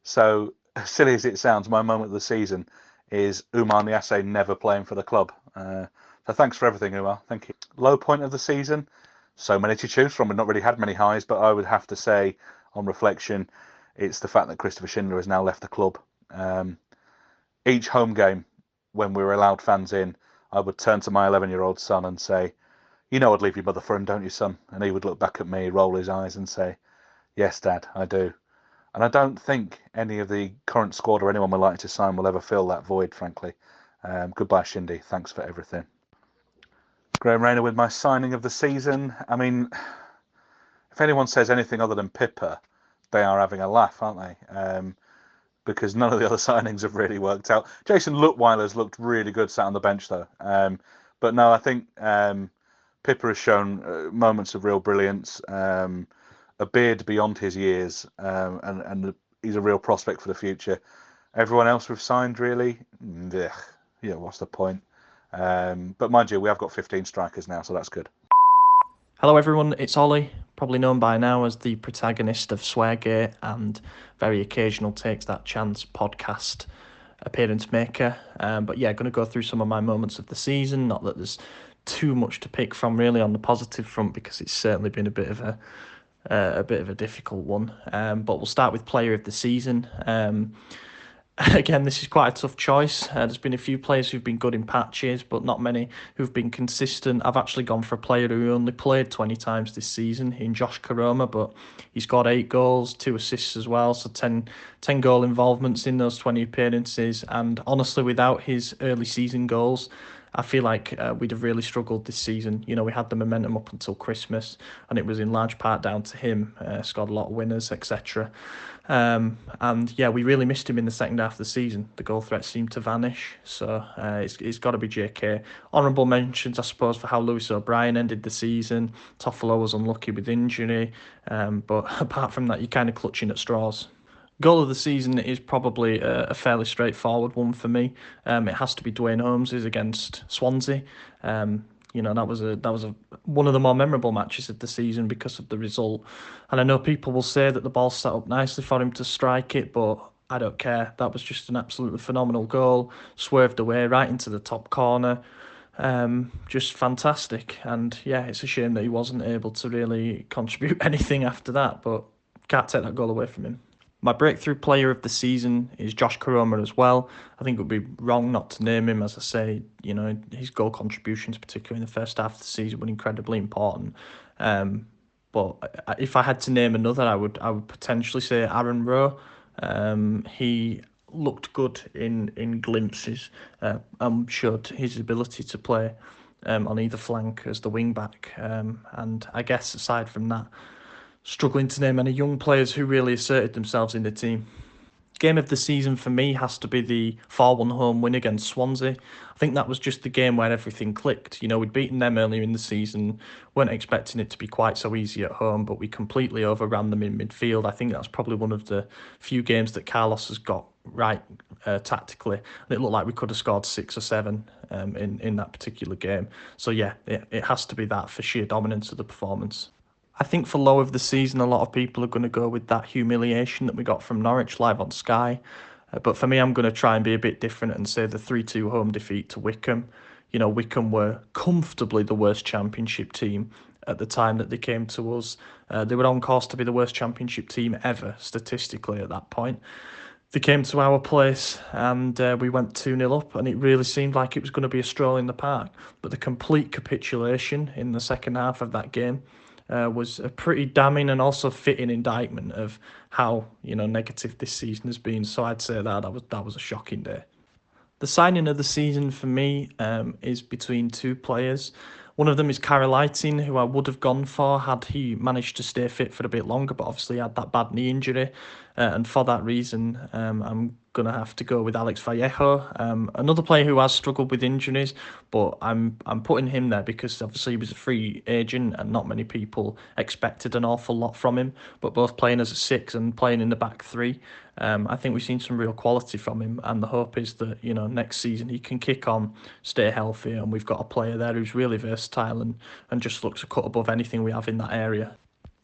Speaker 12: So as silly as it sounds, my moment of the season is Umar Niasse never playing for the club. So thanks for everything, Umar. Thank you. Low point of the season, so many to choose from. We've not really had many highs, but I would have to say, on reflection, it's the fact that Christopher Schindler has now left the club. Each home game, when we were allowed fans in, I would turn to my 11-year-old son and say, "You know I'd leave your mother for him, don't you, son?" And he would look back at me, roll his eyes and say, "Yes, Dad, I do." And I don't think any of the current squad or anyone we're likely to sign will ever fill that void, frankly. Goodbye, Shindy. Thanks for everything. Graham Rayner with my signing of the season. I mean, if anyone says anything other than Pippa, they are having a laugh, aren't they? Because none of the other signings have really worked out. Jason Lutweiler's looked really good sat on the bench, though. But no, I think Pippa has shown moments of real brilliance, a beard beyond his years, and he's a real prospect for the future. Everyone else we've signed, really, yeah, what's the point? But mind you, we have got 15 strikers now, so that's good.
Speaker 17: Hello everyone, it's Ollie, probably known by now as the protagonist of Sweargate and very occasional Takes That Chance podcast appearance maker. But yeah, going to go through some of my moments of the season. Not that there's too much to pick from really on the positive front, because it's certainly been a bit of a difficult one. But we'll start with player of the season. Again, this is quite a tough choice. There's been a few players who've been good in patches, but not many who've been consistent. I've actually gone for a player who only played 20 times this season in Josh Koroma, but he scored 8 goals, 2 assists as well, so 10 goal involvements in those 20 appearances. And honestly, without his early season goals, I feel like we'd have really struggled this season. You know, we had the momentum up until Christmas, and it was in large part down to him. Scored a lot of winners, etc. And yeah, we really missed him in the second half of the season. The goal threat seemed to vanish, so it's got to be JK. Honourable mentions, I suppose, for how Lewis O'Brien ended the season. Toffolo was unlucky with injury, but apart from that, you're kind of clutching at straws. Goal of the season is probably a fairly straightforward one for me. It has to be Dwayne Holmes's against Swansea. You know, that was one of the more memorable matches of the season because of the result. And I know people will say that the ball set up nicely for him to strike it, but I don't care. That was just an absolutely phenomenal goal. Swerved away right into the top corner. Just fantastic. And yeah, it's a shame that he wasn't able to really contribute anything after that, but can't take that goal away from him. My breakthrough player of the season is Josh Koroma as well. I think it would be wrong not to name him. As I say, you know, his goal contributions, particularly in the first half of the season, were incredibly important. But if I had to name another, I would potentially say Aaron Rowe. He looked good in glimpses and showed his ability to play on either flank as the wing back. And I guess aside from that, struggling to name any young players who really asserted themselves in the team. Game of the season for me has to be the 4-1 home win against Swansea. I think that was just the game where everything clicked. You know, we'd beaten them earlier in the season, weren't expecting it to be quite so easy at home, but we completely overran them in midfield. I think that's probably one of the few games that Carlos has got right tactically. And it looked like we could have scored 6 or 7 in that particular game. So yeah, it has to be that for sheer dominance of the performance. I think for low of the season, a lot of people are going to go with that humiliation that we got from Norwich live on Sky. But for me, I'm going to try and be a bit different and say the 3-2 home defeat to Wycombe. You know, Wycombe were comfortably the worst championship team at the time that they came to us. They were on course to be the worst championship team ever, statistically, at that point. They came to our place and we went 2-0 up, and it really seemed like it was going to be a stroll in the park. But the complete capitulation in the second half of that game was a pretty damning and also fitting indictment of how, you know, negative this season has been. So I'd say that was a shocking day. The signing of the season for me is between two players. One of them is Karolaitin, who I would have gone for had he managed to stay fit for a bit longer, but obviously he had that bad knee injury. And for that reason, I'm going to have to go with Alex Vallejo. Another player who has struggled with injuries, but I'm putting him there because obviously he was a free agent and not many people expected an awful lot from him. But both playing as a 6 and playing in the back 3, I think we've seen some real quality from him, and the hope is that next season he can kick on, stay healthy, and we've got a player there who's really versatile and just looks a cut above anything we have in that area.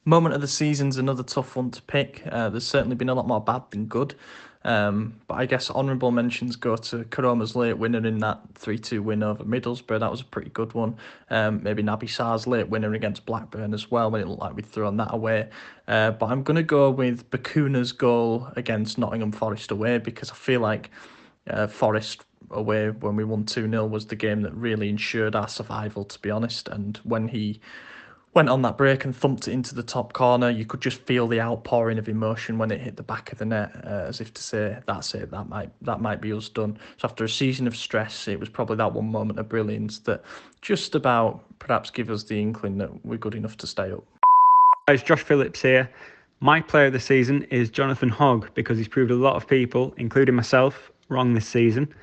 Speaker 17: Moment of the season's another tough one to pick. There's certainly been a lot more bad than good. But I guess honourable mentions go to Karoma's late winner in that 3-2 win over Middlesbrough. That was a pretty good one. Maybe Naby Sarr's late winner against Blackburn as well, when it looked like we'd thrown that away. But I'm going to go with Bakuna's goal against Nottingham Forest away, because I feel like Forest away when we won 2-0 was the game that really ensured our survival, to be honest. And when he went on that break and thumped it into the top corner, you could just feel the outpouring of emotion when it hit the back of the net, as if to say, that's it, that might be us done. So after a season of stress, it was probably that one moment of brilliance that just about perhaps give us the inkling that we're good enough to stay up.
Speaker 18: Guys, Josh Phillips here. My player of the season is Jonathan Hogg, because he's proved a lot of people, including myself, wrong this season.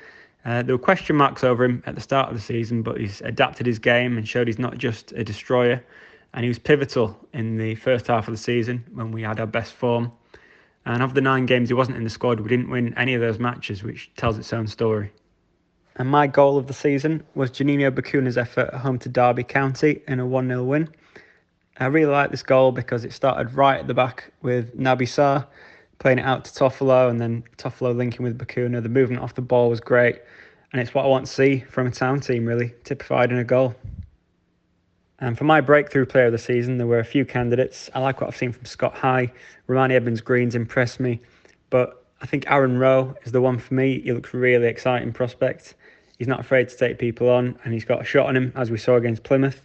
Speaker 18: There were question marks over him at the start of the season, but he's adapted his game and showed he's not just a destroyer. And he was pivotal in the first half of the season when we had our best form. And of the 9 games he wasn't in the squad, we didn't win any of those matches, which tells its own story. And my goal of the season was Juninho Bakuna's effort at home to Derby County in a 1-0 win. I really like this goal because it started right at the back with Naby Sarr playing it out to Toffolo, and then Toffolo linking with Bakuna. The movement off the ball was great, and it's what I want to see from a Town team, really, typified in a goal. And for my breakthrough player of the season, there were a few candidates. I like what I've seen from Scott High. Romani Evans-Green's impressed me. But I think Aaron Rowe is the one for me. He looks really exciting prospect. He's not afraid to take people on, and he's got a shot on him, as we saw against Plymouth.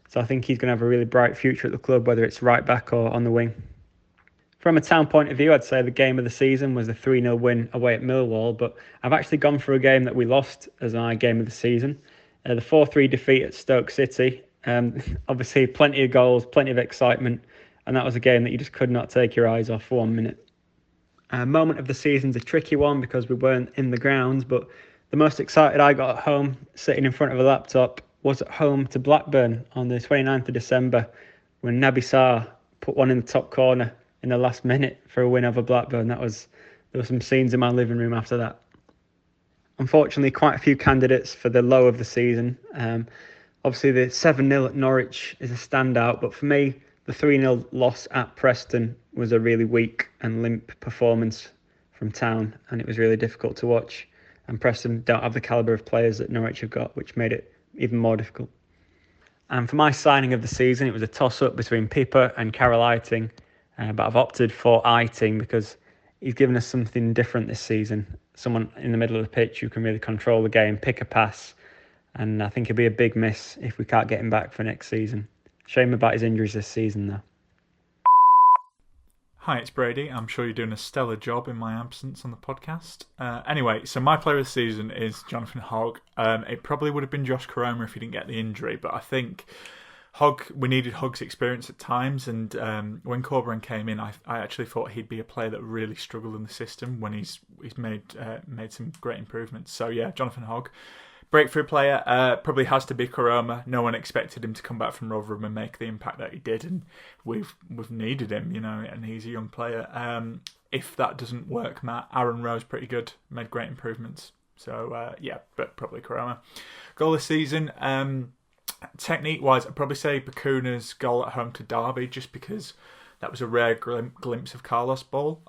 Speaker 18: So I think he's going to have a really bright future at the club, whether it's right back or on the wing. From a Town point of view, I'd say the game of the season was the 3-0 win away at Millwall. But I've actually gone for a game that we lost as my game of the season. The 4-3 defeat at Stoke City. Obviously, plenty of goals, plenty of excitement, and that was a game that you just could not take your eyes off for 1 minute. Moment of the season's a tricky one because we weren't in the grounds, but the most excited I got at home, sitting in front of a laptop, was at home to Blackburn on the 29th of December when Naby Sarr put one in the top corner in the last minute for a win over Blackburn. There were some scenes in my living room after that. Unfortunately, quite a few candidates for the low of the season. Obviously, the 7-0 at Norwich is a standout, but for me, the 3-0 loss at Preston was a really weak and limp performance from Town, and it was really difficult to watch. And Preston don't have the calibre of players that Norwich have got, which made it even more difficult. And for my signing of the season, it was a toss-up between Pippa and Karolaitin, but I've opted for Eiting because he's given us something different this season. Someone in the middle of the pitch who can really control the game, pick a pass, and I think it'd be a big miss if we can't get him back for next season. Shame about his injuries this season, though.
Speaker 19: Hi, it's Brady. I'm sure you're doing a stellar job in my absence on the podcast. Anyway, so my player of the season is Jonathan Hogg. It probably would have been Josh Koroma if he didn't get the injury, but I think we needed Hogg's experience at times, and when Corberan came in, I actually thought he'd be a player that really struggled in the system when he's made some great improvements. So yeah, Jonathan Hogg. Breakthrough player, probably has to be Koroma. No one expected him to come back from Rotherham and make the impact that he did, and we've needed him, and he's a young player. If that doesn't work, Matt, Aaron Rowe's pretty good, made great improvements. So yeah, but probably Koroma. Goal this season, technique-wise, I'd probably say Bakuna's goal at home to Derby, just because that was a rare glimpse of Carlos' ball.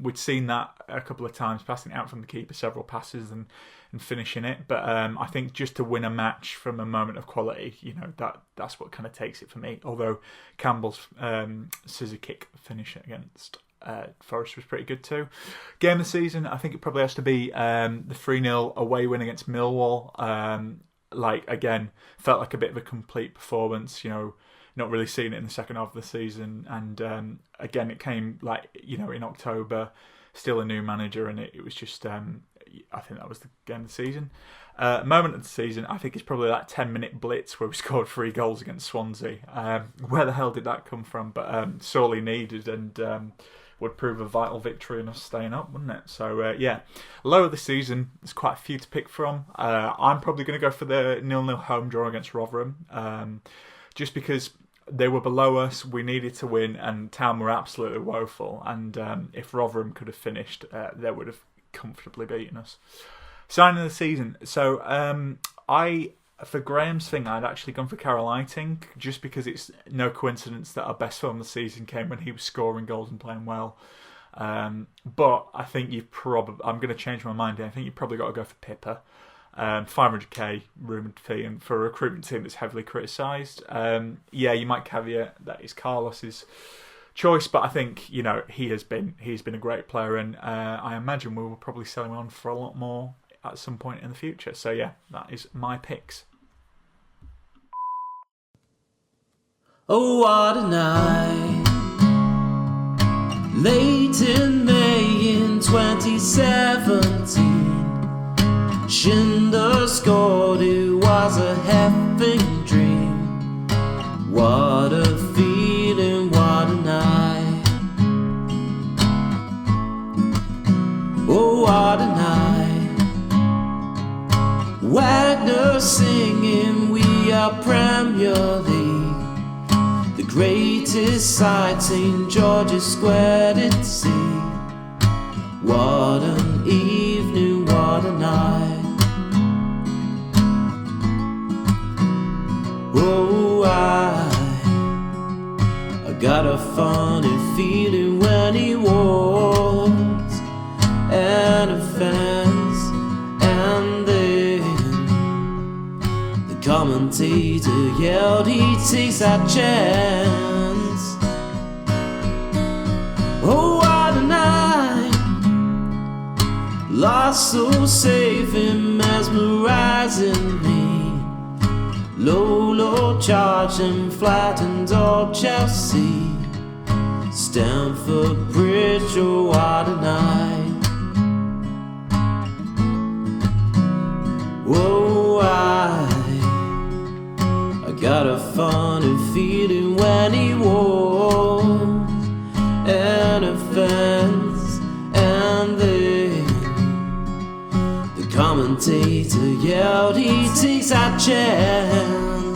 Speaker 19: We'd seen that a couple of times, passing it out from the keeper, several passes and finishing it. But I think just to win a match from a moment of quality, that's what kind of takes it for me. Although Campbell's scissor kick finish against Forest was pretty good too. Game of the season, I think it probably has to be the 3-0 away win against Millwall. Again, felt like a bit of a complete performance, not really seeing it in the second half of the season. And again, it came in October, still a new manager, and it was just I think that was the game of the season. Moment of the season, I think it's probably that 10-minute blitz where we scored 3 goals against Swansea. Where the hell did that come from? But sorely needed, and would prove a vital victory in us staying up, wouldn't it? So, yeah, low of the season, there's quite a few to pick from. I'm probably going to go for the 0-0 home draw against Rotherham, just because they were below us, we needed to win, and Town were absolutely woeful. And if Rotherham could have finished, they would have comfortably beaten us. Signing of the season. So, for Graham's thing, I'd actually gone for Carol Eiting, just because it's no coincidence that our best form of the season came when he was scoring goals and playing well. But I think I'm going to change my mind here. I think you've probably got to go for Pippa. 500k rumoured fee, and for a recruitment team that's heavily criticised. Yeah, you might caveat that is Carlos's choice, but I think he's been a great player, and I imagine we will probably sell him on for a lot more at some point in the future. So yeah, that is my picks.
Speaker 20: Oh, what a night, late in May in 2017, Schindler scored, it was a having dream. What a feeling, what a night. Oh, what a night. Wagner singing, we are Premier League. The greatest sight St. George's Square did see. What an evening, what a night. Oh, I got a funny feeling when he walks and a fence, and then the commentator yelled he takes that chance. Oh, what a night, lost so safe and mesmerizing me. Low charge and flattened all Chelsea, Stamford Bridge, oh what a night. Whoa, I got a funny feeling when he walks and a fence, and then the commentator yelled he takes that chance.